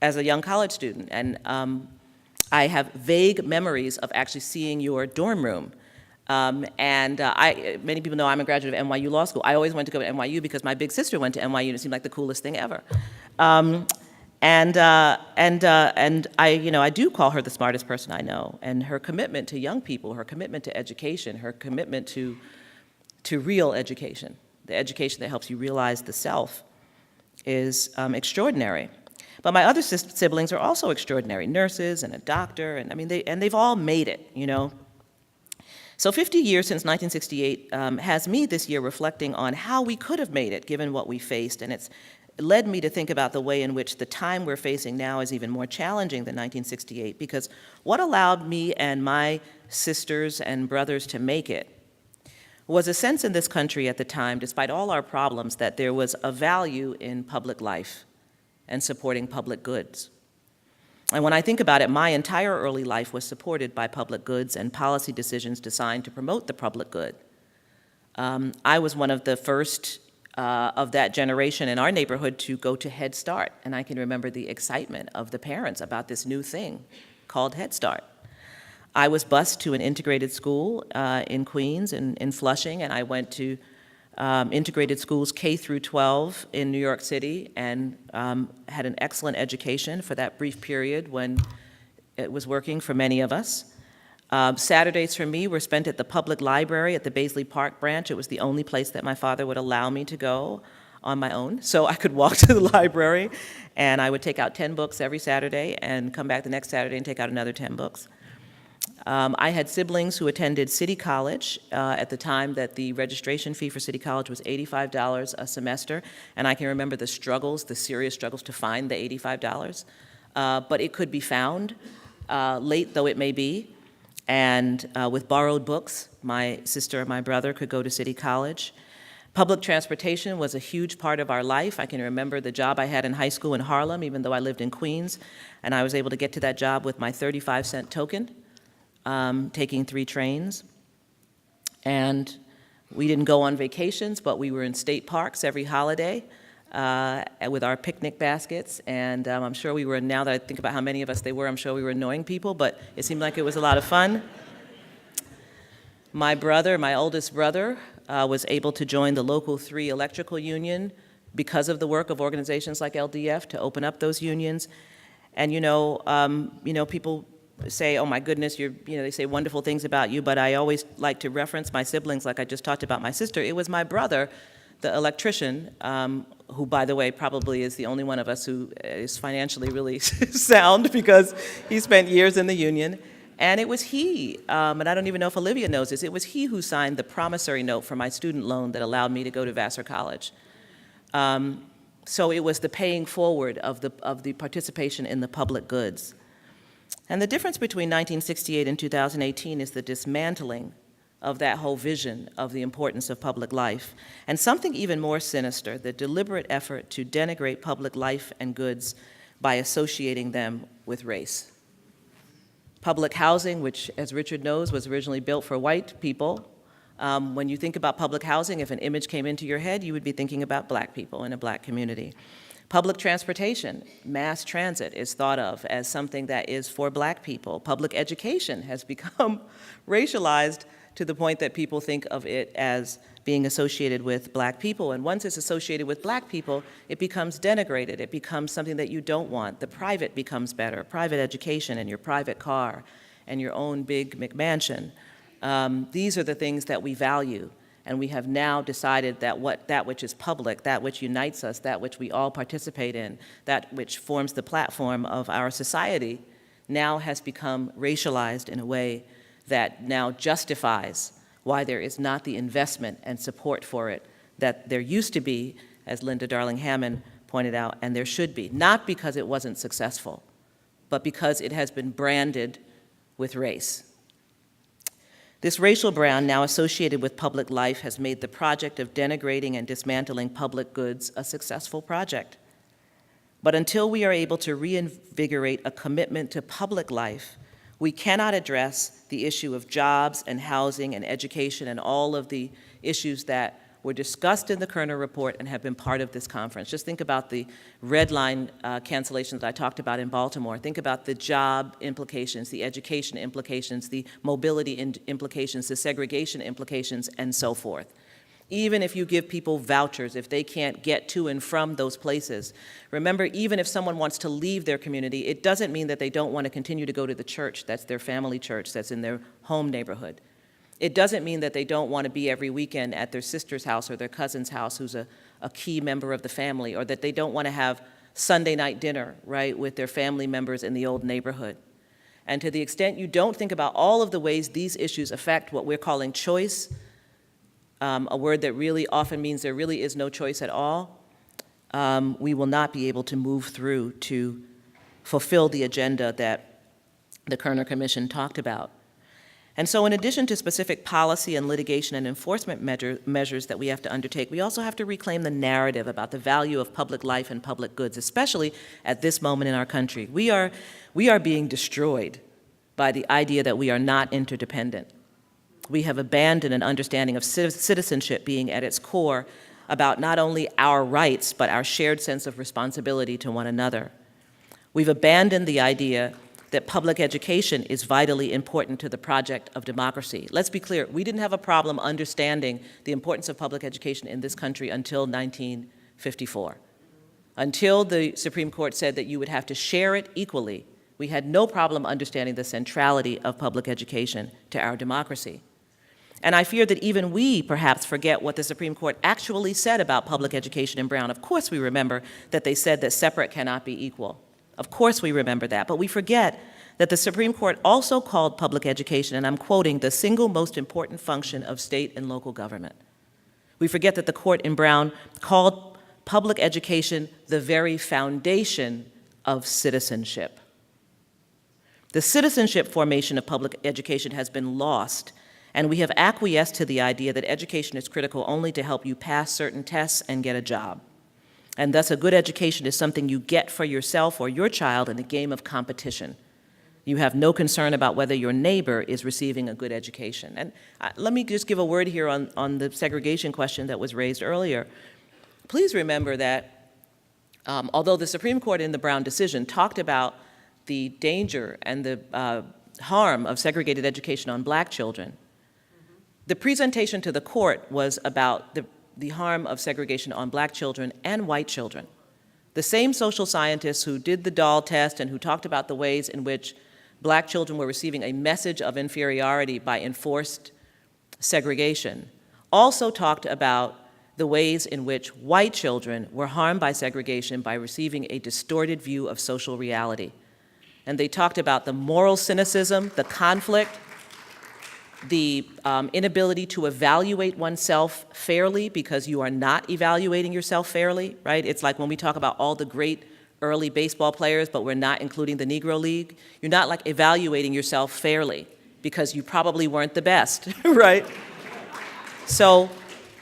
Speaker 15: as a young college student. And I have vague memories of actually seeing your dorm room. Many people know I'm a graduate of NYU Law School. I always wanted to go to NYU because my big sister went to NYU, and it seemed like the coolest thing ever. I do call her the smartest person I know. And her commitment to young people, her commitment to education, her commitment to real education, the education that helps you realize the self, is extraordinary. But my other siblings are also extraordinary, nurses and a doctor, and they've all made it, So 50 years since 1968 has me this year reflecting on how we could have made it given what we faced, and it's led me to think about the way in which the time we're facing now is even more challenging than 1968, because what allowed me and my sisters and brothers to make it was a sense in this country at the time, despite all our problems, that there was a value in public life and supporting public goods. And when I think about it, my entire early life was supported by public goods and policy decisions designed to promote the public good. I was one of the first of that generation in our neighborhood to go to Head Start, and I can remember the excitement of the parents about this new thing called Head Start. I was bused to an integrated school in Queens, in Flushing, and I went to integrated schools K through 12 in New York City, and had an excellent education for that brief period when it was working for many of us. Saturdays for me were spent at the public library at the Baisley Park branch. It was the only place that my father would allow me to go on my own. So I could walk to the library, and I would take out 10 books every Saturday and come back the next Saturday and take out another 10 books. I had siblings who attended City College at the time that the registration fee for City College was $85 a semester, and I can remember the struggles, the serious struggles to find the $85, but it could be found, late though it may be. And with borrowed books, my sister and my brother could go to City College. Public transportation was a huge part of our life. I can remember the job I had in high school in Harlem, even though I lived in Queens, and I was able to get to that job with my 35-cent token, taking 3 trains. And we didn't go on vacations, but we were in state parks every holiday with our picnic baskets. And I'm sure we were, now that I think about how many of us they were, I'm sure we were annoying people, but it seemed like it was a lot of fun. My brother, my oldest brother, was able to join the local 3 electrical union because of the work of organizations like LDF to open up those unions. And people say, oh my goodness, they say wonderful things about you, but I always like to reference my siblings like I just talked about my sister. It was my brother, the electrician, who, by the way, probably is the only one of us who is financially really sound because he spent years in the union. And it was he, and I don't even know if Olivia knows this, it was he who signed the promissory note for my student loan that allowed me to go to Vassar College. So it was the paying forward of the participation in the public goods. And the difference between 1968 and 2018 is the dismantling of that whole vision of the importance of public life. And something even more sinister, the deliberate effort to denigrate public life and goods by associating them with race. Public housing, which, as Richard knows, was originally built for white people. When you think about public housing, if an image came into your head, you would be thinking about black people in a black community. Public transportation, mass transit, is thought of as something that is for black people. Public education has become racialized to the point that people think of it as being associated with black people. And once it's associated with black people, it becomes denigrated. It becomes something that you don't want. The private becomes better, private education and your private car and your own big McMansion. These are the things that we value. And we have now decided that that which is public, that which unites us, that which we all participate in, that which forms the platform of our society, now has become racialized in a way that now justifies why there is not the investment and support for it that there used to be, as Linda Darling-Hammond pointed out, and there should be, not because it wasn't successful, but because it has been branded with race. This racial brand, now associated with public life, has made the project of denigrating and dismantling public goods a successful project. But until we are able to reinvigorate a commitment to public life, we cannot address the issue of jobs and housing and education and all of the issues that were discussed in the Kerner report and have been part of this conference. Just think about the red line cancellations that I talked about in Baltimore. Think about the job implications, the education implications, the mobility implications, the segregation implications, and so forth. Even if you give people vouchers, if they can't get to and from those places, remember, even if someone wants to leave their community, it doesn't mean that they don't want to continue to go to the church that's their family church, that's in their home neighborhood. It doesn't mean that they don't want to be every weekend at their sister's house or their cousin's house who's a key member of the family, or that they don't want to have Sunday night dinner, right, with their family members in the old neighborhood. And to the extent you don't think about all of the ways these issues affect what we're calling choice, a word that really often means there really is no choice at all, we will not be able to move through to fulfill the agenda that the Kerner Commission talked about. And so in addition to specific policy and litigation and enforcement measures that we have to undertake, we also have to reclaim the narrative about the value of public life and public goods, especially at this moment in our country. We are being destroyed by the idea that we are not interdependent. We have abandoned an understanding of citizenship being at its core about not only our rights, but our shared sense of responsibility to one another. We've abandoned the idea that public education is vitally important to the project of democracy. Let's be clear, we didn't have a problem understanding the importance of public education in this country until 1954. Until the Supreme Court said that you would have to share it equally, we had no problem understanding the centrality of public education to our democracy. And I fear that even we perhaps forget what the Supreme Court actually said about public education in Brown. Of course we remember that they said that separate cannot be equal. Of course we remember that, but we forget that the Supreme Court also called public education, and I'm quoting, the single most important function of state and local government. We forget that the court in Brown called public education the very foundation of citizenship. The citizenship formation of public education has been lost, and we have acquiesced to the idea that education is critical only to help you pass certain tests and get a job. And thus, a good education is something you get for yourself or your child in a game of competition. You have no concern about whether your neighbor is receiving a good education. And let me just give a word here on the segregation question that was raised earlier. Please remember that although the Supreme Court in the Brown decision talked about the danger and the harm of segregated education on black children, the presentation to the court was about the harm of segregation on black children and white children. The same social scientists who did the Dahl test and who talked about the ways in which black children were receiving a message of inferiority by enforced segregation also talked about the ways in which white children were harmed by segregation by receiving a distorted view of social reality. And they talked about the moral cynicism, the conflict, the inability to evaluate oneself fairly because you are not evaluating yourself fairly, right? It's like when we talk about all the great early baseball players, but we're not including the Negro League. You're not like evaluating yourself fairly because you probably weren't the best, right? So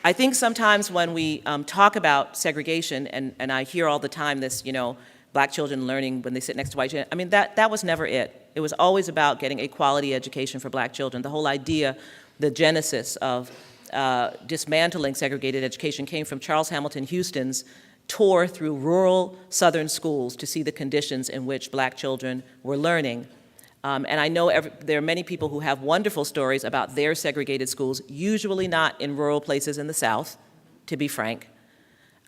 Speaker 15: I think sometimes when we talk about segregation, and I hear all the time this, black children learning when they sit next to white children, I mean, that was never it. It was always about getting a quality education for black children. The whole idea, the genesis of dismantling segregated education came from Charles Hamilton Houston's tour through rural Southern schools to see the conditions in which black children were learning. And I know there are many people who have wonderful stories about their segregated schools, usually not in rural places in the South, to be frank.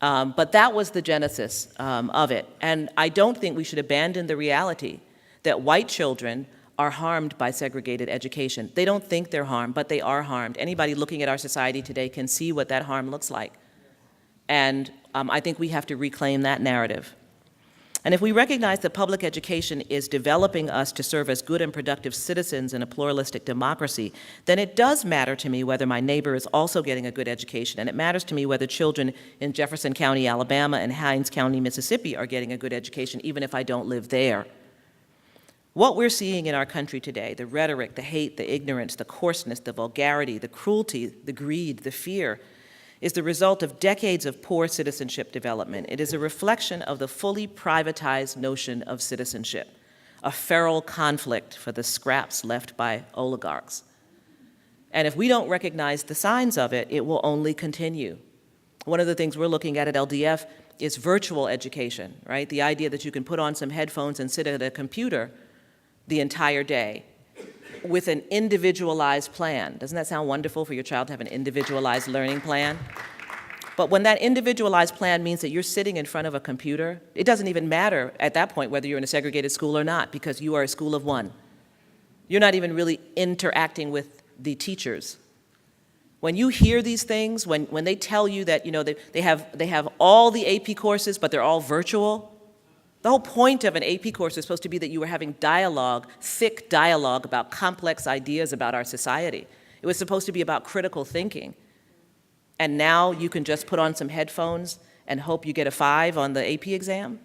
Speaker 15: But that was the genesis of it. And I don't think we should abandon the reality that white children are harmed by segregated education. They don't think they're harmed, but they are harmed. Anybody looking at our society today can see what that harm looks like. And I think we have to reclaim that narrative. And if we recognize that public education is developing us to serve as good and productive citizens in a pluralistic democracy, then it does matter to me whether my neighbor is also getting a good education, and it matters to me whether children in Jefferson County, Alabama, and Hinds County, Mississippi are getting a good education, even if I don't live there. What we're seeing in our country today, the rhetoric, the hate, the ignorance, the coarseness, the vulgarity, the cruelty, the greed, the fear, is the result of decades of poor citizenship development. It is a reflection of the fully privatized notion of citizenship, a feral conflict for the scraps left by oligarchs. And if we don't recognize the signs of it, it will only continue. One of the things we're looking at LDF is virtual education, right? The idea that you can put on some headphones and sit at a computer the entire day with an individualized plan. Doesn't that sound wonderful for your child to have an individualized learning plan? But when that individualized plan means that you're sitting in front of a computer, it doesn't even matter at that point whether you're in a segregated school or not, because you are a school of one. You're not even really interacting with the teachers. When you hear these things, when they tell you that they have all the AP courses, but they're all virtual, the whole point of an AP course is supposed to be that you were having dialogue, thick dialogue about complex ideas about our society. It was supposed to be about critical thinking. And now you can just put on some headphones and hope you get a 5 on the AP exam?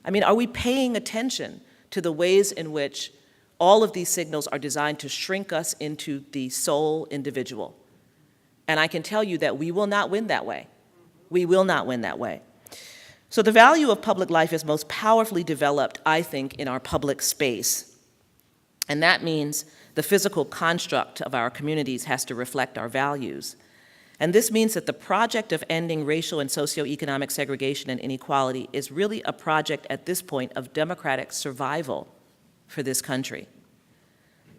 Speaker 15: I mean, are we paying attention to the ways in which all of these signals are designed to shrink us into the sole individual? And I can tell you that we will not win that way. We will not win that way. So the value of public life is most powerfully developed, I think, in our public space. And that means the physical construct of our communities has to reflect our values. And this means that the project of ending racial and socioeconomic segregation and inequality is really a project at this point of democratic survival for this country.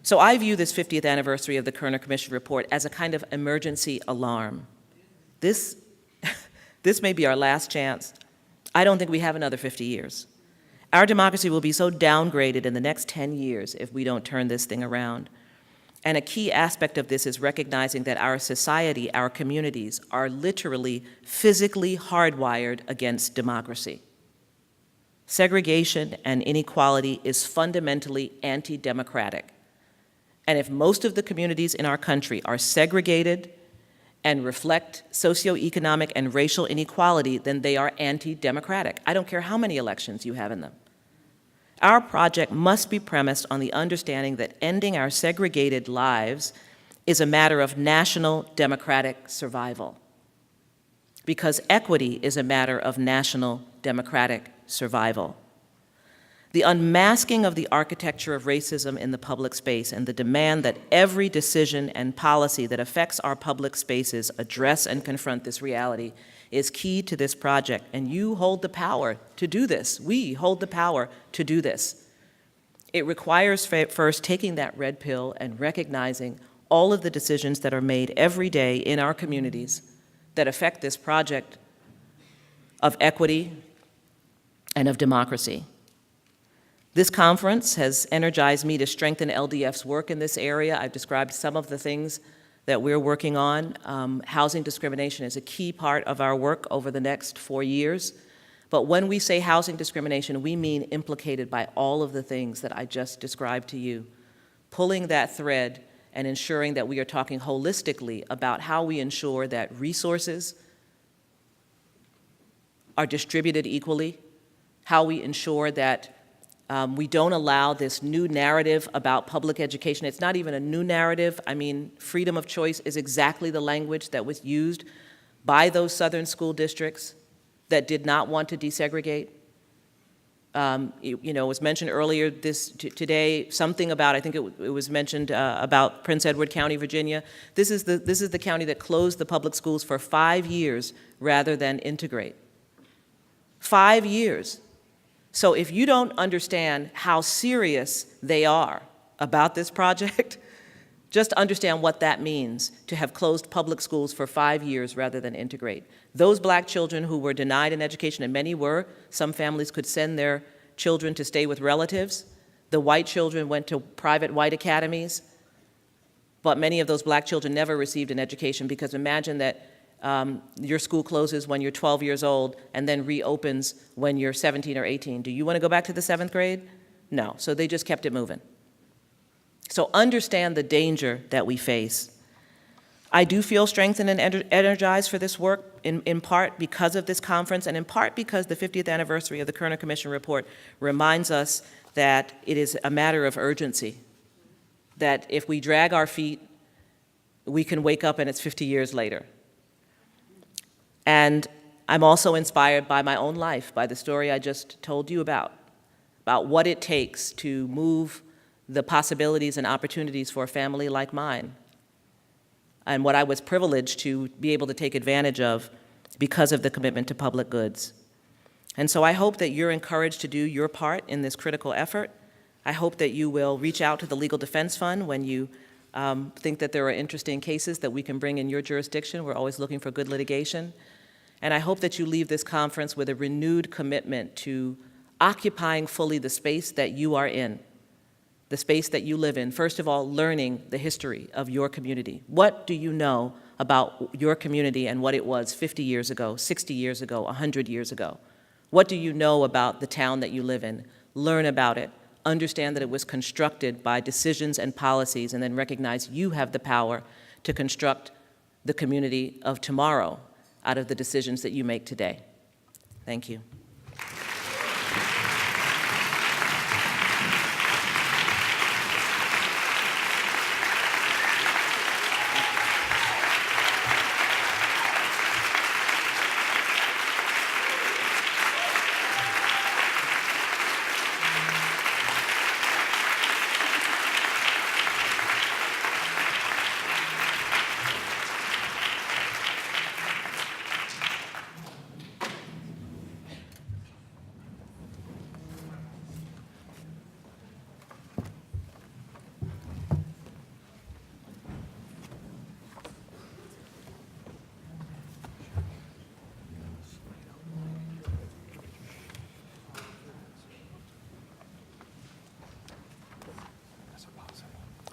Speaker 15: So I view this 50th anniversary of the Kerner Commission report as a kind of emergency alarm. This may be our last chance. I don't think we have another 50 years. Our democracy will be so downgraded in the next 10 years if we don't turn this thing around. And a key aspect of this is recognizing that our society, our communities, are literally physically hardwired against democracy. Segregation and inequality is fundamentally anti-democratic. And if most of the communities in our country are segregated and reflect socioeconomic and racial inequality, then they are anti-democratic. I don't care how many elections you have in them. Our project must be premised on the understanding that ending our segregated lives is a matter of national democratic survival, because equity is a matter of national democratic survival. The unmasking of the architecture of racism in the public space and the demand that every decision and policy that affects our public spaces address and confront this reality is key to this project, and you hold the power to do this. We hold the power to do this. It requires first taking that red pill and recognizing all of the decisions that are made every day in our communities that affect this project of equity and of democracy. This conference has energized me to strengthen LDF's work in this area. I've described some of the things that we're working on. Housing discrimination is a key part of our work over the next 4 years. But when we say housing discrimination, we mean implicated by all of the things that I just described to you. Pulling that thread and ensuring that we are talking holistically about how we ensure that resources are distributed equally, how we ensure that we don't allow this new narrative about public education. It's not even a new narrative. I mean, freedom of choice is exactly the language that was used by those southern school districts that did not want to desegregate. It was mentioned earlier today, something about, I think it was mentioned about Prince Edward County, Virginia. This is the county that closed the public schools for 5 years rather than integrate. 5 years. So if you don't understand how serious they are about this project, just understand what that means to have closed public schools for 5 years rather than integrate. Those black children who were denied an education, and many were, some families could send their children to stay with relatives. The white children went to private white academies, but many of those black children never received an education, because imagine that your school closes when you're 12 years old and then reopens when you're 17 or 18. Do you want to go back to the 7th grade? No. So they just kept it moving. So understand the danger that we face. I do feel strengthened and energized for this work, in part because of this conference, and in part because the 50th anniversary of the Kerner Commission report reminds us that it is a matter of urgency, that if we drag our feet, we can wake up and it's 50 years later. And I'm also inspired by my own life, by the story I just told you about what it takes to move the possibilities and opportunities for a family like mine, and what I was privileged to be able to take advantage of because of the commitment to public goods. And so I hope that you're encouraged to do your part in this critical effort. I hope that you will reach out to the Legal Defense Fund when you think that there are interesting cases that we can bring in your jurisdiction. We're always looking for good litigation. And I hope that you leave this conference with a renewed commitment to occupying fully the space that you are in, the space that you live in. First of all, learning the history of your community. What do you know about your community and what it was 50 years ago, 60 years ago, 100 years ago? What do you know about the town that you live in? Learn about it. Understand that it was constructed by decisions and policies, and then recognize you have the power to construct the community of tomorrow out of the decisions that you make today. Thank you.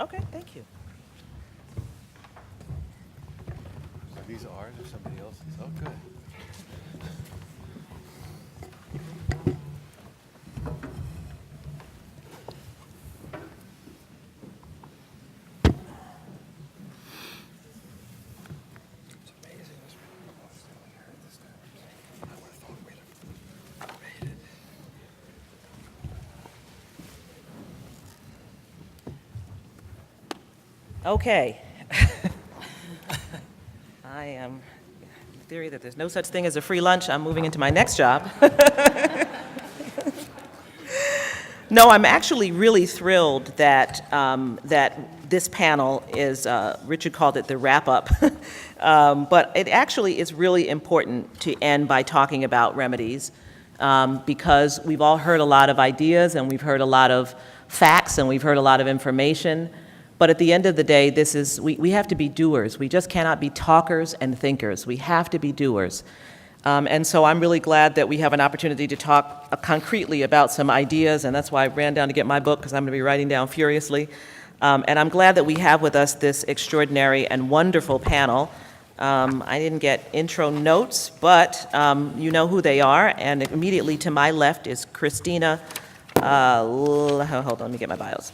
Speaker 15: Okay, thank you.
Speaker 16: Are these ours or somebody else's? Oh, good.
Speaker 15: Okay. I am, the theory that there's no such thing as a free lunch, I'm moving into my next job. No, I'm actually really thrilled that, that this panel is, Richard called it the wrap-up, but it actually is really important to end by talking about remedies, because we've all heard a lot of ideas, and we've heard a lot of facts, and we've heard a lot of information. But at the end of the day, we have to be doers. We just cannot be talkers and thinkers. We have to be doers. And so I'm really glad that we have an opportunity to talk concretely about some ideas, and that's why I ran down to get my book, because I'm going to be writing down furiously. And I'm glad that we have with us this extraordinary and wonderful panel. I didn't get intro notes, but you know who they are. And immediately to my left is Christina, hold on, let me get my bios.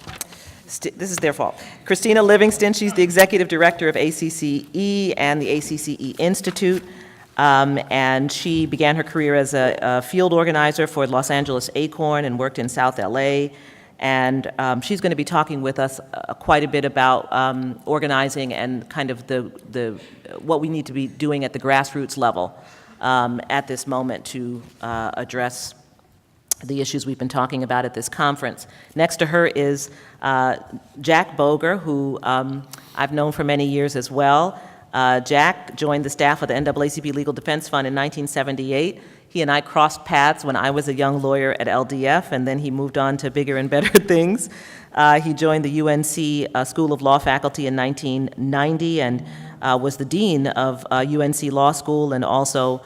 Speaker 15: This is their fault. Christina Livingston, she's the executive director of ACCE and the ACCE Institute. And she began her career as a field organizer for Los Angeles Acorn and worked in South LA. And she's going to be talking with us quite a bit about organizing and kind of what we need to be doing at the grassroots level at this moment to address the issues we've been talking about at this conference. Next to her is Jack Boger, who I've known for many years as well. Jack joined the staff of the NAACP Legal Defense Fund in 1978. He and I crossed paths when I was a young lawyer at LDF, and then he moved on to bigger and better things. He joined the UNC School of Law faculty in 1990 and was the dean of UNC Law School, and also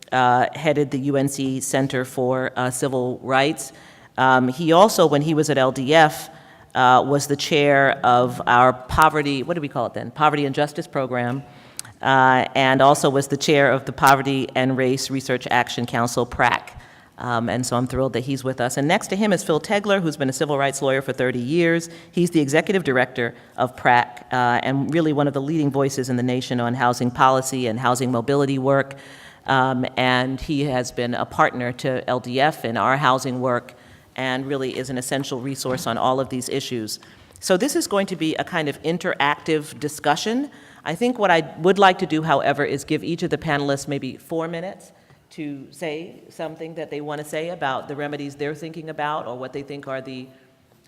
Speaker 15: headed the UNC Center for Civil Rights. He also, when he was at LDF, was the chair of our poverty, what do we call it then? Poverty and Justice Program, and also was the chair of the Poverty and Race Research Action Council, PRAC. And so I'm thrilled that he's with us. And next to him is Phil Tegler, who's been a civil rights lawyer for 30 years. He's the executive director of PRAC, and really one of the leading voices in the nation on housing policy and housing mobility work. And he has been a partner to LDF in our housing work and really is an essential resource on all of these issues. So this is going to be a kind of interactive discussion. I think what I would like to do, however, is give each of the panelists maybe 4 minutes to say something that they want to say about the remedies they're thinking about, or what they think are the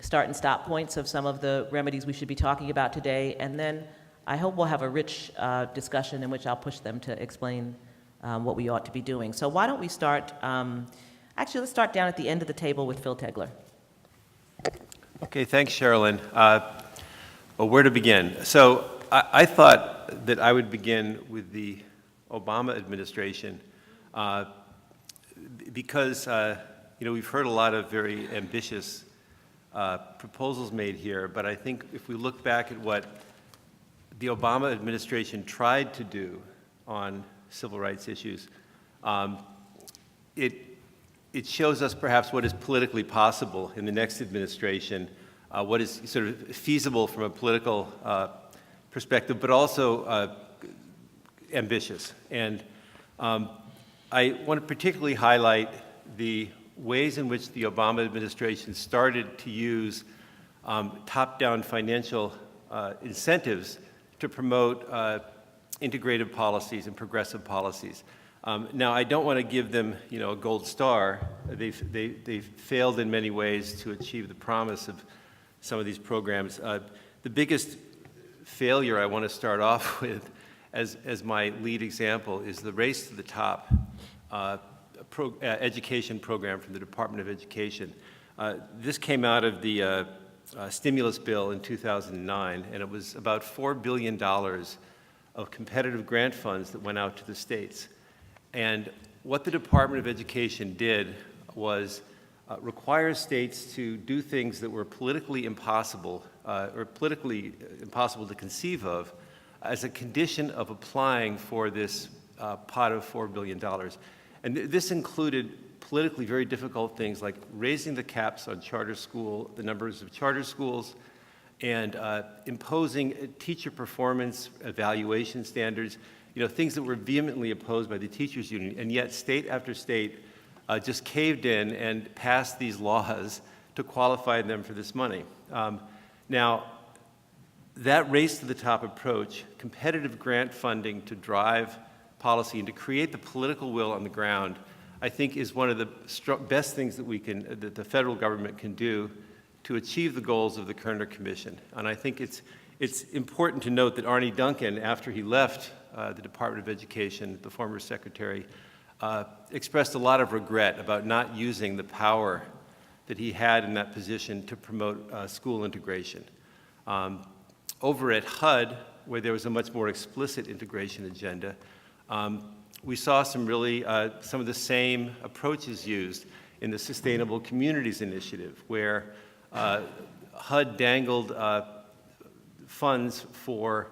Speaker 15: start and stop points of some of the remedies we should be talking about today. And then I hope we'll have a rich discussion in which I'll push them to explain what we ought to be doing. So why don't we start, actually let's start down at the end of the table with Phil Tegler.
Speaker 16: Okay, thanks, Sherilyn. Well, where to begin? So I thought that I would begin with the Obama administration because, we've heard a lot of very ambitious proposals made here, but I think if we look back at what the Obama administration tried to do on civil rights issues, it shows us perhaps what is politically possible in the next administration, what is sort of feasible from a political perspective, but also ambitious. And I want to particularly highlight the ways in which the Obama administration started to use top-down financial incentives to promote integrative policies and progressive policies. Now, I don't want to give them, a gold star. They've failed in many ways to achieve the promise of some of these programs. The biggest failure I want to start off with, as my lead example, is the Race to the Top education program from the Department of Education. This came out of the stimulus bill in 2009, and it was about $4 billion of competitive grant funds that went out to the states. And what the Department of Education did was require states to do things that were politically impossible to conceive of as a condition of applying for this pot of $4 billion. And this included politically very difficult things like raising the caps on the numbers of charter schools, and imposing teacher performance evaluation standards, things that were vehemently opposed by the teachers union, and yet state after state just caved in and passed these laws to qualify them for this money. Now, that race to the top approach, competitive grant funding to drive policy and to create the political will on the ground, I think is one of the best things that the federal government can do to achieve the goals of the Kerner Commission. And I think it's important to note that Arne Duncan, after he left the Department of Education, the former secretary, expressed a lot of regret about not using the power that he had in that position to promote school integration. Over at HUD, where there was a much more explicit integration agenda, we saw some of the same approaches used in the Sustainable Communities Initiative, where HUD dangled funds for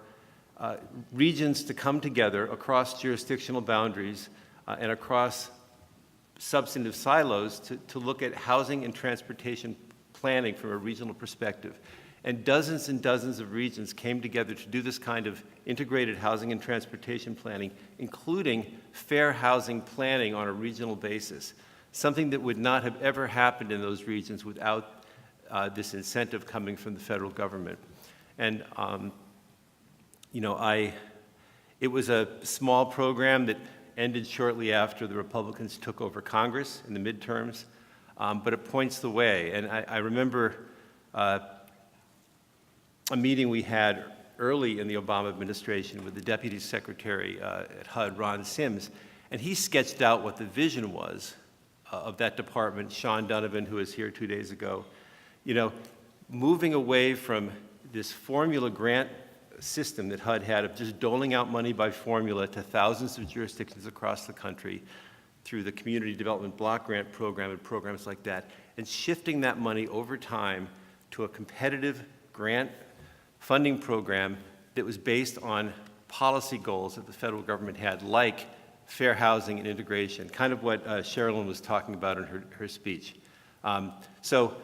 Speaker 16: regions to come together across jurisdictional boundaries and across substantive silos to look at housing and transportation planning from a regional perspective. And dozens of regions came together to do this kind of integrated housing and transportation planning, including fair housing planning on a regional basis, something that would not have ever happened in those regions without this incentive coming from the federal government. And, it was a small program that ended shortly after the Republicans took over Congress in the midterms, but it points the way. And I remember a meeting we had early in the Obama administration with the Deputy Secretary at HUD, Ron Sims, and he sketched out what the vision was of that department. Sean Donovan, who was here 2 days ago, moving away from this formula grant system that HUD had of just doling out money by formula to thousands of jurisdictions across the country through the Community Development Block Grant Program and programs like that, and shifting that money over time to a competitive grant funding program that was based on policy goals that the federal government had, like fair housing and integration, kind of what Sherilyn was talking about in her speech. So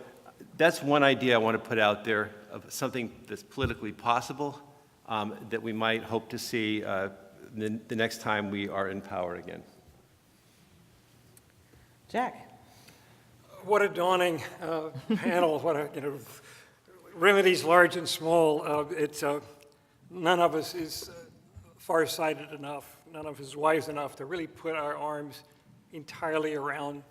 Speaker 16: that's one idea I want to put out there of something that's politically possible that we might hope to see the next time we are in power again.
Speaker 15: Jack.
Speaker 17: What a daunting panel, what a, remedies large and small. None of us is farsighted enough, none of us is wise enough to really put our arms entirely around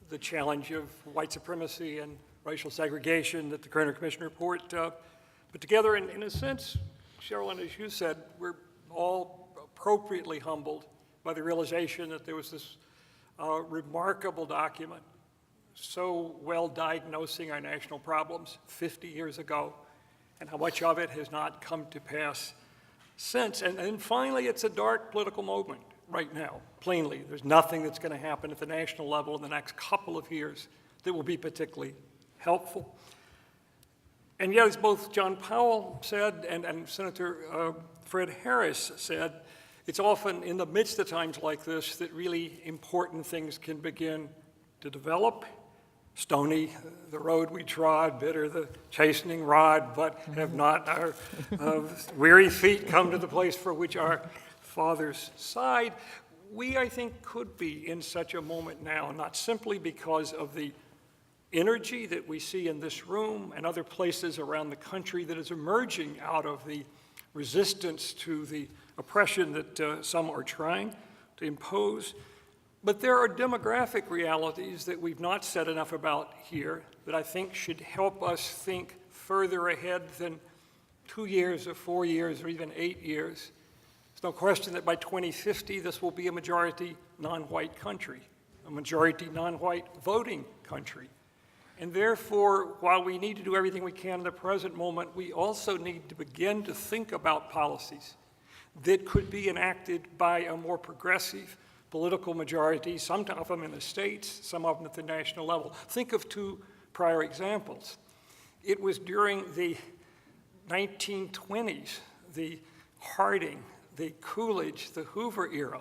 Speaker 17: the challenge of white supremacy and racial segregation that the Kerner Commission report put together. In a sense, Sherilyn, as you said, we're all appropriately humbled by the realization that there was this remarkable document so well diagnosing our national problems 50 years ago, and how much of it has not come to pass since. And finally, it's a dark political moment right now, plainly. There's nothing that's going to happen at the national level in the next couple of years that will be particularly helpful. And yet, as both John Powell said and Senator Fred Harris said, it's often in the midst of times like this that really important things can begin to develop. Stony the road we trod, bitter the chastening rod, but have not our weary feet come to the place for which our fathers sighed. We, I think, could be in such a moment now, not simply because of the energy that we see in this room and other places around the country that is emerging out of the resistance to the oppression that some are trying to impose. But there are demographic realities that we've not said enough about here that I think should help us think further ahead than 2 years or 4 years or even 8 years. There's no question that by 2050, this will be a majority non-white country, a majority non-white voting country. And therefore, while we need to do everything we can in the present moment, we also need to begin to think about policies that could be enacted by a more progressive political majority, some of them in the states, some of them at the national level. Think of two prior examples. It was during the 1920s, the Harding, the Coolidge, the Hoover era,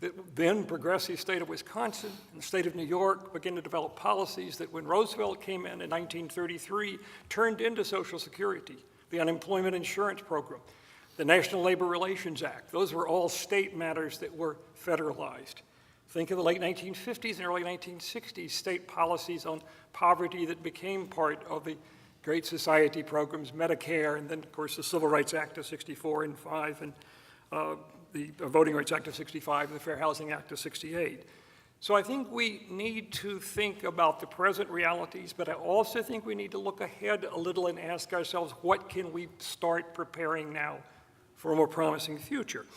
Speaker 17: that then progressive state of Wisconsin and the state of New York began to develop policies that when Roosevelt came in 1933, turned into Social Security, the unemployment insurance program, the National Labor Relations Act. Those were all state matters that were federalized. Think of the late 1950s and early 1960s state policies on poverty that became part of the Great Society programs, Medicare, and then, of course, the Civil Rights Act of 64 and 5, and the Voting Rights Act of 65, and the Fair Housing Act of 68. So I think we need to think about the present realities, but I also think we need to look ahead a little and ask ourselves, what can we start preparing now for a more promising future?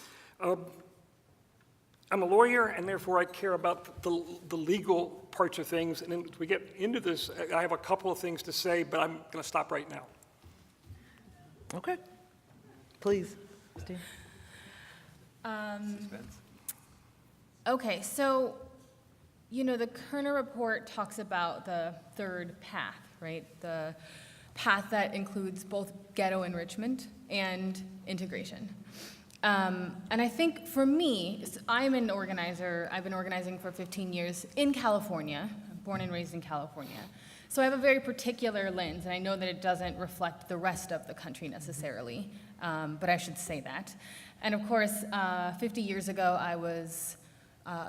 Speaker 17: I'm a lawyer, and therefore I care about the legal parts of things. And then as we get into this, I have a couple of things to say, but I'm going to stop right now.
Speaker 15: Okay. Please, Steve.
Speaker 18: Okay, so, you know, the Kerner report talks about the third path, right? The path that includes both ghetto enrichment and integration. And I think for me, I'm an organizer. I've been organizing for 15 years in California. I'm born and raised in California. So I have a very particular lens, and I know that it doesn't reflect the rest of the country necessarily, but I should say that. And of course, 50 years ago, I was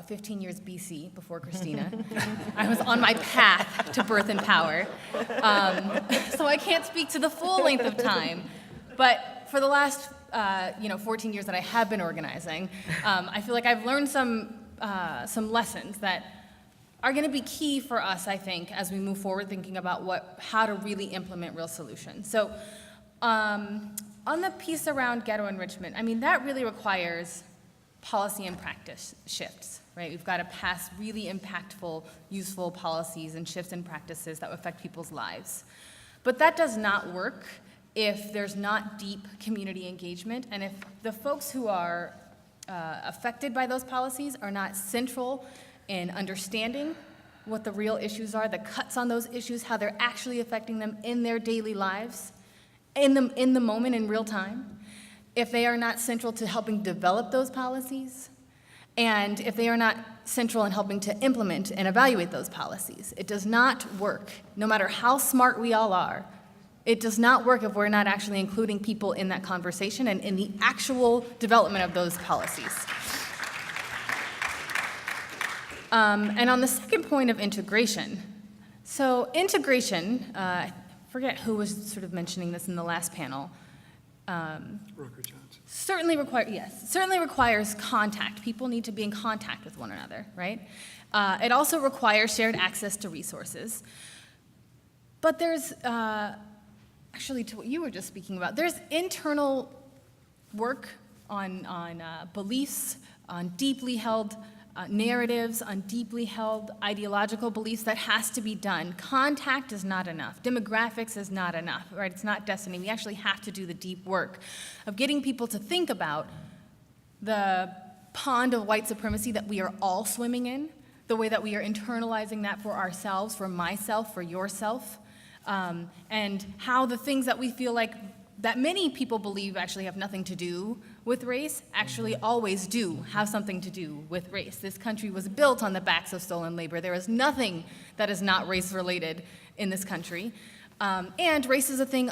Speaker 18: 15 years BC, before Christina. I was on my path to birth and power. So I can't speak to the full length of time, but for the last 14 years that I have been organizing, I feel like I've learned some lessons that are going to be key for us, I think, as we move forward thinking about how to really implement real solutions. So on the piece around ghetto enrichment, I mean, that really requires policy and practice shifts, right? We've got to pass really impactful, useful policies and shifts in practices that affect people's lives. But that does not work if there's not deep community engagement, and if the folks who are affected by those policies are not central in understanding what the real issues are, the cuts on those issues, how they're actually affecting them in their daily lives, in the moment, in real time, if they are not central to helping develop those policies, and if they are not central in helping to implement and evaluate those policies. It does not work, no matter how smart we all are. It does not work if we're not actually including people in that conversation and in the actual development of those policies. And on the second point of integration, so integration, I forget who was sort of mentioning this in the last panel.
Speaker 17: Rooker Johnson.
Speaker 18: Certainly requires contact. People need to be in contact with one another, right? It also requires shared access to resources. But there's, actually, to what you were just speaking about, there's internal work on beliefs, on deeply held narratives, on deeply held ideological beliefs that has to be done. Contact is not enough. Demographics is not enough, right? It's not destiny. We actually have to do the deep work of getting people to think about the pond of white supremacy that we are all swimming in, the way that we are internalizing that for ourselves, for myself, for yourself, and how the things that we feel like that many people believe actually have nothing to do with race actually always do have something to do with race. This country was built on the backs of stolen labor. There is nothing that is not race-related in this country. And race is a thing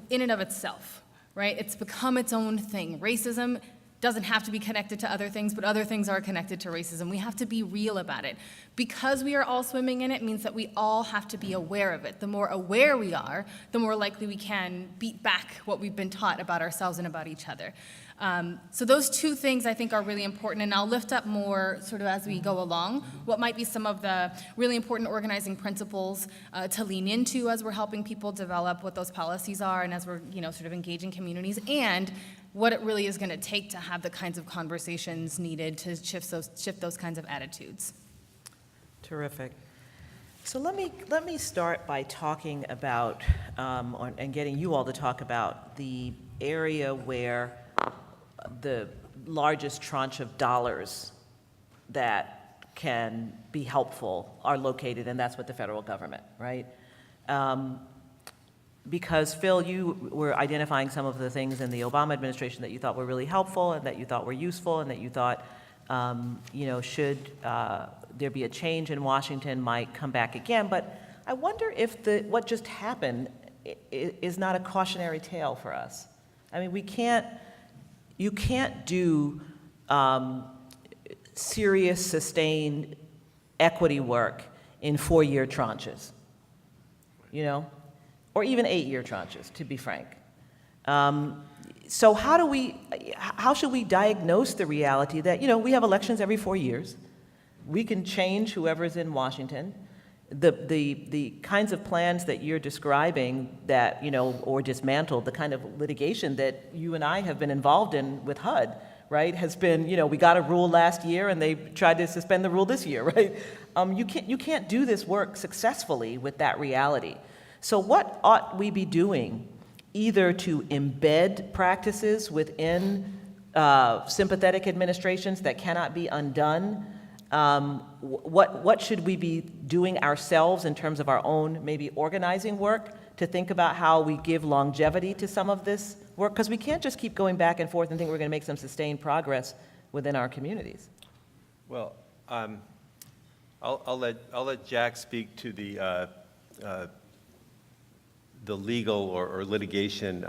Speaker 18: in and of itself, right? It's become its own thing. Racism doesn't have to be connected to other things, but other things are connected to racism. We have to be real about it. Because we are all swimming in it means that we all have to be aware of it. The more aware we are, the more likely we can beat back what we've been taught about ourselves and about each other. So those two things I think are really important, and I'll lift up more sort of as we go along what might be some of the really important organizing principles to lean into as we're helping people develop what those policies are and as we're sort of engaging communities, and what it really is going to take to have the kinds of conversations needed to shift those kinds of attitudes.
Speaker 15: Terrific. So let me start by talking about, and getting you all to talk about the area where the largest tranche of dollars that can be helpful are located, and that's with the federal government, right? Because, Phil, you were identifying some of the things in the Obama administration that you thought were really helpful and that you thought were useful and that you thought, should there be a change in Washington might come back again. But I wonder if what just happened is not a cautionary tale for us. I mean, you can't do serious, sustained equity work in 4-year tranches, or even 8-year tranches, to be frank. So how should we diagnose the reality that, we have elections every 4 years. We can change whoever's in Washington. The kinds of plans that you're describing that, or dismantled, the kind of litigation that you and I have been involved in with HUD, right, has been, we got a rule last year and they tried to suspend the rule this year, right? You can't do this work successfully with that reality. So what ought we be doing either to embed practices within sympathetic administrations that cannot be undone? What should we be doing ourselves in terms of our own maybe organizing work to think about how we give longevity to some of this work? Because we can't just keep going back and forth and think we're going to make some sustained progress within our communities.
Speaker 16: Well, I'll let Jack speak to the legal or litigation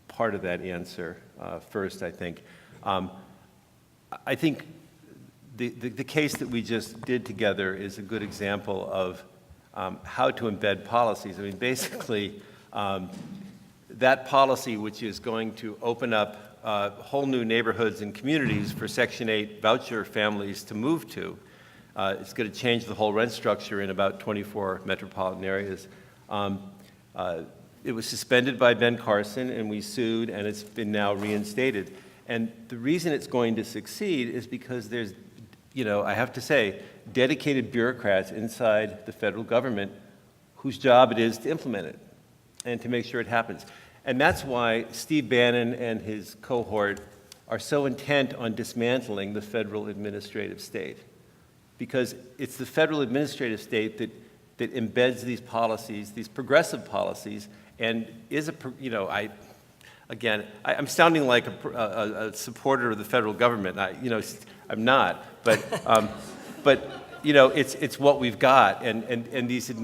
Speaker 16: part of that answer first, I think. I think the case that we just did together is a good example of how to embed policies. I mean, basically, that policy, which is going to open up whole new neighborhoods and communities for Section 8 voucher families to move to, it's going to change the whole rent structure in about 24 metropolitan areas. It was suspended by Ben Carson, and we sued, and it's been now reinstated. And the reason it's going to succeed is because there's, I have to say, dedicated bureaucrats inside the federal government whose job it is to implement it and to make sure it happens. And that's why Steve Bannon and his cohort are so intent on dismantling the federal administrative state, because it's the federal administrative state that embeds these policies, these progressive policies, and is I'm sounding like a supporter of the federal government. I'm not, but it's what we've got, and these as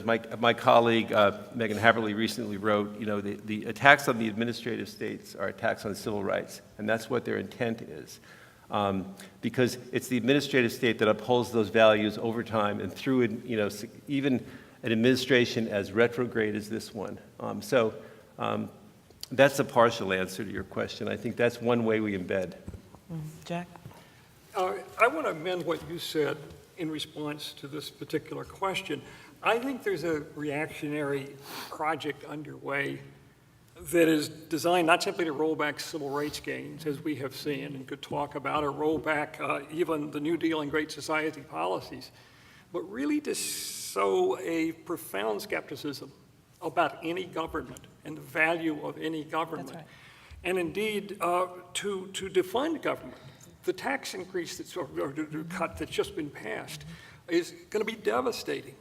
Speaker 16: my colleague Megan Haverly recently wrote, the attacks on the administrative states are attacks on civil rights, and that's what their intent is. Because it's the administrative state that upholds those values over time and through it, even an administration as retrograde as this one. That's a partial answer to your question. I think that's one way we embed.
Speaker 15: Jack?
Speaker 17: I want to amend what you said in response to this particular question. I think there's a reactionary project underway that is designed not simply to roll back civil rights gains, as we have seen, and could talk about, or roll back even the New Deal and Great Society policies, but really to sow a profound skepticism about any government and the value of any government.
Speaker 15: That's right.
Speaker 17: And indeed, to defund government. The tax increase or cut that's just been passed is going to be devastating.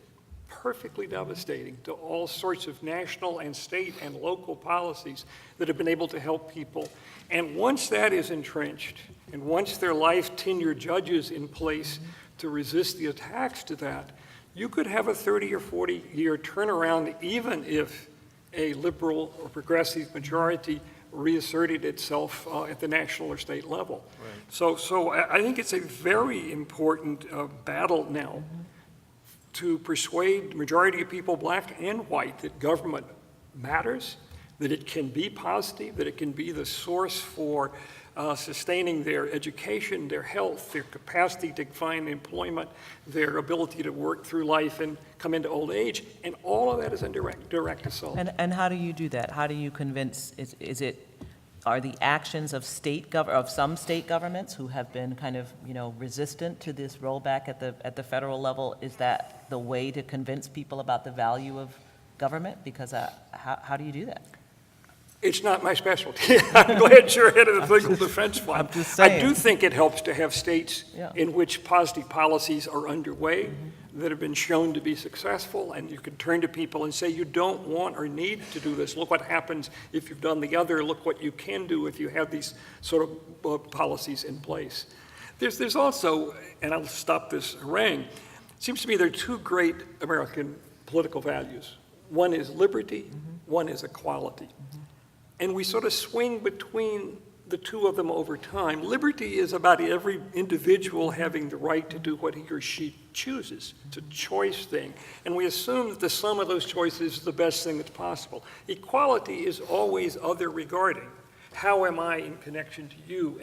Speaker 17: Perfectly devastating to all sorts of national and state and local policies that have been able to help people. And once that is entrenched, and once there are life tenure judges in place to resist the attacks to that, you could have a 30 or 40 year turnaround even if a liberal or progressive majority reasserted itself at the national or state level. Right. So I think it's a very important battle now to persuade the majority of people, black and white, that government matters, that it can be positive, that it can be the source for sustaining their education, their health, their capacity to find employment, their ability to work through life and come into old age, and all of that is in direct assault.
Speaker 15: And how do you do that? How do you convince, are the actions of some state governments who have been kind of, resistant to this rollback at the federal level, is that the way to convince people about the value of government? Because how do you do that?
Speaker 17: It's not my specialty. I'm glad you're head of the Legal Defense Fund.
Speaker 15: I'm just saying.
Speaker 17: I do think it helps to have states in which positive policies are underway that have been shown to be successful, and you can turn to people and say, you don't want or need to do this. Look what happens if you've done the other. Look what you can do if you have these sort of policies in place. There's also, and I'll stop this harangue, it seems to me there are two great American political values. One is liberty, one is equality. And we sort of swing between the two of them over time. Liberty is about every individual having the right to do what he or she chooses. It's a choice thing. And we assume that the sum of those choices is the best thing that's possible. Equality is always other regarding. How am I in connection to you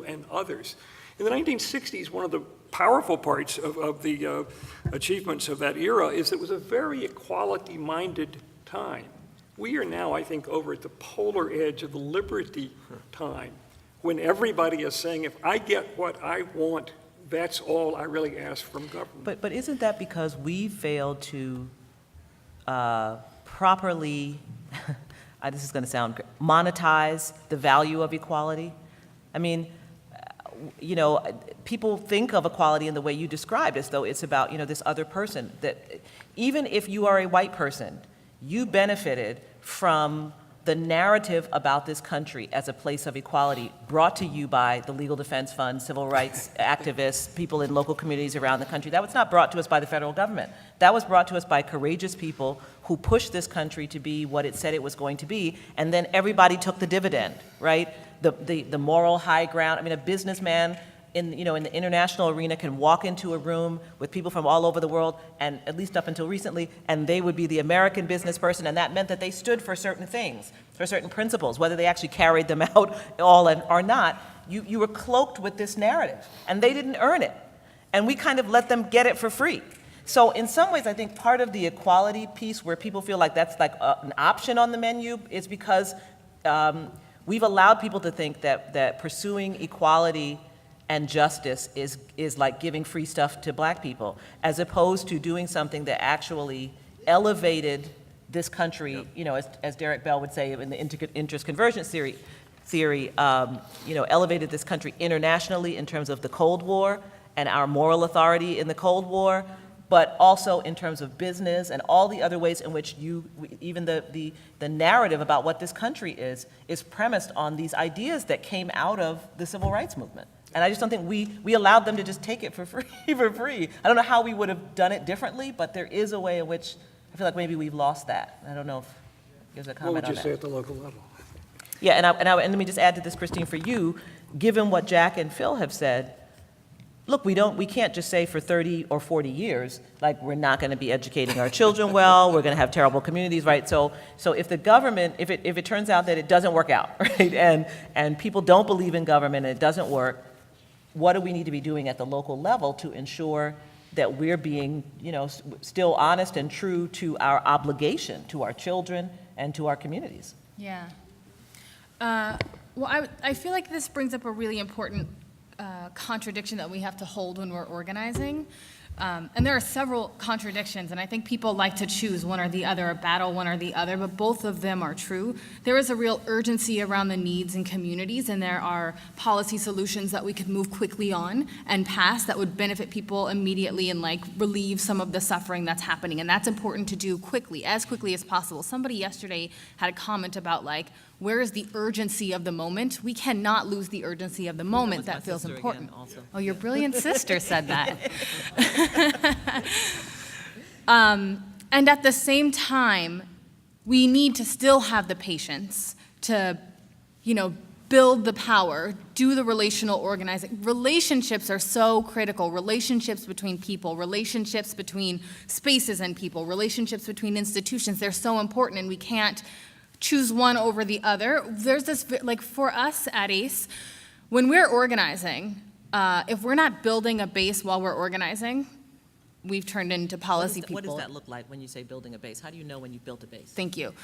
Speaker 17: and others? In the 1960s, one of the powerful parts of the achievements of that era is it was a very equality-minded time. We are now, I think, over at the polar edge of the liberty time, when everybody is saying, if I get what I want, that's all I really ask from government.
Speaker 15: But isn't that because we failed to properly, this is going to sound, monetize the value of equality? I mean, you know, people think of equality in the way you described, as though it's about, you know, this other person. That even if you are a white person, you benefited from the narrative about this country as a place of equality brought to you by the Legal Defense Fund, civil rights activists, people in local communities around the country. That was not brought to us by the federal government. That was brought to us by courageous people who pushed this country to be what it said it was going to be, and then everybody took the dividend, right? The moral high ground. I mean, a businessman in the international arena can walk into a room with people from all over the world, and at least up until recently, and they would be the American business person, and that meant that they stood for certain things, for certain principles, whether they actually carried them out all or not. You were cloaked with this narrative, and they didn't earn it, and we kind of let them get it for free. So in some ways, I think part of the equality piece where people feel like that's like an option on the menu is because we've allowed people to think that pursuing equality and justice is like giving free stuff to black people, as opposed to doing something that actually elevated this country, you know, as Derek Bell would say in the interest convergence theory, elevated this country internationally in terms of the Cold War and our moral authority in the Cold War, but also in terms of business and all the other ways in which even the narrative about what this country is premised on these ideas that came out of the civil rights movement. And I just don't think we allowed them to just take it for free, I don't know how we would have done it differently, but there is a way in which I feel like maybe we've lost that. I don't know if there's a comment on that.
Speaker 17: What would you say at the local level?
Speaker 15: Yeah, and let me just add to this, Christine, for you, given what Jack and Phil have said, look, we can't just say for 30 or 40 years, like we're not going to be educating our children well, we're going to have terrible communities, right? So if the government, if it turns out that it doesn't work out, right, and people don't believe in government and it doesn't work, what do we need to be doing at the local level to ensure that we're being, still honest and true to our obligation to our children and to our communities?
Speaker 18: Yeah. Well, I feel like this brings up a really important contradiction that we have to hold when we're organizing. And there are several contradictions, and I think people like to choose one or the other, or battle one or the other, but both of them are true. There is a real urgency around the needs in communities, and there are policy solutions that we could move quickly on and pass that would benefit people immediately and relieve some of the suffering that's happening. And that's important to do quickly, as quickly as possible. Somebody yesterday had a comment about where is the urgency of the moment? We cannot lose the urgency of the moment. That feels important. Oh, your brilliant sister said that. And at the same time, we need to still have the patience to, build the power, do the relational organizing. Relationships are so critical. Relationships between people, relationships between spaces and people, relationships between institutions, they're so important, and we can't choose one over the other. There's this, for us at ACE, when we're organizing, if we're not building a base while we're organizing, we've turned into policy people.
Speaker 15: What does that look like when you say building a base? How do you know when you've built a base?
Speaker 18: Thank you.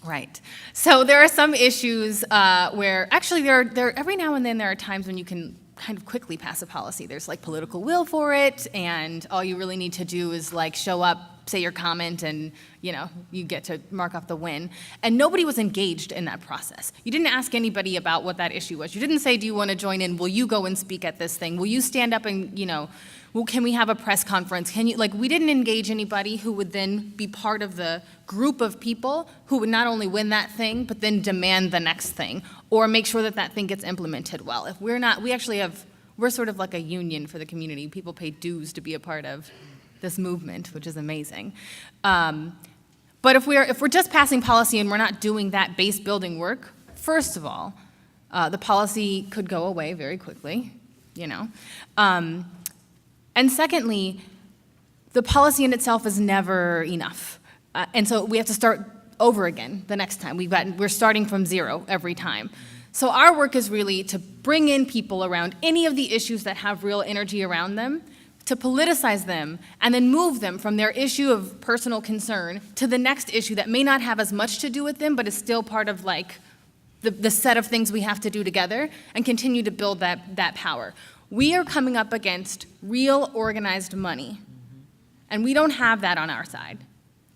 Speaker 18: Right. So there are some issues where actually there every now and then there are times when you can kind of quickly pass a policy. There's political will for it, and all you really need to do is show up, say your comment, and you get to mark off the win. And nobody was engaged in that process. You didn't ask anybody about what that issue was. You didn't say, do you want to join in? Will you go and speak at this thing? Will you stand up and, well, can we have a press conference? Can you, we didn't engage anybody who would then be part of the group of people who would not only win that thing, but then demand the next thing, or make sure that that thing gets implemented well. If we're not, we're sort of like a union for the community. People pay dues to be a part of this movement, which is amazing. But if we're just passing policy and we're not doing that base building work, first of all, The policy could go away very quickly, you know. And secondly, the policy in itself is never enough. And so we have to start over again the next time. We're starting from zero every time. So our work is really to bring in people around any of the issues that have real energy around them, to politicize them, and then move them from their issue of personal concern to the next issue that may not have as much to do with them, but is still part of like the set of things we have to do together, and continue to build that power. We are coming up against real organized money, and we don't have that on our side.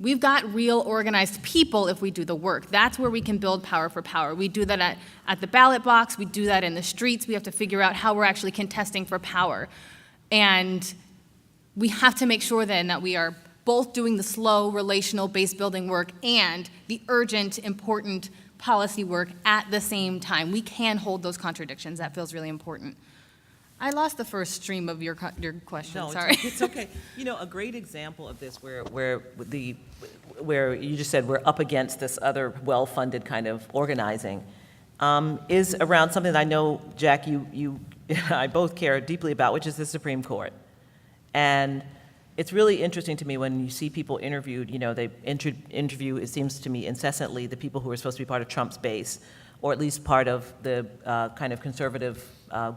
Speaker 18: We've got real organized people if we do the work. That's where we can build power for power. We do that at the ballot box. We do that in the streets. We have to figure out how we're actually contesting for power. And we have to make sure then that we are both doing the slow, relational, base-building work and the urgent, important policy work at the same time. We can hold those contradictions. That feels really important. I lost the first stream of your question,
Speaker 15: No,
Speaker 18: sorry.
Speaker 15: it's okay. You know, a great example of this where you just said we're up against this other well-funded kind of organizing is around something that I know, Jack, you I both care deeply about, which is the Supreme Court. And it's really interesting to me when you see people interviewed, you know, they interview, it seems to me, incessantly the people who are supposed to be part of Trump's base, or at least part of the kind of conservative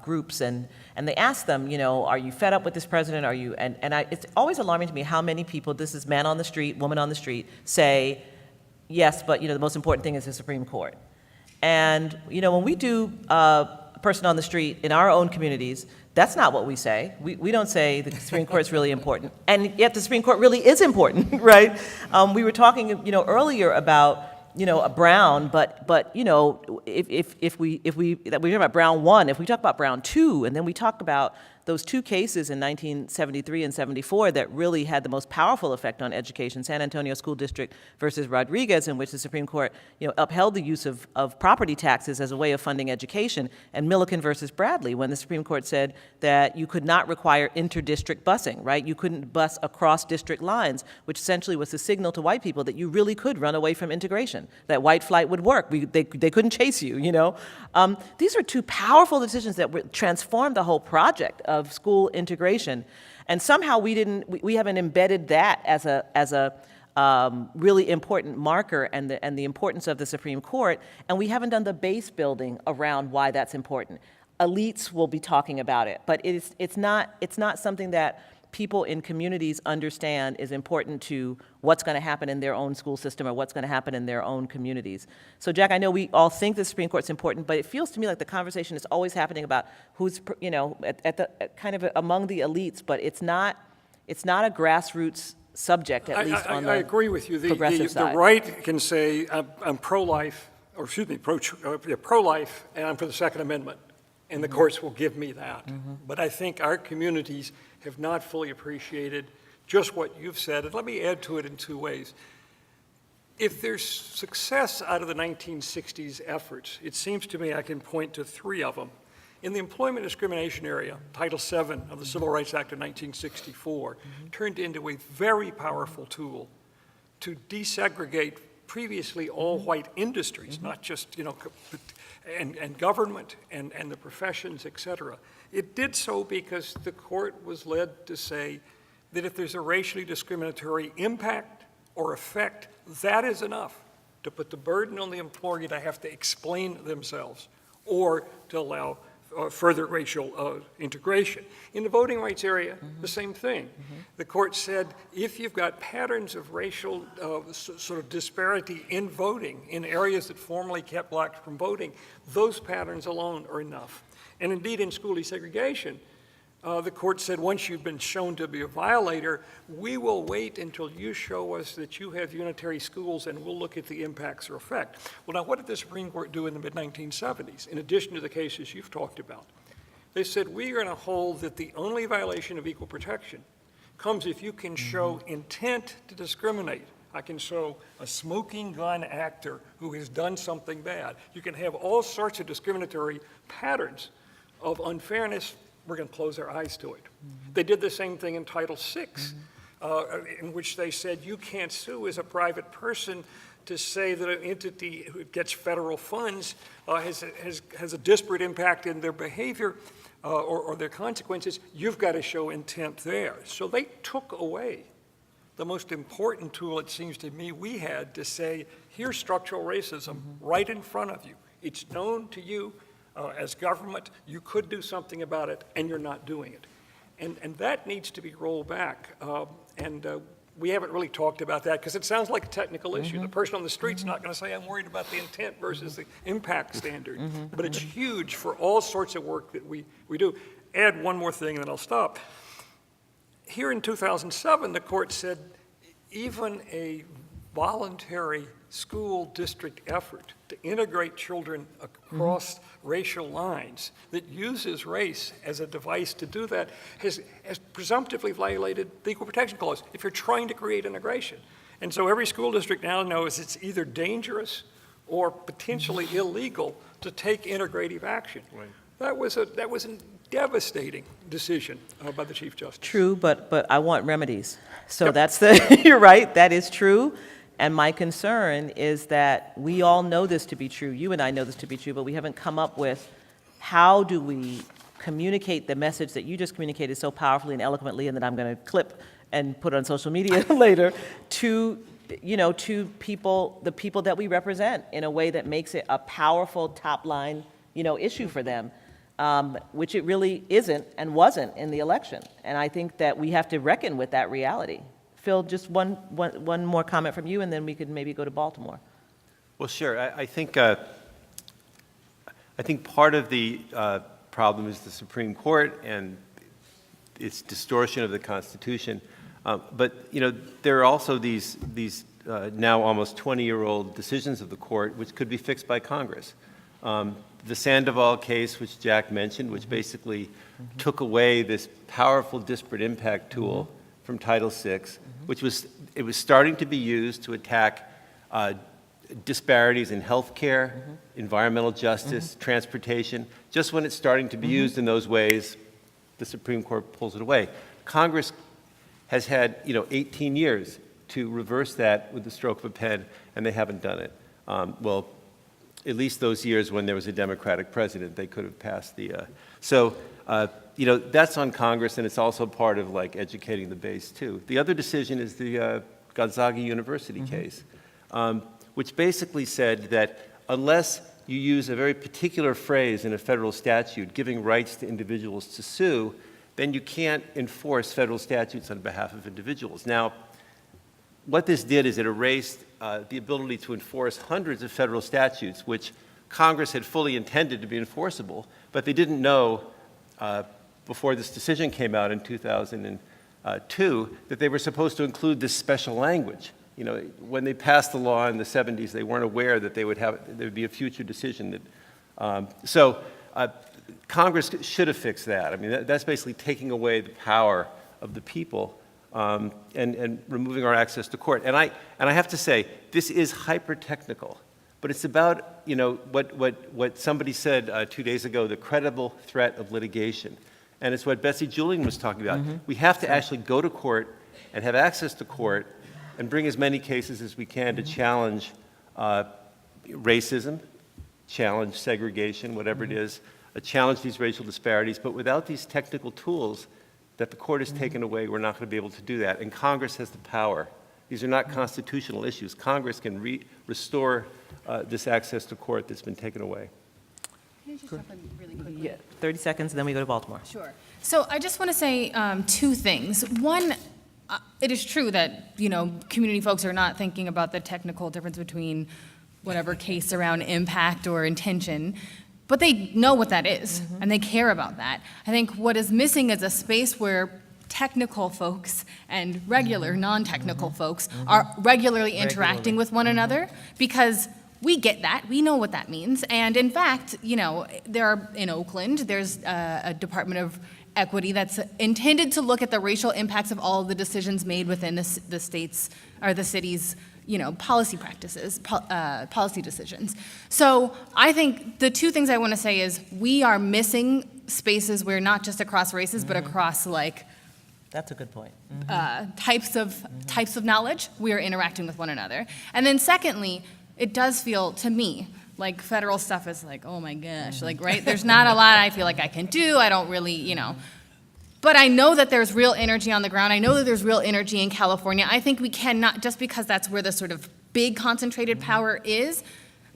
Speaker 15: groups, and they ask them, you know, are you fed up with this president? Are you? It's always alarming to me how many people, this is man on the street, woman on the street, say, yes, but you know, the most important thing is the Supreme Court. And you know, when we do person on the street in our own communities, that's not what we say. We don't say the Supreme Court's really important, and yet the Supreme Court really is important, right? We were talking, you know, earlier about, you know, a Brown, but you know, if we talk about Brown 1, if we talk about Brown 2, and then we talk about those two cases in 1973 and 74 that really had the most powerful effect on education, San Antonio School District versus Rodriguez, in which the Supreme Court, you know, upheld the use of property taxes as a way of funding education, and Milliken versus Bradley, when the Supreme Court said that you could not require inter-district busing, right? You couldn't bus across district lines, which essentially was the signal to white people that you really could run away from integration, that white flight would work. They couldn't chase you, you know? These are two powerful decisions that transformed the whole project of school integration, and somehow we haven't embedded that as a really important marker and the importance of the Supreme Court, and we haven't done the base building around why that's important. Elites will be talking about it, but it's not something that people in communities understand is important to what's going to happen in their own school system or what's going to happen in their own communities. So Jack, I know we all think the Supreme Court's important, but it feels to me like the conversation is always happening about who's, you know, at kind of among the elites, but it's not a grassroots subject, at least on the
Speaker 17: I agree with you. The side. The right can say, I'm pro-life, or excuse me, pro-life, and I'm for the Second Amendment, and the courts will give me that. But I think our communities have not fully appreciated just what you've said, and let me add to it in two ways. If there's success out of the 1960s efforts, it seems to me I can point to three of them. In the employment discrimination area, Title VII of the Civil Rights Act of 1964 turned into a very powerful tool to desegregate previously all white industries, not just, you know, and government and the professions, et cetera. It did so because the court was led to say that if there's a racially discriminatory impact or effect, that is enough to put the burden on the employer to have to explain themselves or to allow further racial integration. In the voting rights area, the same thing. The court said if you've got patterns of racial sort of disparity in voting in areas that formerly kept blacks from voting, those patterns alone are enough. And indeed, in school desegregation, the court said once you've been shown to be a violator, we will wait until you show us that you have unitary schools and we'll look at the impacts or effect. Well, now what did the Supreme Court do in the mid-1970s, in addition to the cases you've talked about? They said we're going to hold that the only violation of equal protection comes if you can show intent to discriminate. I can show a smoking gun actor who has done something bad. You can have all sorts of discriminatory patterns of unfairness. We're going to close our eyes to it. They did the same thing in Title VI. in which they said you can't sue as a private person to say that an entity who gets federal funds has a disparate impact in their behavior or their consequences. You've got to show intent there. So they took away the most important tool, it seems to me, we had to say, here's structural racism right in front of you. It's known to you as government. You could do something about it, and you're not doing it. And that needs to be rolled back. We haven't really talked about that because it sounds like a technical issue. The person on the street's not going to say, I'm worried about the intent versus the impact standard. But it's huge for all sorts of work that we do. Add one more thing and then I'll stop. Here in 2007, the court said even a voluntary school district effort to integrate children across racial lines that uses race as a device to do that has presumptively violated the Equal Protection Clause if you're trying to create integration. And so every school district now knows it's either dangerous or potentially illegal to take integrative action. Right. That was a devastating decision by the Chief Justice.
Speaker 15: True, but I want remedies. So that's the, you're right, that is true. And my concern is that we all know this to be true. You and I know this to be true, but we haven't come up with how do we communicate the message that you just communicated so powerfully and eloquently, and that I'm going to clip and put on social media later to, to people, the people that we represent, in a way that makes it a powerful top line, issue for them. Which it really isn't and wasn't in the election. And I think that we have to reckon with that reality. Phil, just one more comment from you, and then we could maybe go to Baltimore.
Speaker 16: Well, sure. I think part of the problem is the Supreme Court and its distortion of the Constitution. But there are also these now almost 20-year-old decisions of the court which could be fixed by Congress. The Sandoval case, which Jack mentioned, which basically took away this powerful disparate impact tool from Title VI, which was starting to be used to attack disparities in healthcare, environmental justice, transportation. Just when it's starting to be used in those ways, the Supreme Court pulls it away. Congress has had 18 years to reverse that with the stroke of a pen, and they haven't done it. Well, at least those years when there was a Democratic president, they could have passed the. That's on Congress, and it's also part of educating the base too. The other decision is the Gonzaga University case, which basically said that unless you use a very particular phrase in a federal statute giving rights to individuals to sue, then you can't enforce federal statutes on behalf of individuals. Now, what this did is it erased the ability to enforce hundreds of federal statutes, which Congress had fully intended to be enforceable, but they didn't know before this decision came out in 2002 that they were supposed to include this special language. When they passed the law in the 70s, they weren't aware that there would be a future decision that. Congress should have fixed that. I mean, that's basically taking away the power of the people. And removing our access to court. And I have to say, this is hyper-technical, but it's about, what somebody said 2 days ago, the credible threat of litigation. And it's what Betsy Julian was talking about. We have to actually go to court and have access to court and bring as many cases as we can to challenge racism, challenge segregation, whatever it is, challenge these racial disparities. But without these technical tools that the court has taken away, we're not going to be able to do that. And Congress has the power. These are not constitutional issues. Congress can restore this access to court that's been taken away.
Speaker 18: Can I just jump in really quickly?
Speaker 15: Yeah, 30 seconds, and then we go to Baltimore.
Speaker 18: Sure. So I just want to say two things. One, it is true that, community folks are not thinking about the technical difference between whatever case around impact or intention. But they know what that is, and they care about that. I think what is missing is a space where technical folks and regular non-technical folks are regularly interacting with one another, because we get that, we know what that means. And in fact, there are, in Oakland, there's a Department of Equity that's intended to look at the racial impacts of all of the decisions made within the state's or the city's policy practices, policy decisions. So I think the two things I want to say is we are missing spaces where not just across races, but across
Speaker 15: That's a good point.
Speaker 18: types of knowledge, we are interacting with one another. And then secondly, it does feel to me like federal stuff is like, oh my gosh, like, right? There's not a lot I feel like I can do. I don't really, But I know that there's real energy on the ground. I know that there's real energy in California. I think we cannot, just because that's where the sort of big concentrated power is,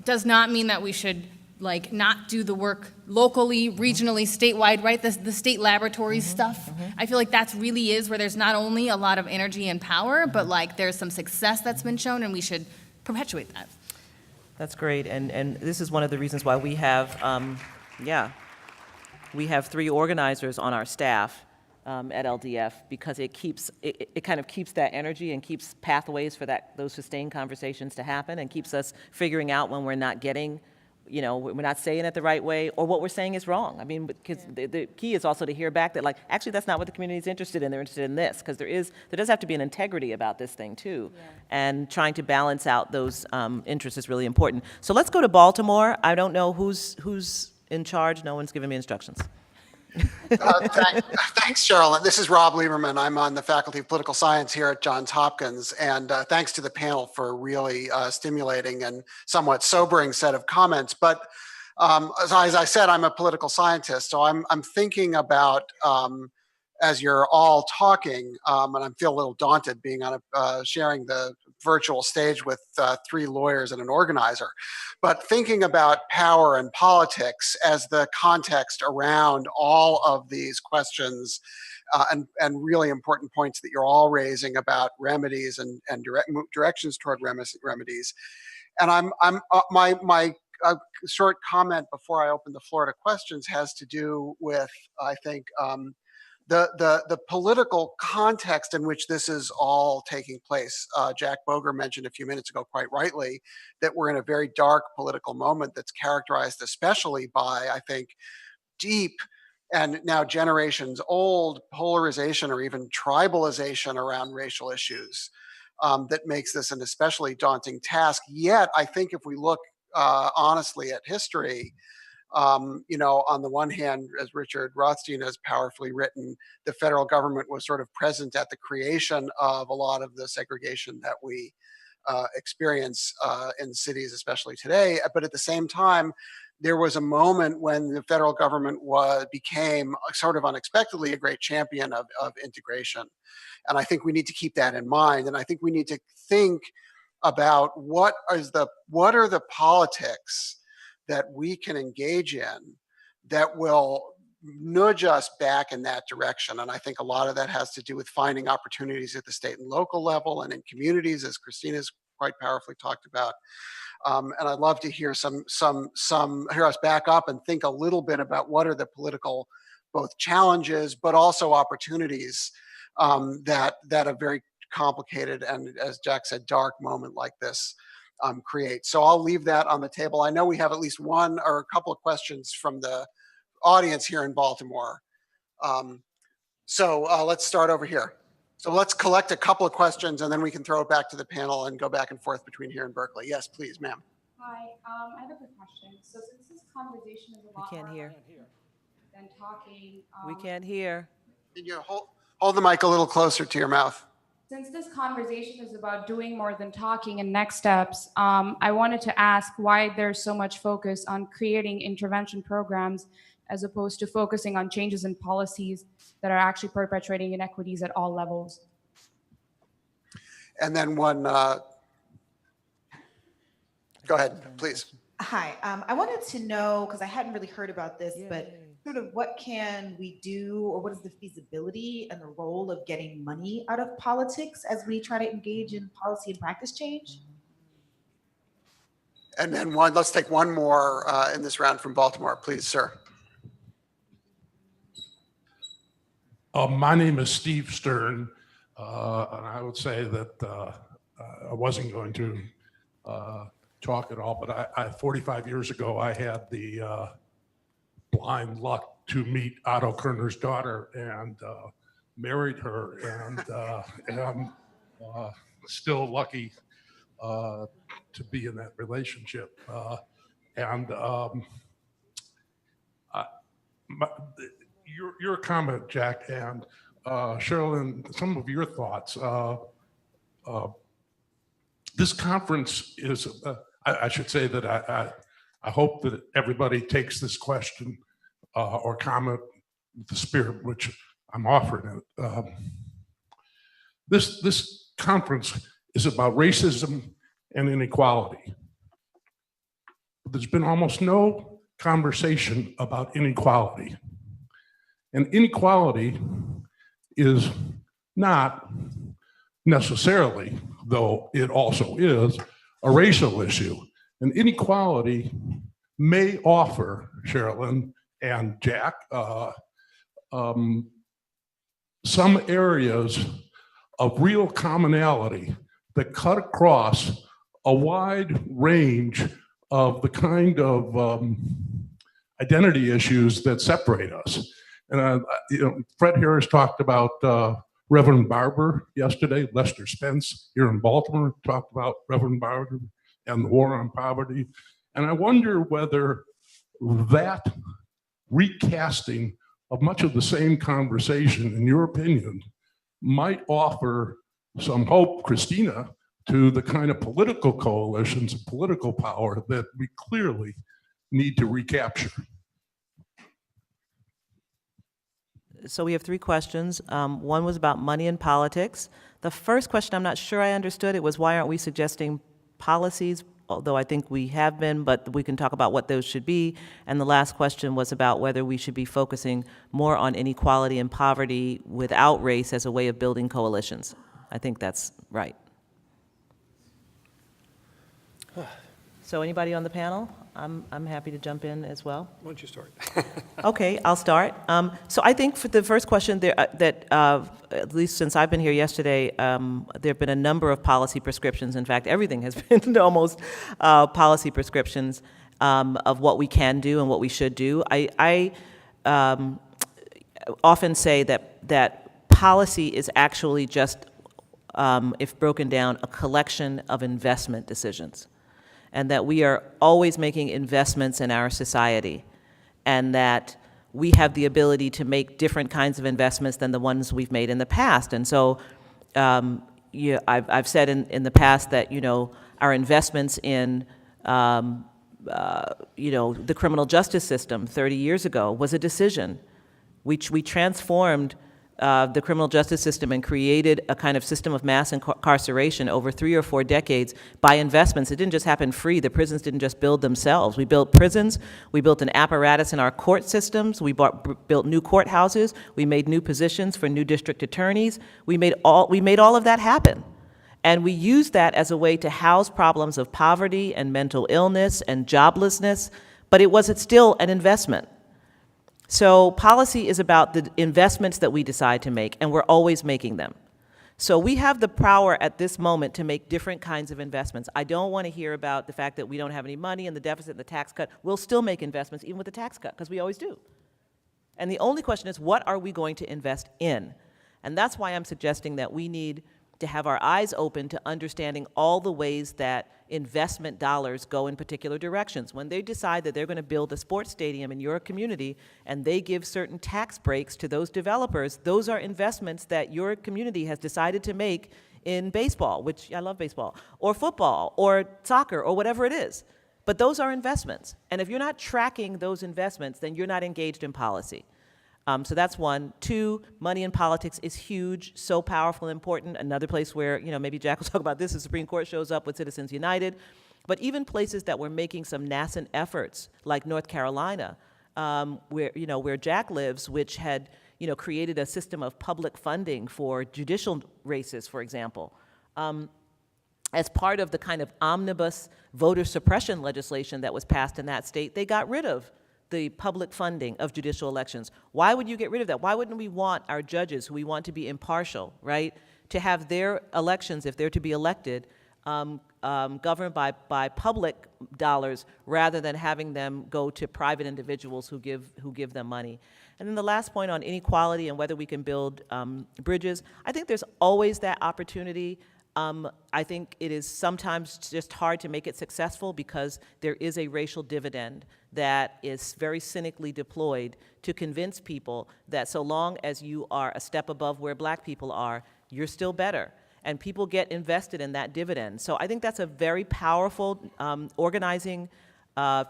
Speaker 18: does not mean that we should like not do the work locally, regionally, statewide, right? The state laboratories stuff. I feel like that's really is where there's not only a lot of energy and power, but like there's some success that's been shown, and we should perpetuate that.
Speaker 15: That's great, and this is one of the reasons why we have, we have 3 organizers on our staff at LDF, because it kind of keeps that energy and keeps pathways for those sustained conversations to happen, and keeps us figuring out when we're not getting, we're not saying it the right way, or what we're saying is wrong. I mean, because the key is also to hear back that, like, actually that's not what the community is interested in. They're interested in this, because there does have to be an integrity about this thing too. And trying to balance out those interests is really important. So let's go to Baltimore. I don't know who's in charge. No one's given me instructions.
Speaker 19: Thanks, Cheryl. This is Rob Lieberman. I'm on the Faculty of Political Science here at Johns Hopkins. And thanks to the panel for a really stimulating and somewhat sobering set of comments. But as I said, I'm a political scientist. So I'm thinking about, as you're all talking, and I feel a little daunted being on sharing the virtual stage with 3 lawyers and an organizer, but thinking about power and politics as the context around all of these questions and really important points that you're all raising about remedies and directions toward remedies. And my short comment before I open the floor to questions has to do with, I think, the political context in which this is all taking place. Jack Boger mentioned a few minutes ago, quite rightly, that we're in a very dark political moment that's characterized especially by, I think, deep and now generations old polarization or even tribalization around racial issues that makes this an especially daunting task. Yet, I think if we look honestly at history, on the one hand, as Richard Rothstein has powerfully written, the federal government was sort of present at the creation of a lot of the segregation that we experience in cities, especially today. But at the same time, there was a moment when the federal government became sort of unexpectedly a great champion of integration. And I think we need to keep that in mind. And I think we need to think about what are the politics that we can engage in that will nudge us back in that direction. And I think a lot of that has to do with finding opportunities at the state and local level and in communities, as Christina's quite powerfully talked about. And I'd love to hear hear us back up and think a little bit about what are the political both challenges, but also opportunities that a very complicated and, as Jack said, dark moment like this create. So I'll leave that on the table. I know we have at least one or a couple of questions from the audience here in Baltimore. So let's start over here. So let's collect a couple of questions and then we can throw it back to the panel and go back and forth between here and Berkeley. Yes, please, ma'am.
Speaker 20: Hi, I have a quick question. So since this conversation is a lot
Speaker 15: can't
Speaker 20: more
Speaker 15: hear.
Speaker 20: than talking.
Speaker 15: We can't hear.
Speaker 19: Can you hold the mic a little closer to your mouth?
Speaker 20: Since this conversation is about doing more than talking and next steps, I wanted to ask why there's so much focus on creating intervention programs as opposed to focusing on changes in policies that are actually perpetuating inequities at all levels.
Speaker 19: And then one, go ahead, please.
Speaker 21: Hi, I wanted to know, because I hadn't really heard about this, but sort of what can we do, or what is the feasibility and the role of getting money out of politics as we try to engage in policy and practice change?
Speaker 19: And then let's take one more in this round from Baltimore, please, sir.
Speaker 22: My name is Steve Stern, and I would say that I wasn't going to talk at all, but 45 years ago, I had the blind luck to meet Otto Kerner's daughter and married her, and am still lucky to be in that relationship. Your comment, Jack, and Sherilyn, some of your thoughts. This conference is, I should say that I hope that everybody takes this question or comment with the spirit which I'm offering it. This conference is about racism and inequality. There's been almost no conversation about inequality. And inequality is not necessarily, though it also is, a racial issue. And inequality may offer, Sherilyn and Jack, some areas of real commonality that cut across a wide range of the kind of identity issues that separate us. And Fred Harris talked about Reverend Barber yesterday. Lester Spence here in Baltimore talked about Reverend Barber and the war on poverty. And I wonder whether that recasting of much of the same conversation, in your opinion, might offer some hope, Christina, to the kind of political coalitions and political power that we clearly need to recapture.
Speaker 15: So we have 3 questions. One was about money and politics. The first question, I'm not sure I understood. It was, why aren't we suggesting policies? Although I think we have been, but we can talk about what those should be. And the last question was about whether we should be focusing more on inequality and poverty without race as a way of building coalitions. I think that's right. So anybody on the panel? I'm happy to jump in as well.
Speaker 17: Why don't you start?
Speaker 15: Okay, I'll start. So I think for the first question, at least since I've been here yesterday, there have been a number of policy prescriptions. In fact, everything has been almost policy prescriptions of what we can do and what we should do. I often say that policy is actually just, if broken down, a collection of investment decisions. And that we are always making investments in our society, and that we have the ability to make different kinds of investments than the ones we've made in the past. And so I've said in the past that, our investments in, the criminal justice system 30 years ago was a decision. We transformed the criminal justice system and created a kind of system of mass incarceration over 3 or 4 decades by investments. It didn't just happen free. The prisons didn't just build themselves. We built prisons. We built an apparatus in our court systems. We built new courthouses. We made new positions for new district attorneys. We made all of that happen. And we used that as a way to house problems of poverty and mental illness and joblessness, but it wasn't still an investment. So policy is about the investments that we decide to make, and we're always making them. So we have the power at this moment to make different kinds of investments. I don't want to hear about the fact that we don't have any money and the deficit and the tax cut. We'll still make investments even with the tax cut, because we always do. And the only question is, what are we going to invest in? And that's why I'm suggesting that we need to have our eyes open to understanding all the ways that investment dollars go in particular directions. When they decide that they're going to build a sports stadium in your community and they give certain tax breaks to those developers, those are investments that your community has decided to make in baseball, which I love baseball, or football, or soccer, or whatever it is. But those are investments. And if you're not tracking those investments, then you're not engaged in policy. So that's one. 2, money in politics is huge, so powerful and important. Another place where, maybe Jack will talk about this, the Supreme Court shows up with Citizens United. But even places that were making some nascent efforts, like North Carolina, where Jack lives, which had, created a system of public funding for judicial races, for example. As part of the kind of omnibus voter suppression legislation that was passed in that state, they got rid of the public funding of judicial elections. Why would you get rid of that? Why wouldn't we want our judges, who we want to be impartial, right, to have their elections, if they're to be elected, governed by public dollars rather than having them go to private individuals who give them money? And then the last point on inequality and whether we can build bridges, I think there's always that opportunity. I think it is sometimes just hard to make it successful because there is a racial dividend that is very cynically deployed to convince people that so long as you are a step above where black people are, you're still better. And people get invested in that dividend. So I think that's a very powerful organizing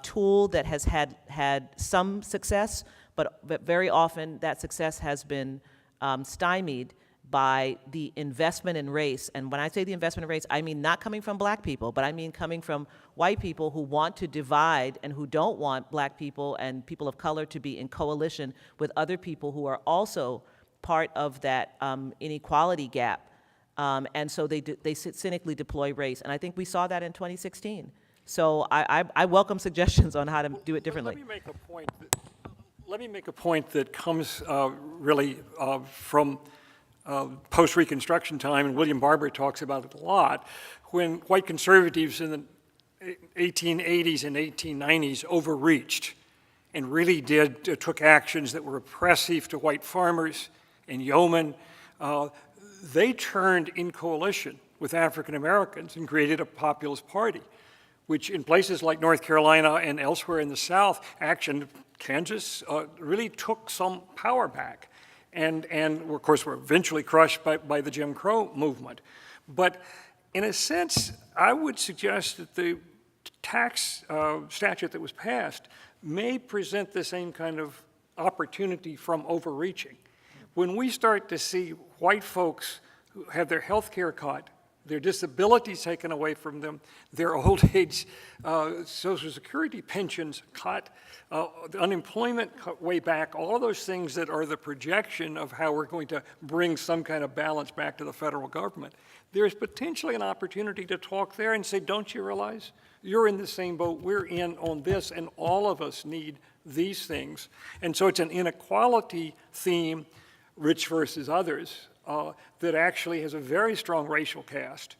Speaker 15: tool that has had some success, but very often that success has been stymied by the investment in race. And when I say the investment in race, I mean not coming from black people, but I mean coming from white people who want to divide and who don't want black people and people of color to be in coalition with other people who are also part of that inequality gap. And so they cynically deploy race. And I think we saw that in 2016. So I welcome suggestions on how to do it differently.
Speaker 17: Let me make a point that comes really from post-Reconstruction time, and William Barber talks about it a lot, when white conservatives in the 1880s and 1890s overreached and really took actions that were oppressive to white farmers and yeomen. They turned in coalition with African Americans and created a populist party, which in places like North Carolina and elsewhere in the South, Kansas, really took some power back. And of course, were eventually crushed by the Jim Crow movement. But in a sense, I would suggest that the tax statute that was passed may present the same kind of opportunity from overreaching. When we start to see white folks who have their health care cut, their disabilities taken away from them, their old age Social Security pensions cut, the unemployment cut way back, all of those things that are the projection of how we're going to bring some kind of balance back to the federal government. There's potentially an opportunity to talk there and say, don't you realize you're in the same boat we're in on this, and all of us need these things. And so it's an inequality theme, rich versus others, that actually has a very strong racial cast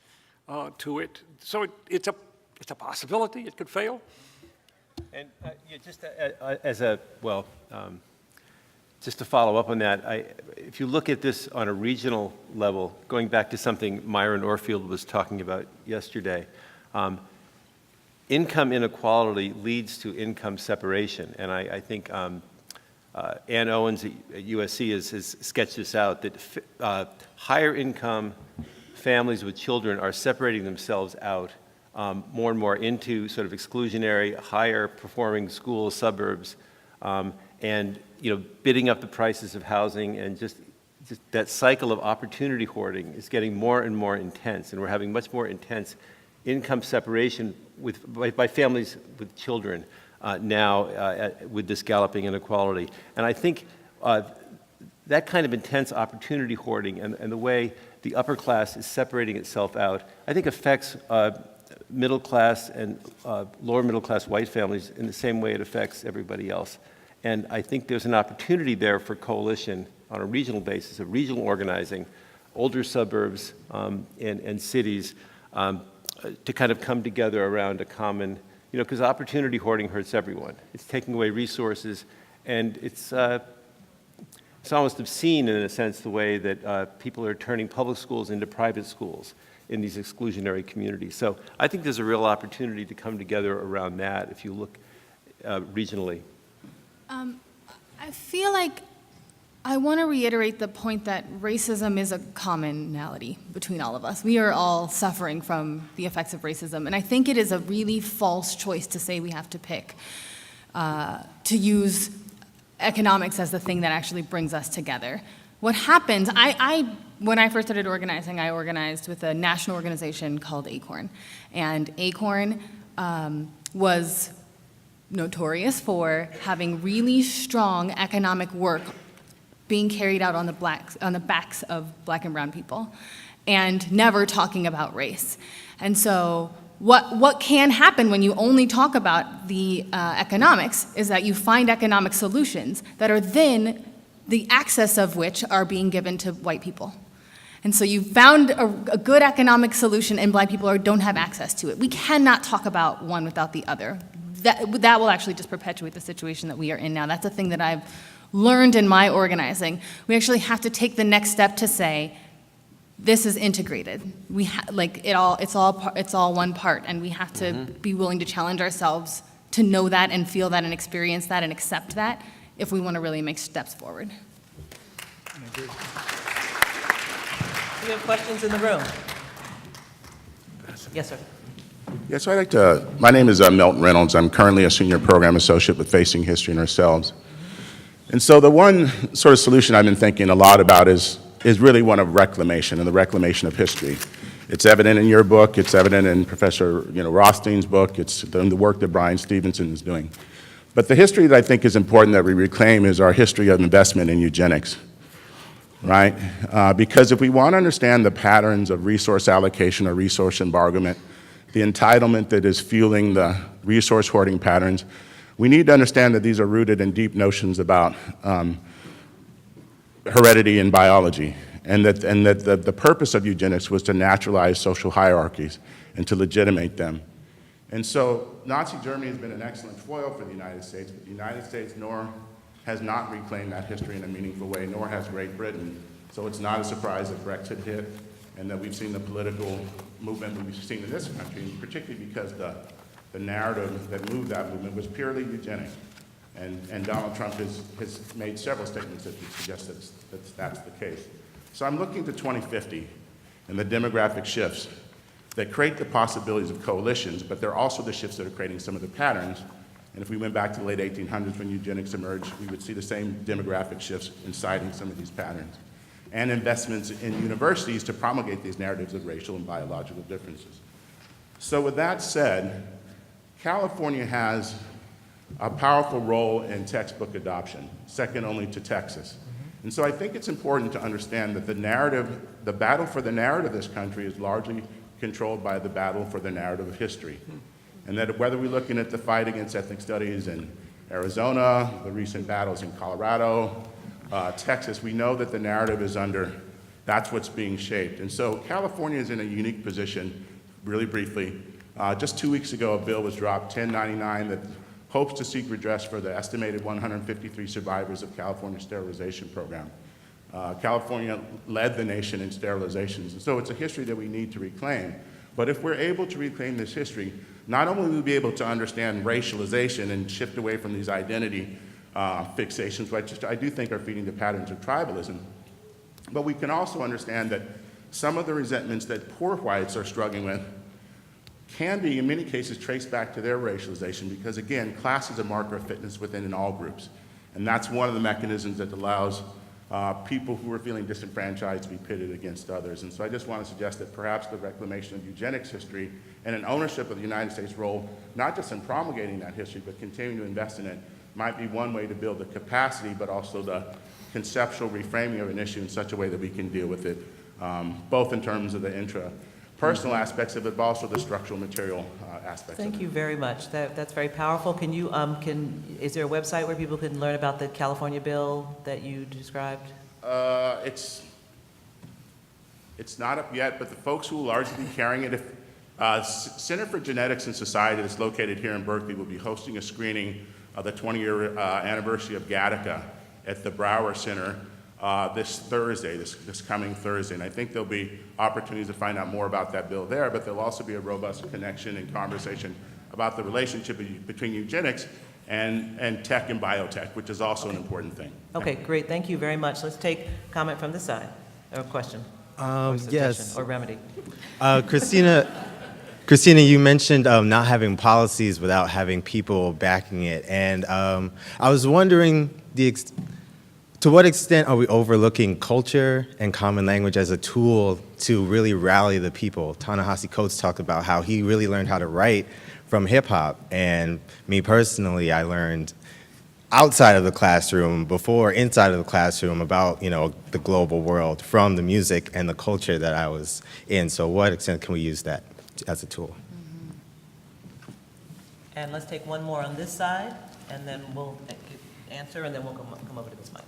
Speaker 17: to it. So it's a possibility. It could fail.
Speaker 16: And just just to follow up on that, if you look at this on a regional level, going back to something Myron Orfield was talking about yesterday, income inequality leads to income separation. And I think Ann Owens at USC has sketched this out, that higher income families with children are separating themselves out more and more into sort of exclusionary, higher performing schools, suburbs, and bidding up the prices of housing, and just that cycle of opportunity hoarding is getting more and more intense, and we're having much more intense income separation by families with children now with this galloping inequality. And I think that kind of intense opportunity hoarding and the way the upper class is separating itself out, I think affects middle class and lower middle class white families in the same way it affects everybody else. And I think there's an opportunity there for coalition on a regional basis, of regional organizing, older suburbs and cities to kind of come together around a common, because opportunity hoarding hurts everyone. It's taking away resources, and it's almost obscene in a sense the way that people are turning public schools into private schools in these exclusionary communities. So I think there's a real opportunity to come together around that if you look regionally.
Speaker 18: I feel like I want to reiterate the point that racism is a commonality between all of us. We are all suffering from the effects of racism, and I think it is a really false choice to say we have to pick, to use economics as the thing that actually brings us together. What happens, when I first started organizing, I organized with a national organization called ACORN, and ACORN was notorious for having really strong economic work being carried out on the backs of black and brown people, and never talking about race. And so what can happen when you only talk about the economics is that you find economic solutions that are then the access of which are being given to white people. And so you found a good economic solution and black people don't have access to it. We cannot talk about one without the other. That will actually just perpetuate the situation that we are in now. That's a thing that I've learned in my organizing. We actually have to take the next step to say, this is integrated. It's all one part, and we have to be willing to challenge ourselves to know that and feel that and experience that and accept that if we want to really make steps forward.
Speaker 15: Do we have questions in the room? Yes, sir.
Speaker 6: Yes, I'd like to, my name is Milton Reynolds. I'm currently a senior program associate with Facing History and Ourselves. And so the one sort of solution I've been thinking a lot about is really one of reclamation and the reclamation of history. It's evident in your book, it's evident in Professor Rothstein's book, it's in the work that Brian Stevenson is doing. But the history that I think is important that we reclaim is our history of investment in eugenics, right? Because if we want to understand the patterns of resource allocation or resource embargoment, the entitlement that is fueling the resource hoarding patterns, we need to understand that these are rooted in deep notions about heredity in biology, and that the purpose of eugenics was to naturalize social hierarchies and to legitimate them. And so Nazi Germany has been an excellent foil for the United States, but the United States has not reclaimed that history in a meaningful way, nor has Great Britain. So it's not a surprise that Brexit hit and that we've seen the political movement that we've seen in this country, particularly because the narrative that moved that movement was purely eugenic. And Donald Trump has made several statements that suggest that that's the case. So I'm looking to 2050 and the demographic shifts that create the possibilities of coalitions, but they're also the shifts that are creating some of the patterns. And if we went back to the late 1800s when eugenics emerged, we would see the same demographic shifts inciting some of these patterns. And investments in universities to promulgate these narratives of racial and biological differences. So with that said, California has a powerful role in textbook adoption, second only to Texas. And so I think it's important to understand that the battle for the narrative of this country is largely controlled by the battle for the narrative of history. And that whether we're looking at the fight against ethnic studies in Arizona, the recent battles in Colorado, Texas, we know that the narrative is that's what's being shaped. And so California is in a unique position, really briefly. Just 2 weeks ago, a bill was dropped, 1099, that hopes to seek redress for the estimated 153 survivors of California's sterilization program. California led the nation in sterilizations, and so it's a history that we need to reclaim. But if we're able to reclaim this history, not only will we be able to understand racialization and shift away from these identity fixations, which I do think are feeding the patterns of tribalism, but we can also understand that some of the resentments that poor whites are struggling with can be, in many cases, traced back to their racialization because, again, class is a marker of fitness within all groups. And that's one of the mechanisms that allows people who are feeling disenfranchised to be pitted against others. And so I just want to suggest that perhaps the reclamation of eugenics history and an ownership of the United States role, not just in promulgating that history, but continuing to invest in it, might be one way to build the capacity, but also the conceptual reframing of an issue in such a way that we can deal with it, both in terms of the intrapersonal aspects of it, but also the structural material aspects.
Speaker 15: Thank you very much. That's very powerful. Can you, is there a website where people can learn about the California bill that you described?
Speaker 6: It's not up yet, but the folks who will largely be carrying it, Center for Genetics and Society that's located here in Berkeley will be hosting a screening of the 20-year anniversary of Gattaca at the Brower Center this Thursday, this coming Thursday. And I think there'll be opportunities to find out more about that bill there, but there'll also be a robust connection and conversation about the relationship between eugenics and tech and biotech, which is also an important thing.
Speaker 15: Okay, great. Thank you very much. Let's take comment from this side. Or a question.
Speaker 7: Yes.
Speaker 15: Or remedy.
Speaker 7: Christina, you mentioned not having policies without having people backing it. And I was wondering to what extent are we overlooking culture and common language as a tool to really rally the people? Ta-Nehisi Coates talked about how he really learned how to write from hip hop. And me personally, I learned outside of the classroom, before inside of the classroom about, the global world from the music and the culture that I was in. So what extent can we use that as a tool?
Speaker 15: And let's take one more on this side, and then we'll answer, and then we'll come over to this mic.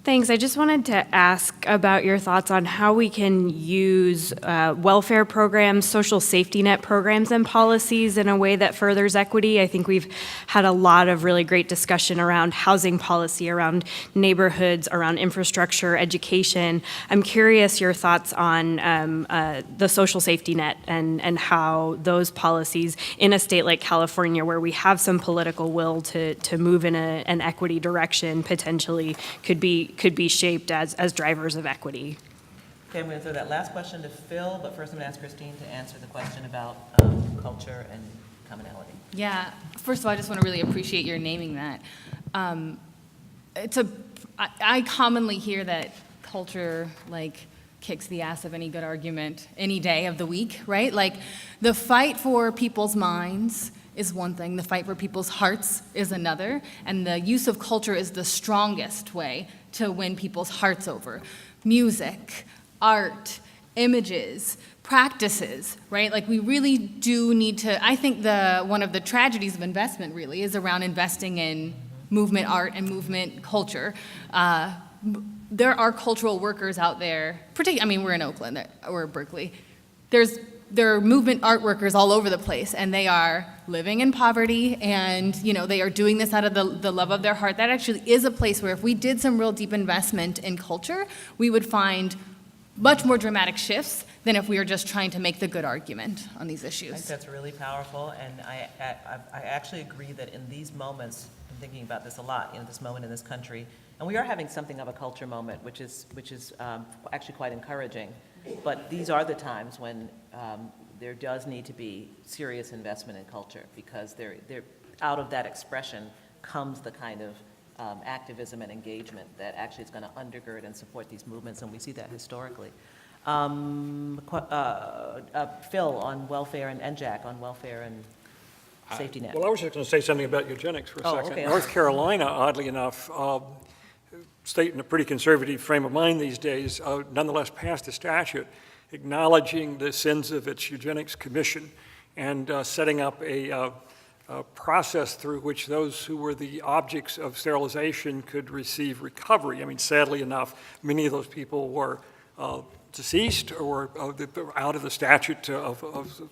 Speaker 5: Thanks. I just wanted to ask about your thoughts on how we can use welfare programs, social safety net programs, and policies in a way that furthers equity. I think we've had a lot of really great discussion around housing policy, around neighborhoods, around infrastructure, education. I'm curious your thoughts on the social safety net and how those policies in a state like California, where we have some political will to move in an equity direction, potentially could be shaped as drivers of equity.
Speaker 15: Okay, I'm going to throw that last question to Phil, but first I'm going to ask Christine to answer the question about culture and commonality.
Speaker 18: Yeah, first of all, I just want to really appreciate your naming that. I commonly hear that culture, like, kicks the ass of any good argument any day of the week, right? Like, the fight for people's minds is one thing, the fight for people's hearts is another, and the use of culture is the strongest way to win people's hearts over. Music, art, images, practices, right? Like, we really do need to, I think one of the tragedies of investment really is around investing in movement art and movement culture. There are cultural workers out there, we're in Oakland or Berkeley. There are movement art workers all over the place, and they are living in poverty, and they are doing this out of the love of their heart. That actually is a place where if we did some real deep investment in culture, we would find much more dramatic shifts than if we were just trying to make the good argument on these issues.
Speaker 15: I think that's really powerful, and I actually agree that in these moments, I'm thinking about this a lot, this moment in this country, and we are having something of a culture moment, which is actually quite encouraging. But these are the times when there does need to be serious investment in culture, because out of that expression comes the kind of activism and engagement that actually is going to undergird and support these movements, and we see that historically. Phil, on welfare, and NJAC on welfare and safety net.
Speaker 17: Well, I was just going to say something about eugenics for a second.
Speaker 15: Okay.
Speaker 17: North Carolina, oddly enough, state in a pretty conservative frame of mind these days, nonetheless passed a statute acknowledging the sins of its eugenics commission and setting up a process through which those who were the objects of sterilization could receive recovery. Sadly enough, many of those people were deceased or out of the statute of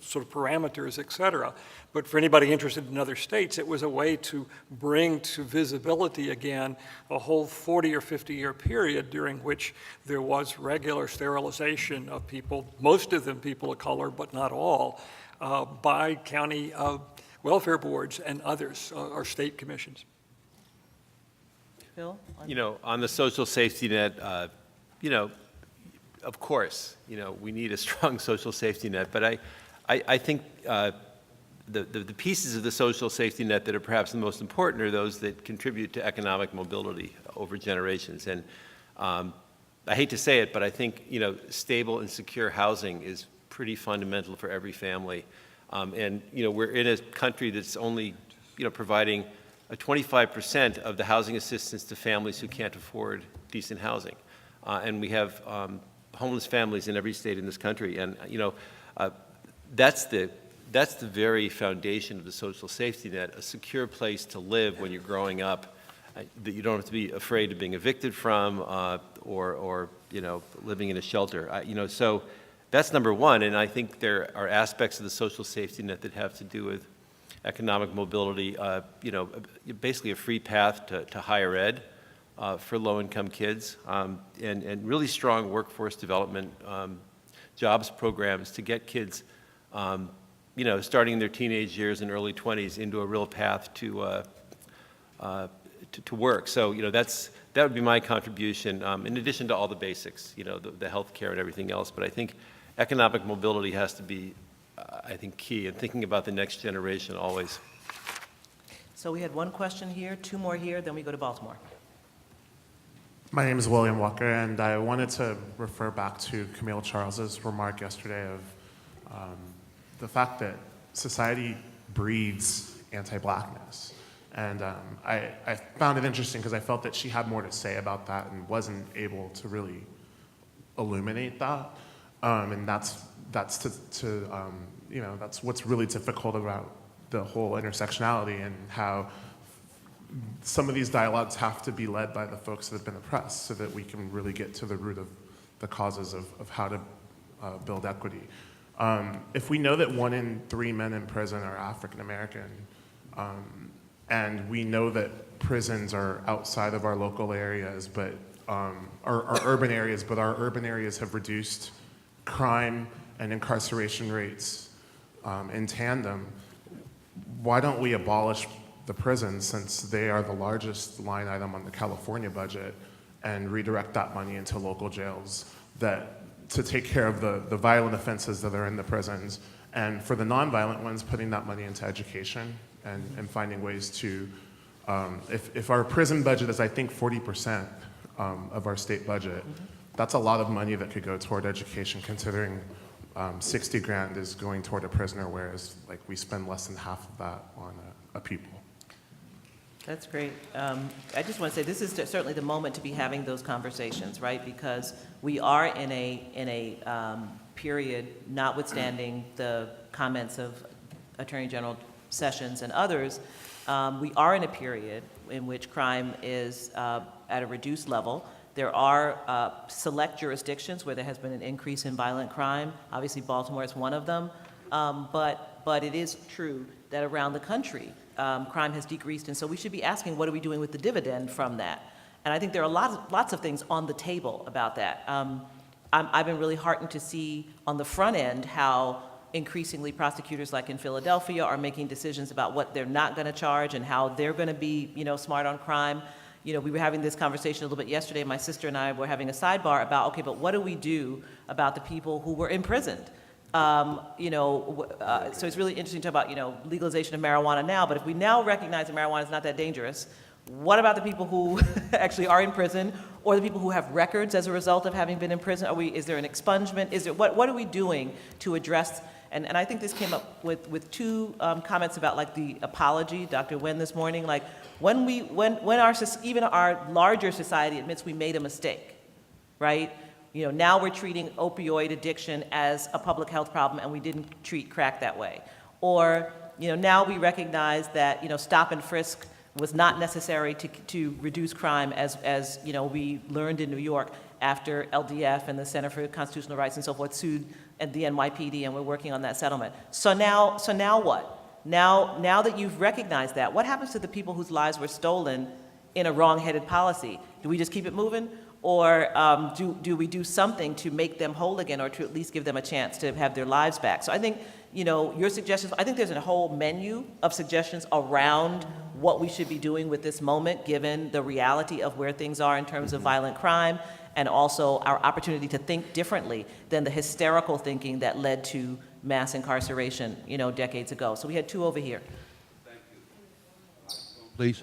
Speaker 17: sort of parameters, et cetera. But for anybody interested in other states, it was a way to bring to visibility again a whole 40 or 50-year period during which there was regular sterilization of people, most of them people of color, but not all, by county welfare boards and others, or state commissions.
Speaker 15: Phil?
Speaker 16: On the social safety net, of course, we need a strong social safety net, but I think the pieces of the social safety net that are perhaps the most important are those that contribute to economic mobility over generations. And I hate to say it, but I think, stable and secure housing is pretty fundamental for every family. And we're in a country that's only, providing 25% of the housing assistance to families who can't afford decent housing. And we have homeless families in every state in this country, and that's the very foundation of the social safety net, a secure place to live when you're growing up, that you don't have to be afraid of being evicted from, or living in a shelter. So that's number one, and I think there are aspects of the social safety net that have to do with economic mobility, basically a free path to higher ed for low-income kids, and really strong workforce development jobs programs to get kids, starting in their teenage years and early 20s into a real path to work. So, that would be my contribution, in addition to all the basics, the health care and everything else. But I think economic mobility has to be, key, and thinking about the next generation always.
Speaker 15: So we had one question here, two more here, then we go to Baltimore.
Speaker 8: My name is William Walker, and I wanted to refer back to Camille Charles's remark yesterday of the fact that society breeds anti-Blackness. And I found it interesting because I felt that she had more to say about that and wasn't able to really illuminate that. And that's what's really difficult about the whole intersectionality and how some of these dialogues have to be led by the folks that have been oppressed so that we can really get to the root of the causes of how to build equity. If we know that 1 in 3 men in prison are African American, and we know that prisons are outside of our local areas, but our urban areas, but our urban areas have reduced crime and incarceration rates in tandem, why don't we abolish the prisons, since they are the largest line item on the California budget, and redirect that money into local jails to take care of the violent offenses that are in the prisons, and for the nonviolent ones, putting that money into education and finding ways to, if our prison budget is, I think, 40% of our state budget, that's a lot of money that could go toward education, considering 60 grand is going toward a prisoner, whereas like we spend less than half of that on a pupil.
Speaker 15: That's great. I just want to say this is certainly the moment to be having those conversations, right? Because we are in a period, notwithstanding the comments of Attorney General Sessions and others, we are in a period in which crime is at a reduced level. There are select jurisdictions where there has been an increase in violent crime. Obviously, Baltimore is one of them. But it is true that around the country, crime has decreased, and so we should be asking, what are we doing with the dividend from that? And I think there are lots of things on the table about that. I've been really heartened to see on the front end how increasingly prosecutors like in Philadelphia are making decisions about what they're not going to charge and how they're going to be, smart on crime. We were having this conversation a little bit yesterday. My sister and I were having a sidebar about, okay, but what do we do about the people who were imprisoned? So it's really interesting to talk about, legalization of marijuana now, but if we now recognize that marijuana is not that dangerous, what about the people who actually are in prison, or the people who have records as a result of having been in prison? Is there an expungement? What are we doing to address? And I think this came up with two comments about like the apology, Dr. Wen this morning, like when even our larger society admits we made a mistake, right? Now we're treating opioid addiction as a public health problem and we didn't treat crack that way. Or, now we recognize that, stop and frisk was not necessary to reduce crime as we learned in New York after LDF and the Center for Constitutional Rights and so forth sued at the NYPD, and we're working on that settlement. So now what? Now that you've recognized that, what happens to the people whose lives were stolen in a wrong-headed policy? Do we just keep it moving? Or do we do something to make them whole again, or to at least give them a chance to have their lives back? So I think, your suggestions, I think there's a whole menu of suggestions around what we should be doing with this moment, given the reality of where things are in terms of violent crime, and also our opportunity to think differently than the hysterical thinking that led to mass incarceration, decades ago. So we had two over here.
Speaker 9: Please.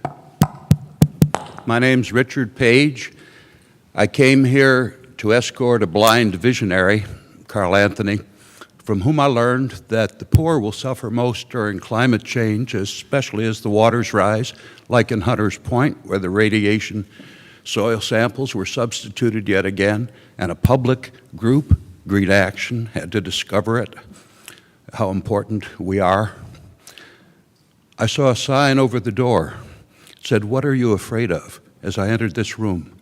Speaker 9: My name's Richard Page. I came here to escort a blind visionary, Carl Anthony, from whom I learned that the poor will suffer most during climate change, especially as the waters rise, like in Hunters Point, where the radiation soil samples were substituted yet again, and a public group, Green Action, had to discover it, how important we are. I saw a sign over the door. It said, "What are you afraid of?" as I entered this room.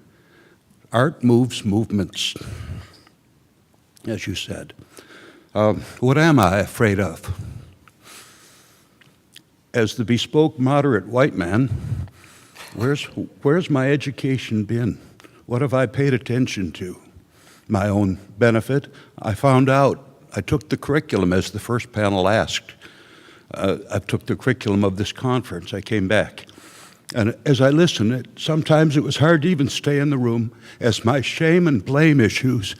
Speaker 9: Art moves movements, as you said. What am I afraid of? As the bespoke moderate white man, where's my education been? What have I paid attention to? My own benefit, I found out. I took the curriculum as the first panel asked. I took the curriculum of this conference. I came back. And as I listened, sometimes it was hard to even stay in the room as my shame and blame issues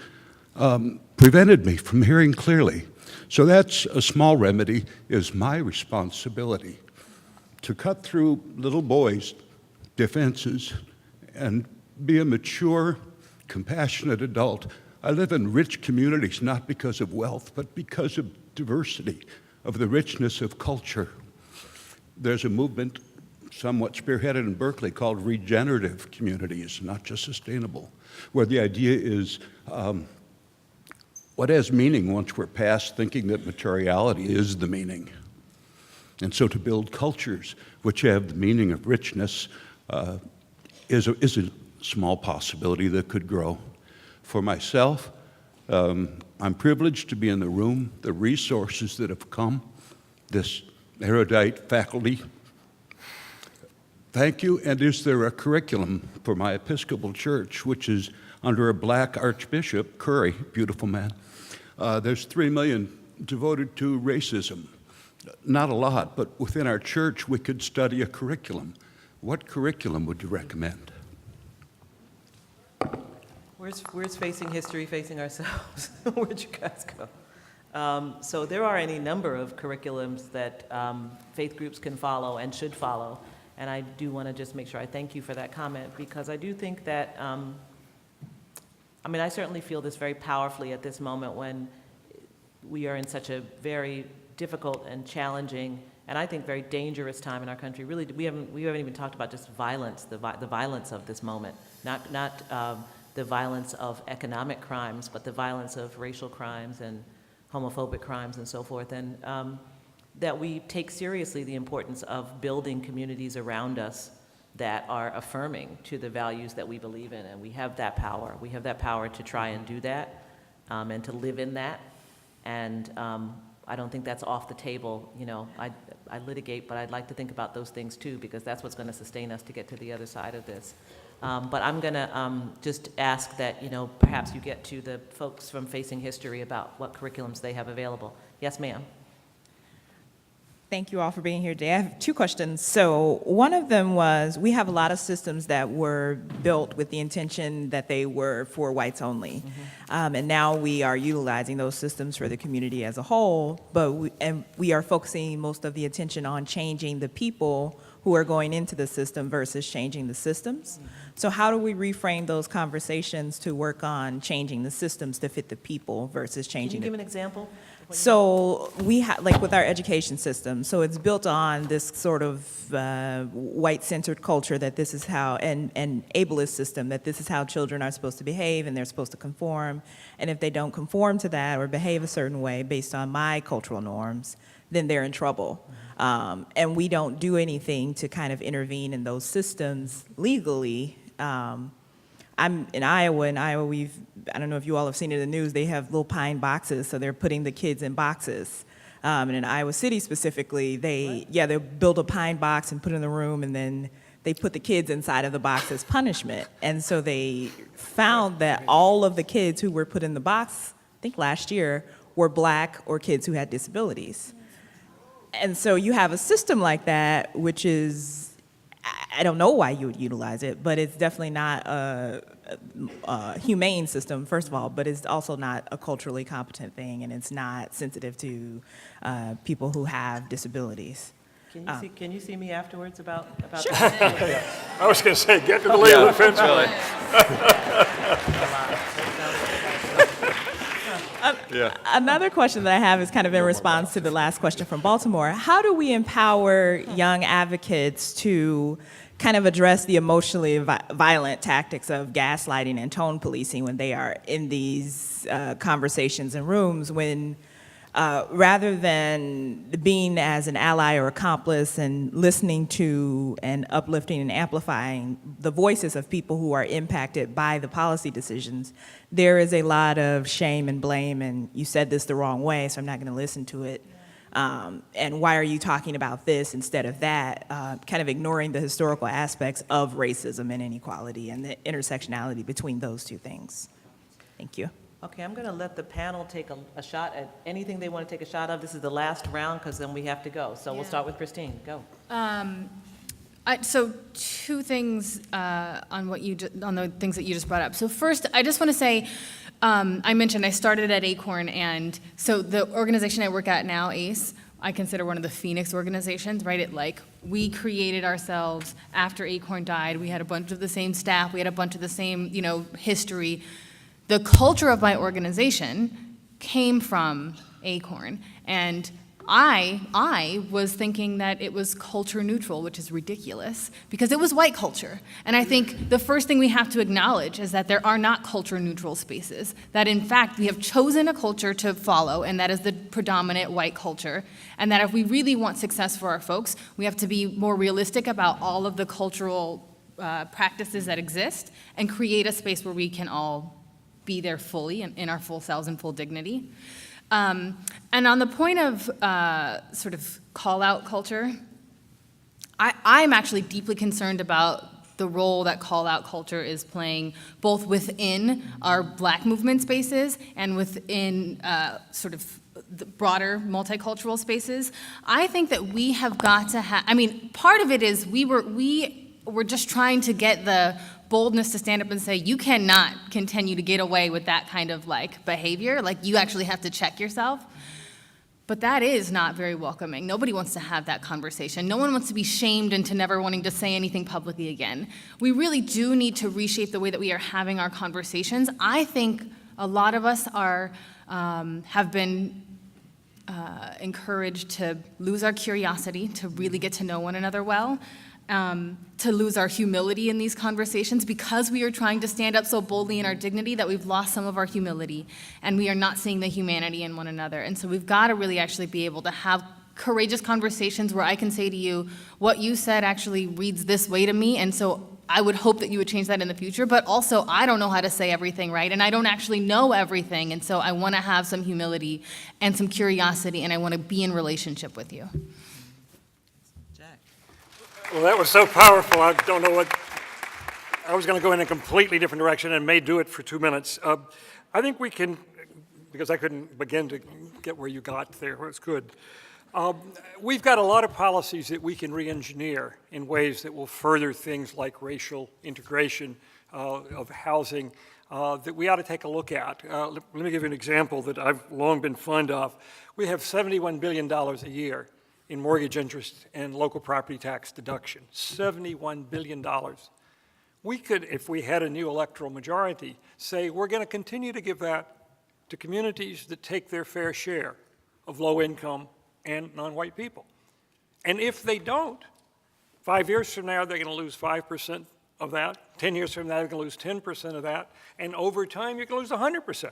Speaker 9: prevented me from hearing clearly. So that's a small remedy, is my responsibility to cut through little boys' defenses and be a mature, compassionate adult. I live in rich communities, not because of wealth, but because of diversity, of the richness of culture. There's a movement somewhat spearheaded in Berkeley called regenerative communities, not just sustainable, where the idea is what has meaning once we're past thinking that materiality is the meaning. And so to build cultures which have the meaning of richness is a small possibility that could grow. For myself, I'm privileged to be in the room, the resources that have come, this erudite faculty. Thank you. And is there a curriculum for my Episcopal Church, which is under a black Archbishop, Curry, beautiful man? There's $3 million devoted to racism. Not a lot, but within our church, we could study a curriculum. What curriculum would you recommend?
Speaker 15: Where's Facing History, Facing Ourselves? Where'd you guys go? So there are any number of curriculums that faith groups can follow and should follow. And I do want to just make sure I thank you for that comment, because I do think that, I mean, I certainly feel this very powerfully at this moment when we are in such a very difficult and challenging, and I think very dangerous time in our country. Really, we haven't even talked about just violence, the violence of this moment, not the violence of economic crimes, but the violence of racial crimes and homophobic crimes and so forth, and that we take seriously the importance of building communities around us that are affirming to the values that we believe in, and we have that power. We have that power to try and do that and to live in that, and I don't think that's off the table. You know, I litigate, but I'd like to think about those things too, because that's what's going to sustain us to get to the other side of this. But I'm going to just ask that, you know, perhaps you get to the folks from Facing History about what curriculums they have available. Yes, ma'am.
Speaker 10: Thank you all for being here today. I have two questions. So one of them was, we have a lot of systems that were built with the intention that they were for whites only. And now we are utilizing those systems for the community as a whole, but we are focusing most of the attention on changing the people who are going into the system versus changing the systems. So how do we reframe those conversations to work on changing the systems to fit the people versus changing?
Speaker 15: Can you give an example?
Speaker 10: So we have, like with our education system, so it's built on this sort of white-centered culture that this is how, and ableist system, that this is how children are supposed to behave and they're supposed to conform. And if they don't conform to that or behave a certain way based on my cultural norms, then they're in trouble. And we don't do anything to kind of intervene in those systems legally. I'm in Iowa. In Iowa, I don't know if you all have seen it in the news, they have little pine boxes, so they're putting the kids in boxes. And in Iowa City specifically, they build a pine box and put it in the room, and then they put the kids inside of the box as punishment. And so they found that all of the kids who were put in the box, I think last year, were Black or kids who had disabilities. And so you have a system like that, which is, I don't know why you would utilize it, but it's definitely not a humane system, first of all, but it's also not a culturally competent thing, and it's not sensitive to people who have disabilities.
Speaker 15: Can you see me afterwards about
Speaker 10: Sure.
Speaker 15: that?
Speaker 17: I was going to say, get to the lay of the fence.
Speaker 10: Another question that I have is kind of in response to the last question from Baltimore. How do we empower young advocates to kind of address the emotionally violent tactics of gaslighting and tone policing when they are in these conversations and rooms, when rather than being as an ally or accomplice and listening to and uplifting and amplifying the voices of people who are impacted by the policy decisions, there is a lot of shame and blame, and you said this the wrong way, so I'm not going to listen to it. And why are you talking about this instead of that? Kind of ignoring the historical aspects of racism and inequality and the intersectionality between those two things. Thank you.
Speaker 15: Okay, I'm going to let the panel take a shot at anything they want to take a shot of. This is the last round, because then we have to go. So we'll start with Christine. Go.
Speaker 18: So two things on the things that you just brought up. So first, I just want to say, I mentioned I started at Acorn, and so the organization I work at now, ACE, I consider one of the Phoenix organizations, right? We created ourselves after Acorn died. We had a bunch of the same staff. We had a bunch of the same, history. The culture of my organization came from Acorn, and I was thinking that it was culture neutral, which is ridiculous because it was white culture. And I think the first thing we have to acknowledge is that there are not culture neutral spaces, that in fact we have chosen a culture to follow, and that is the predominant white culture. And that if we really want success for our folks, we have to be more realistic about all of the cultural practices that exist and create a space where we can all be there fully in our full selves and full dignity. And on the point of sort of call-out culture, I'm actually deeply concerned about the role that call-out culture is playing both within our Black movement spaces and within sort of the broader multicultural spaces. I think that we have got to have, I mean, part of it is we were just trying to get the boldness to stand up and say, you cannot continue to get away with that kind of like behavior. Like you actually have to check yourself. But that is not very welcoming. Nobody wants to have that conversation. No one wants to be shamed into never wanting to say anything publicly again. We really do need to reshape the way that we are having our conversations. I think a lot of us are have been encouraged to lose our curiosity, to really get to know one another well. To lose our humility in these conversations because we are trying to stand up so boldly in our dignity that we've lost some of our humility and we are not seeing the humanity in one another. And so we've got to really actually be able to have courageous conversations where I can say to you, what you said actually reads this way to me, and so I would hope that you would change that in the future, but also I don't know how to say everything right, and I don't actually know everything, and so I want to have some humility and some curiosity, and I want to be in relationship with you.
Speaker 17: Well, that was so powerful. I don't know what, I was going to go in a completely different direction and may do it for 2 minutes. I think we can, because I couldn't begin to get where you got there. It was good. We've got a lot of policies that we can re-engineer in ways that will further things like racial integration of housing that we ought to take a look at. Let me give you an example that I've long been fond of. We have $71 billion a year in mortgage interest and local property tax deduction. $71 billion. We could, if we had a new electoral majority, say we're going to continue to give that to communities that take their fair share of low income and non-white people. And if they don't, 5 years from now, they're going to lose 5% of that. 10 years from now, they're going to lose 10% of that. And over time, you're going to lose 100%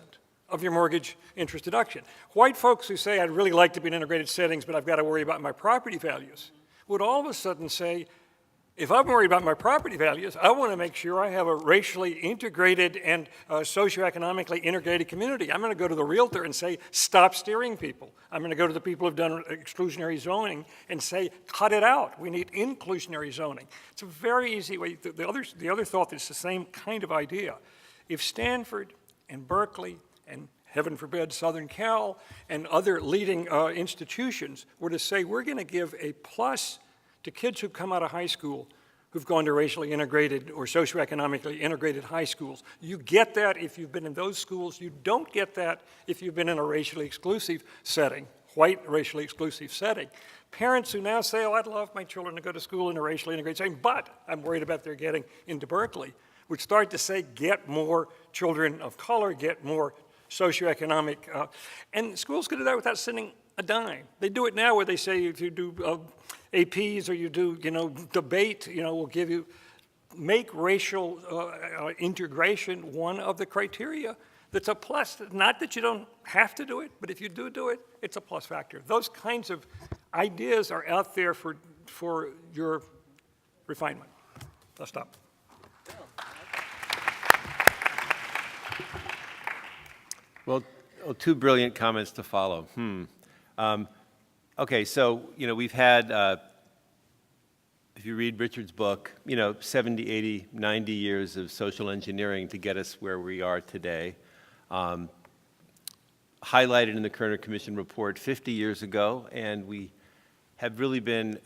Speaker 17: of your mortgage interest deduction. White folks who say, I'd really like to be in integrated settings, but I've got to worry about my property values, would all of a sudden say, if I'm worried about my property values, I want to make sure I have a racially integrated and socioeconomically integrated community. I'm going to go to the realtor and say, stop steering people. I'm going to go to the people who've done exclusionary zoning and say, cut it out. We need inclusionary zoning. It's a very easy way. The other thought is the same kind of idea. If Stanford and Berkeley and heaven forbid Southern Cal and other leading institutions were to say, we're going to give a plus to kids who come out of high school who've gone to racially integrated or socioeconomically integrated high schools. You get that if you've been in those schools. You don't get that if you've been in a racially exclusive setting, white racially exclusive setting. Parents who now say, oh, I'd love my children to go to school in a racially integrated setting, but I'm worried about their getting into Berkeley, would start to say, get more children of color, get more socioeconomic, and schools could do that without sending a dime. They do it now where they say if you do APs or you do, debate, we'll give you, make racial integration one of the criteria that's a plus. Not that you don't have to do it, but if you do it, it's a plus factor. Those kinds of ideas are out there for your refinement. I'll stop.
Speaker 16: Well, two brilliant comments to follow. Okay, so, we've had, if you read Richard's book, 70, 80, 90 years of social engineering to get us where we are today. Highlighted in the Kerner Commission report 50 years ago, and we have really been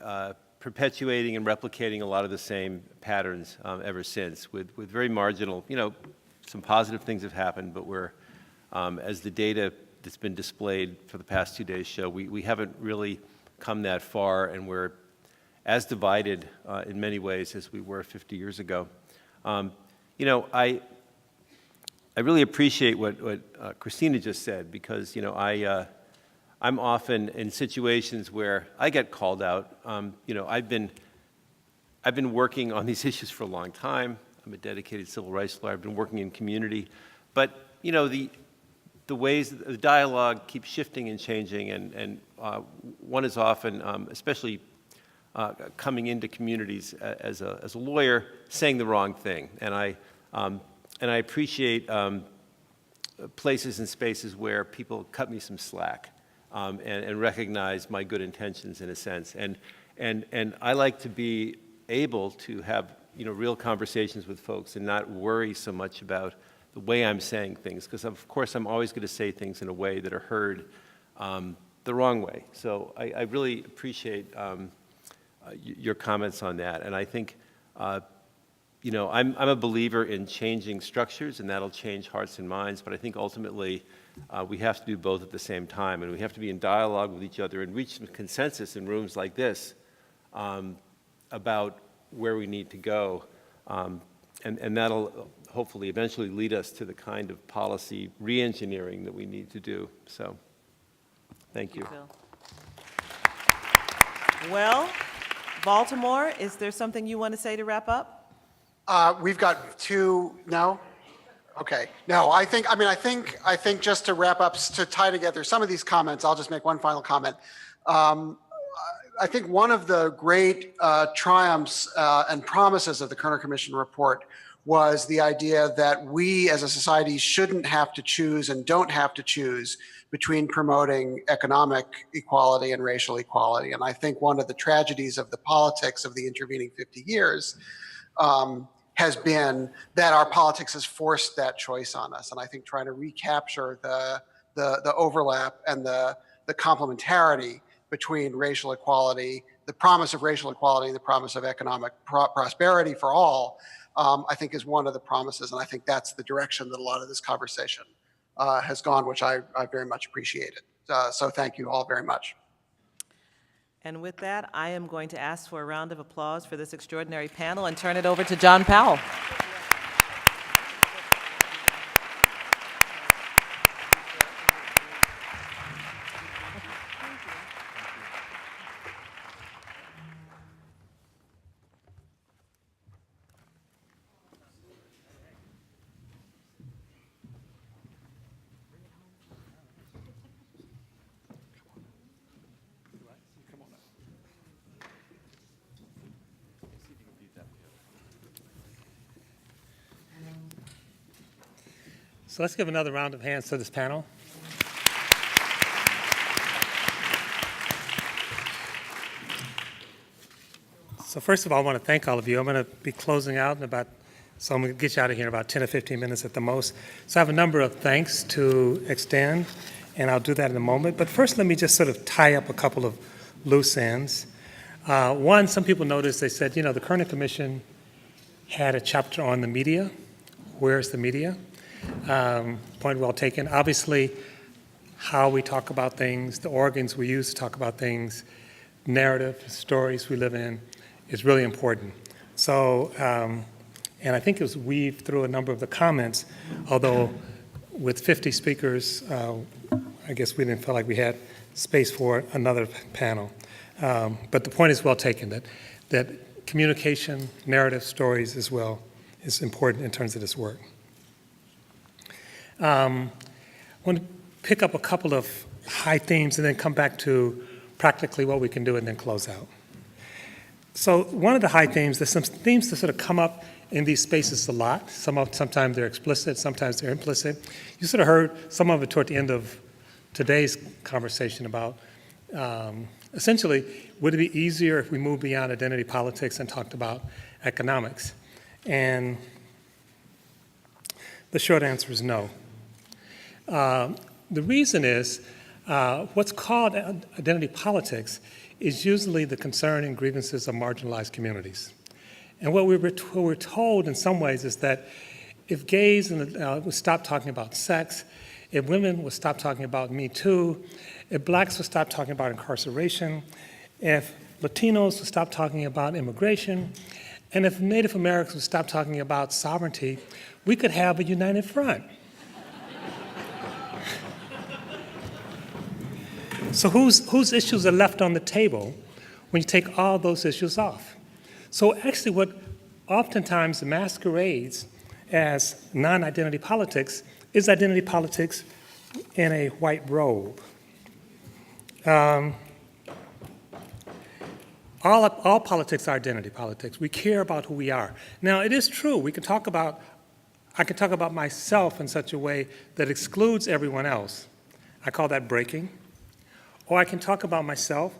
Speaker 16: perpetuating and replicating a lot of the same patterns ever since with very marginal, some positive things have happened, but we're, as the data that's been displayed for the past 2 days show, we haven't really come that far, and we're as divided in many ways as we were 50 years ago. I really appreciate what Christina just said, because I I'm often in situations where I get called out. I've been working on these issues for a long time. I'm a dedicated civil rights lawyer. I've been working in community. But, the ways, the dialogue keeps shifting and changing, and one is often, especially coming into communities as a lawyer, saying the wrong thing. And I appreciate places and spaces where people cut me some slack and recognize my good intentions in a sense. And I like to be able to have real conversations with folks and not worry so much about the way I'm saying things, because of course I'm always going to say things in a way that are heard the wrong way. So I really appreciate your comments on that, and I think I'm a believer in changing structures, and that'll change hearts and minds, but I think ultimately we have to do both at the same time, and we have to be in dialogue with each other and reach some consensus in rooms like this about where we need to go, and that'll hopefully eventually lead us to the kind of policy re-engineering that we need to do. So, thank you.
Speaker 15: Well, Baltimore, is there something you want to say to wrap up?
Speaker 19: We've got two, no? Okay, no, I think just to wrap up, to tie together some of these comments, I'll just make one final comment. I think one of the great triumphs and promises of the Kerner Commission report was the idea that we as a society shouldn't have to choose and don't have to choose between promoting economic equality and racial equality. And I think one of the tragedies of the politics of the intervening 50 years has been that our politics has forced that choice on us. And I think trying to recapture the overlap and the complementarity between racial equality, the promise of racial equality, the promise of economic prosperity for all, I think is one of the promises. And I think that's the direction that a lot of this conversation has gone, which I very much appreciated. So thank you all very much.
Speaker 15: And with that, I am going to ask for a round of applause for this extraordinary panel and turn it over to John Powell.
Speaker 11: So let's give another round of hands to this panel. So first of all, I want to thank all of you. I'm going to be closing out in about, so I'm going to get you out of here in about 10 or 15 minutes at the most. So I have a number of thanks to extend, and I'll do that in a moment. But first, let me just sort of tie up a couple of loose ends. One, some people noticed, they said, the Kerner Commission had a chapter on the media. Where's the media? Point well taken. Obviously, how we talk about things, the organs we use to talk about things, narrative, stories we live in, is really important. So, and I think it was weaved through a number of the comments, although with 50 speakers, I guess we didn't feel like we had space for another panel. But the point is well taken, that communication, narrative, stories as well is important in terms of this work. I want to pick up a couple of high themes and then come back to practically what we can do and then close out. So one of the high themes, there's some themes that sort of come up in these spaces a lot. Sometimes they're explicit, sometimes they're implicit. You sort of heard some of it toward the end of today's conversation about essentially, would it be easier if we moved beyond identity politics and talked about economics? And the short answer is no. The reason is what's called identity politics is usually the concern and grievances of marginalized communities. And what we're told in some ways is that if gays would stop talking about sex, if women would stop talking about Me Too, if blacks would stop talking about incarceration, if Latinos would stop talking about immigration, and if Native Americans would stop talking about sovereignty, we could have a united front. So whose issues are left on the table when you take all those issues off? So actually what oftentimes masquerades as non-identity politics is identity politics in a white robe. All politics are identity politics. We care about who we are. Now, it is true, I can talk about myself in such a way that excludes everyone else. I call that breaking. Or I can talk about myself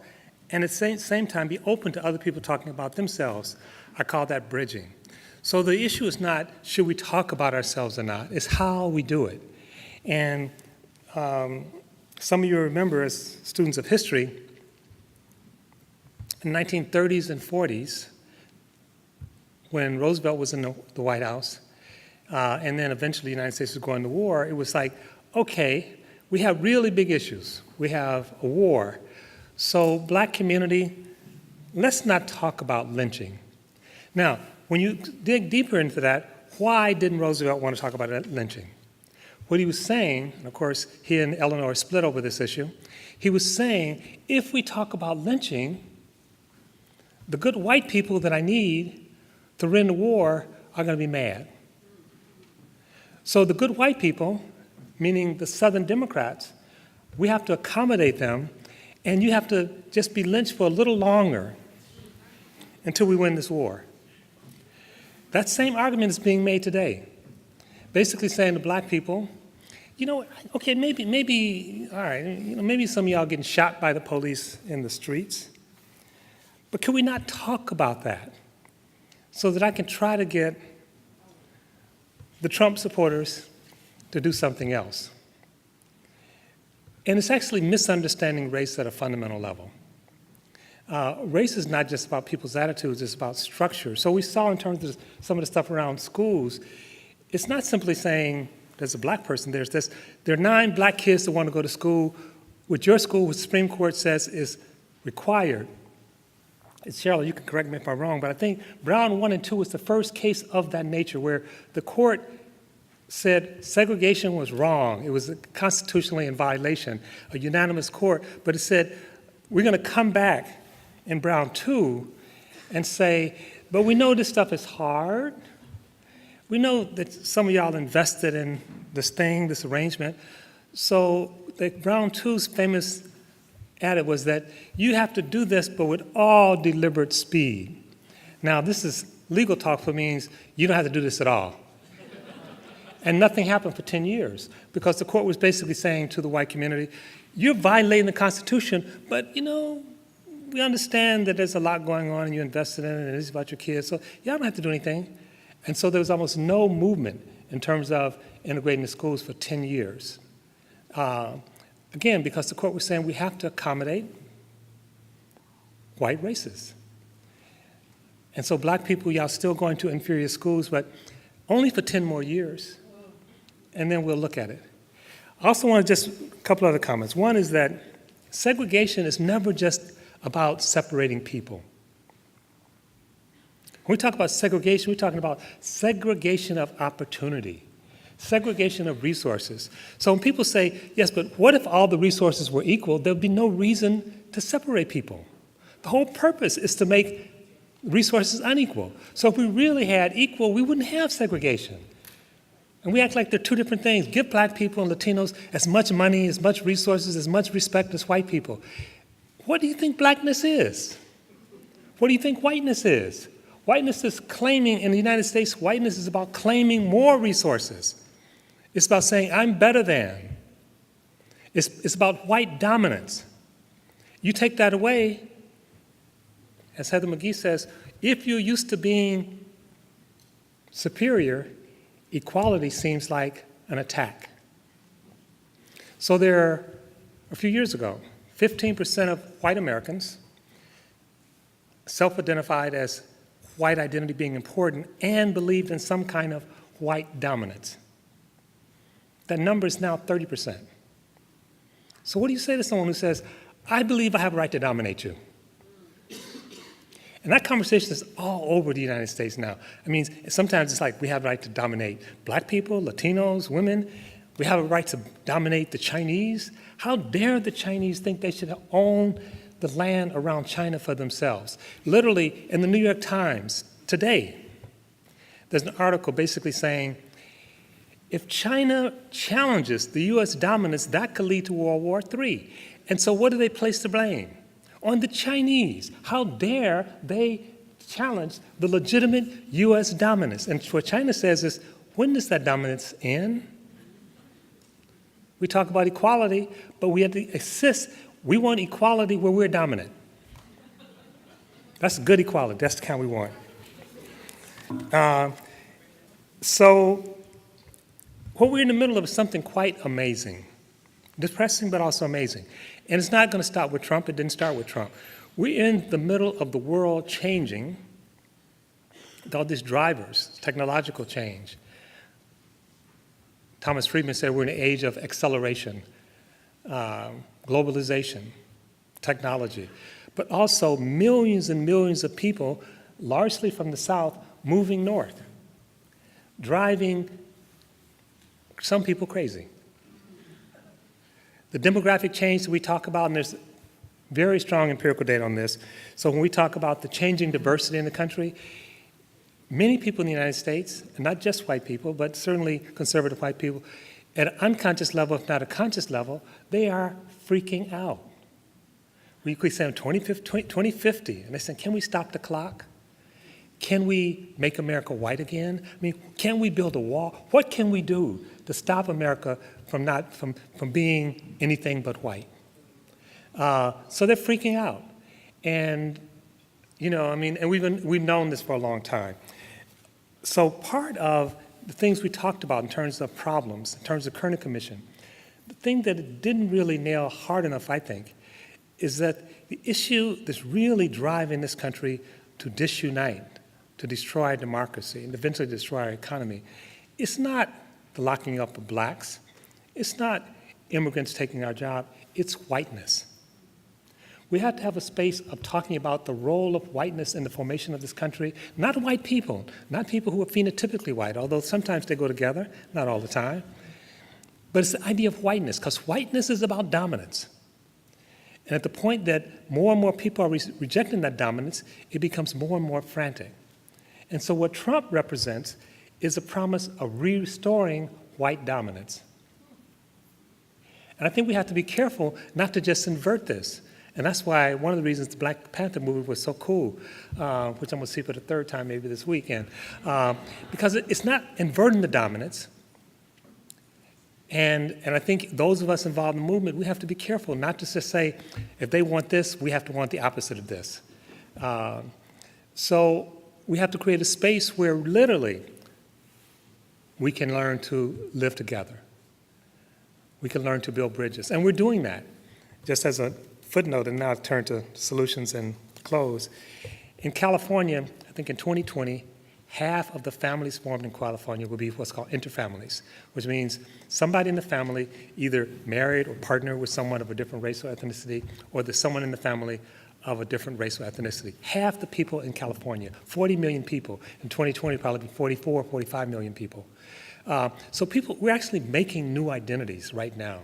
Speaker 11: and at the same time be open to other people talking about themselves. I call that bridging. So the issue is not should we talk about ourselves or not, it's how we do it. And some of you remember as students of history, in the 1930s and 40s, when Roosevelt was in the White House, and then eventually the United States was going to war, it was like, okay, we have really big issues. We have a war. So black community, let's not talk about lynching. Now, when you dig deeper into that, why didn't Roosevelt want to talk about lynching? What he was saying, and of course he and Eleanor split over this issue, he was saying, if we talk about lynching, the good white people that I need to win the war are going to be mad. So the good white people, meaning the Southern Democrats, we have to accommodate them, and you have to just be lynched for a little longer until we win this war. That same argument is being made today, basically saying to black people, you know, okay, maybe, all right, you know, maybe some of y'all getting shot by the police in the streets, but can we not talk about that so that I can try to get the Trump supporters to do something else? And it's actually misunderstanding race at a fundamental level. Race is not just about people's attitudes, it's about structure. So we saw in terms of some of the stuff around schools, it's not simply saying there's a black person, there are 9 black kids that want to go to school, which your school, which the Supreme Court says is required. Cheryl, you can correct me if I'm wrong, but I think Brown 1 and 2 was the first case of that nature where the court said segregation was wrong. It was constitutionally in violation, a unanimous court, but it said we're going to come back in Brown 2 and say, but we know this stuff is hard. We know that some of y'all invested in this thing, this arrangement. So the Brown 2's famous adage was that you have to do this, but with all deliberate speed. Now, this is legal talk for means you don't have to do this at all. And nothing happened for 10 years because the court was basically saying to the white community, you're violating the Constitution, but you know, we understand that there's a lot going on and you invested in it and it's about your kids, so y'all don't have to do anything. And so there was almost no movement in terms of integrating the schools for 10 years. Again, because the court was saying we have to accommodate white races. And so black people, y'all still going to inferior schools, but only for 10 more years. And then we'll look at it. I also want to just a couple other comments. One is that segregation is never just about separating people. When we talk about segregation, we're talking about segregation of opportunity, segregation of resources. So when people say, yes, but what if all the resources were equal? There'd be no reason to separate people. The whole purpose is to make resources unequal. So if we really had equal, we wouldn't have segregation. And we act like they're two different things. Give black people and Latinos as much money, as much resources, as much respect as white people. What do you think blackness is? What do you think whiteness is? Whiteness is claiming, in the United States, whiteness is about claiming more resources. It's about saying, I'm better than. It's about white dominance. You take that away, as Heather McGhee says, if you're used to being superior, equality seems like an attack. So a few years ago, 15% of white Americans self-identified as white identity being important and believed in some kind of white dominance. That number is now 30%. So what do you say to someone who says, I believe I have a right to dominate you? And that conversation is all over the United States now. I mean, sometimes it's like we have a right to dominate black people, Latinos, women. We have a right to dominate the Chinese. How dare the Chinese think they should own the land around China for themselves? Literally, in the New York Times today, there's an article basically saying, if China challenges the U.S. dominance, that could lead to World War III. And so what do they place the blame? On the Chinese. How dare they challenge the legitimate U.S. dominance? And what China says is, when does that dominance end? We talk about equality, but we have to insist, we want equality where we're dominant. That's good equality. That's the kind we want. So what we're in the middle of is something quite amazing. Depressing, but also amazing. And it's not going to stop with Trump. It didn't start with Trump. We're in the middle of the world changing with all these drivers, technological change. Thomas Friedman said we're in an age of acceleration, globalization, technology, but also millions and millions of people, largely from the South, moving north, driving some people crazy. The demographic change that we talk about, and there's very strong empirical data on this, so when we talk about the changing diversity in the country, many people in the United States, and not just white people, but certainly conservative white people, at an unconscious level, if not a conscious level, they are freaking out. We say 2050, and they say, can we stop the clock? Can we make America white again? I mean, can we build a wall? What can we do to stop America from being anything but white? So they're freaking out. And, you know, I mean, and we've known this for a long time. So part of the things we talked about in terms of problems, in terms of Kerner Commission, the thing that it didn't really nail hard enough, I think, is that the issue that's really driving this country to disunite, to destroy democracy, and eventually destroy our economy, it's not the locking up of blacks. It's not immigrants taking our job. It's whiteness. We have to have a space of talking about the role of whiteness in the formation of this country, not white people, not people who are phenotypically white, although sometimes they go together, not all the time. But it's the idea of whiteness, because whiteness is about dominance. And at the point that more and more people are rejecting that dominance, it becomes more and more frantic. And so what Trump represents is a promise of restoring white dominance. And I think we have to be careful not to just invert this. And that's why one of the reasons the Black Panther movie was so cool, which I'm going to see for the third time maybe this weekend, because it's not inverting the dominance. And I think those of us involved in the movement, we have to be careful not to just say, if they want this, we have to want the opposite of this. So we have to create a space where literally we can learn to live together. We can learn to build bridges. And we're doing that. Just as a footnote, and now I'll turn to solutions and close. In California, I think in 2020, half of the families formed in California will be what's called interfamilies, which means somebody in the family either married or partnered with someone of a different race or ethnicity, or there's someone in the family of a different race or ethnicity. Half the people in California, 40 million people. In 2020, probably 44, 45 million people. So we're actually making new identities right now,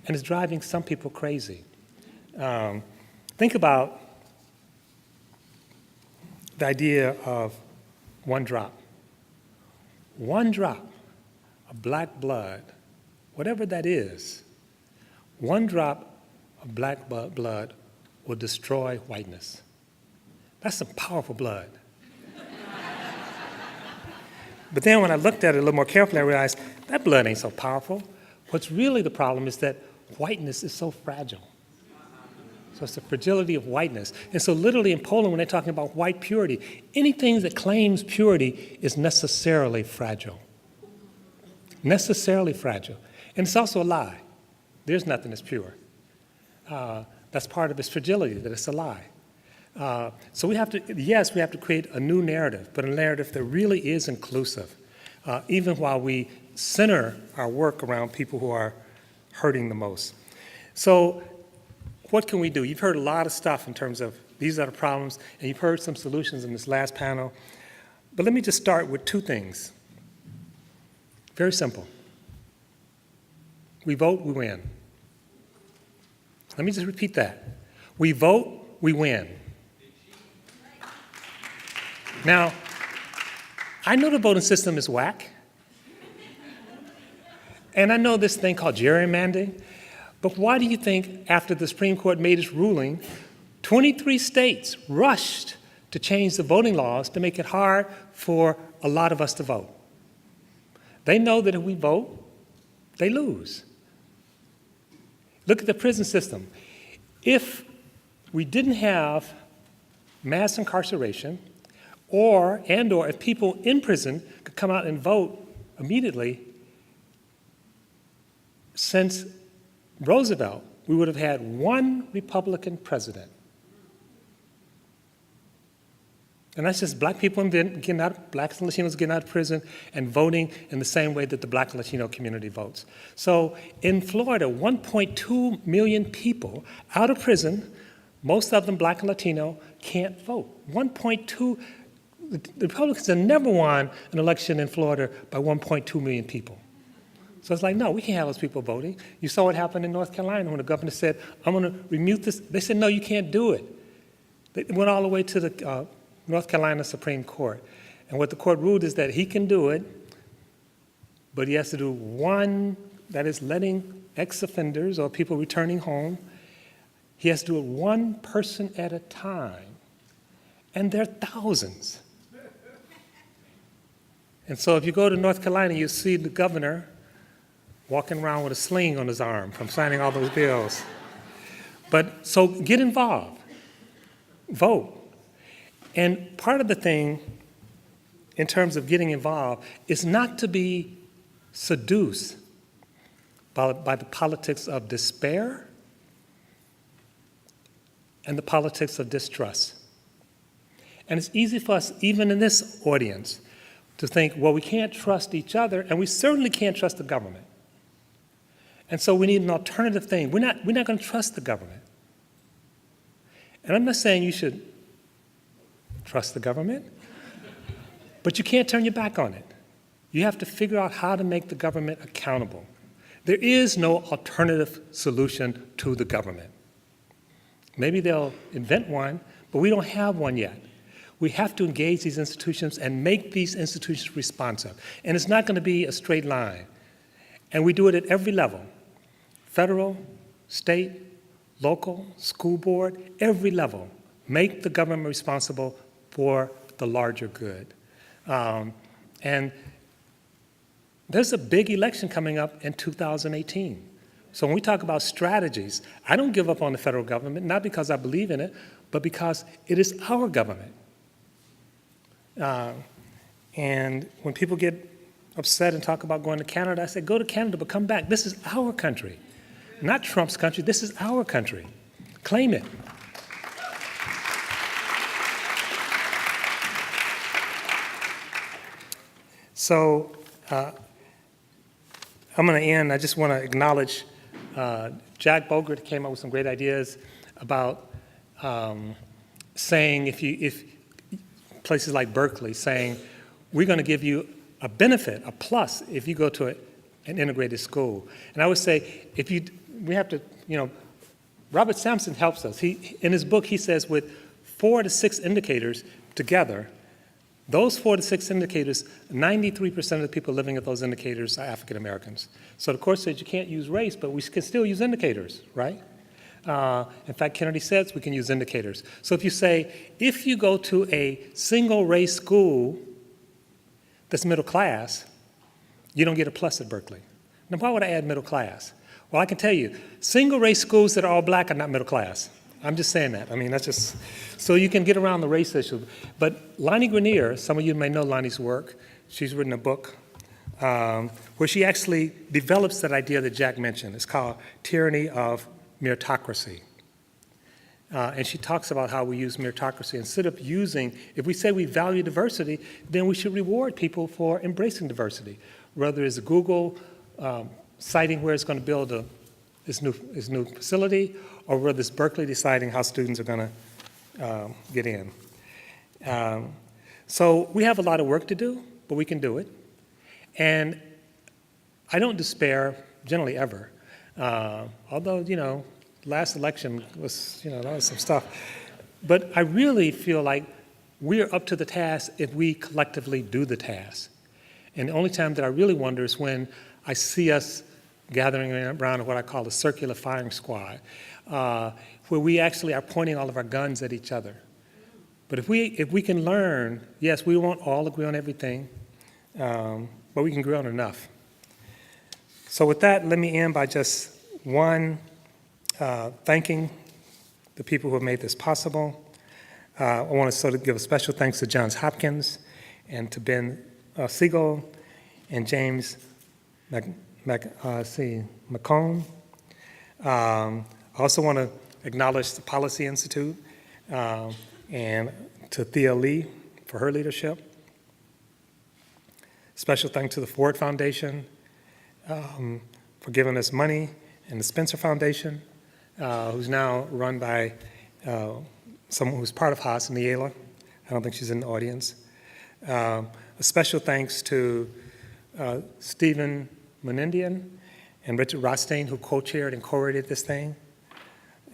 Speaker 11: and it's driving some people crazy. Think about the idea of one drop. One drop of black blood, whatever that is, one drop of black blood will destroy whiteness. That's some powerful blood. But then when I looked at it a little more carefully, I realized that blood ain't so powerful. What's really the problem is that whiteness is so fragile. So it's the fragility of whiteness. And so literally in Poland, when they're talking about white purity, anything that claims purity is necessarily fragile. Necessarily fragile. And it's also a lie. There's nothing that's pure. That's part of its fragility, that it's a lie. So we have to create a new narrative, but a narrative that really is inclusive, even while we center our work around people who are hurting the most. So what can we do? You've heard a lot of stuff in terms of these are the problems, and you've heard some solutions in this last panel. But let me just start with two things. Very simple. We vote, we win. Let me just repeat that. We vote, we win. Now, I know the voting system is whack. And I know this thing called gerrymandering. But why do you think, after the Supreme Court made its ruling, 23 states rushed to change the voting laws to make it hard for a lot of us to vote? They know that if we vote, they lose. Look at the prison system. If we didn't have mass incarceration, or if people in prison could come out and vote immediately, since Roosevelt, we would have had one Republican president. And that's just black people getting out, blacks and Latinos getting out of prison and voting in the same way that the black and Latino community votes. So in Florida, 1.2 million people out of prison, most of them black and Latino, can't vote. 1.2, the Republicans have never won an election in Florida by 1.2 million people. So it's like, no, we can't have those people voting. You saw what happened in North Carolina when the governor said, I'm going to remute this. They said, no, you can't do it. They went all the way to the North Carolina Supreme Court. And what the court ruled is that he can do it, but he has to do one, that is letting ex-offenders or people returning home, he has to do it one person at a time. And there are thousands. And so if you go to North Carolina, you see the governor walking around with a sling on his arm from signing all those bills. But so get involved, vote. And part of the thing, in terms of getting involved, is not to be seduced by the politics of despair and the politics of distrust. And it's easy for us, even in this audience, to think, well, we can't trust each other, and we certainly can't trust the government. And so we need an alternative thing. We're not going to trust the government. And I'm not saying you should trust the government, but you can't turn your back on it. You have to figure out how to make the government accountable. There is no alternative solution to the government. Maybe they'll invent one, but we don't have one yet. We have to engage these institutions and make these institutions responsive. And it's not going to be a straight line. And we do it at every level. Federal, state, local, school board, every level. Make the government responsible for the larger good. And there's a big election coming up in 2018. So when we talk about strategies, I don't give up on the federal government, not because I believe in it, but because it is our government. And when people get upset and talk about going to Canada, I say, go to Canada, but come back. This is our country. Not Trump's country, this is our country. Claim it. So I'm going to end. I just want to acknowledge Jack Bogert came up with some great ideas about saying if places like Berkeley saying we're going to give you a benefit, a plus, if you go to an integrated school. And I would say we have to, Robert Sampson helps us. In his book, he says with 4 to 6 indicators together, those 4 to 6 indicators, 93% of the people living at those indicators are African Americans. So the court says you can't use race, but we can still use indicators, right? In fact, Kennedy says we can use indicators. So if you say, if you go to a single race school that's middle class, you don't get a plus at Berkeley. Now, why would I add middle class? Well, I can tell you, single race schools that are all black are not middle class. I'm just saying that. I mean, that's just, so you can get around the race issue. But Lonnie Grenier, some of you may know Lonnie's work. She's written a book where she actually develops that idea that Jack mentioned. It's called Tyranny of Meritocracy. And she talks about how we use meritocracy. Instead of using, if we say we value diversity, then we should reward people for embracing diversity. Whether it's Google citing where it's going to build its new facility, or whether it's Berkeley deciding how students are going to get in. So we have a lot of work to do, but we can do it. And I don't despair, generally ever, Although, you know, last election was, you know, that was some stuff. But I really feel like we're up to the task if we collectively do the task. And the only time that I really wonder is when I see us gathering around what I call the circular firing squad, where we actually are pointing all of our guns at each other. But if we can learn, yes, we won't all agree on everything, but we can agree on enough. So with that, let me end by just thanking the people who have made this possible. I want to sort of give a special thanks to Johns Hopkins and to Ben Siegel and James McComb. I also want to acknowledge the Policy Institute and to Thea Lee for her leadership. Special thanks to the Ford Foundation for giving us money, and the Spencer Foundation, who's now run by someone who's part of Haas, Niela. I don't think she's in the audience. A special thanks to Stephen Menendian and Richard Rothstein, who co-chaired and co-edited this thing.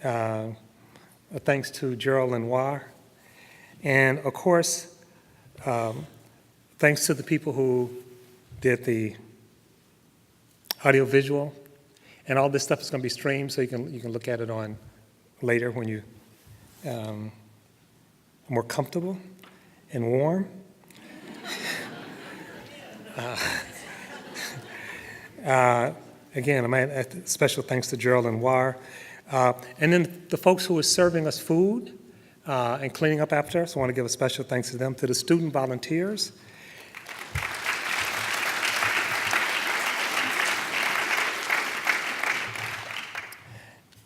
Speaker 11: A thanks to Gerald Lenoir. And of course, thanks to the people who did the audiovisual. And all this stuff is going to be streamed, so you can look at it on later when you are more comfortable and warm. Again, special thanks to Gerald Lenoir. And then the folks who are serving us food and cleaning up after us, I want to give a special thanks to them, to the student volunteers.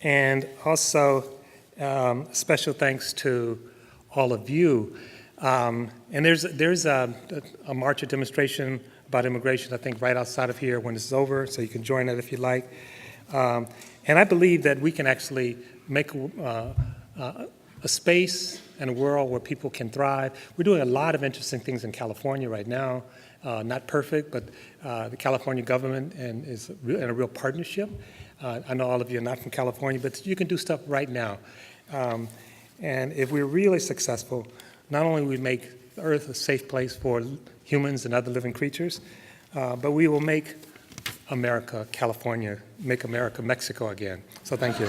Speaker 11: And also, special thanks to all of you. And there's a march or demonstration about immigration, I think, right outside of here when this is over, so you can join it if you like. And I believe that we can actually make a space and a world where people can thrive. We're doing a lot of interesting things in California right now. Not perfect, but the California government is in a real partnership. I know all of you are not from California, but you can do stuff right now. And if we're really successful, not only will we make the Earth a safe place for humans and other living creatures, but we will make America, California, make America Mexico again. So thank you.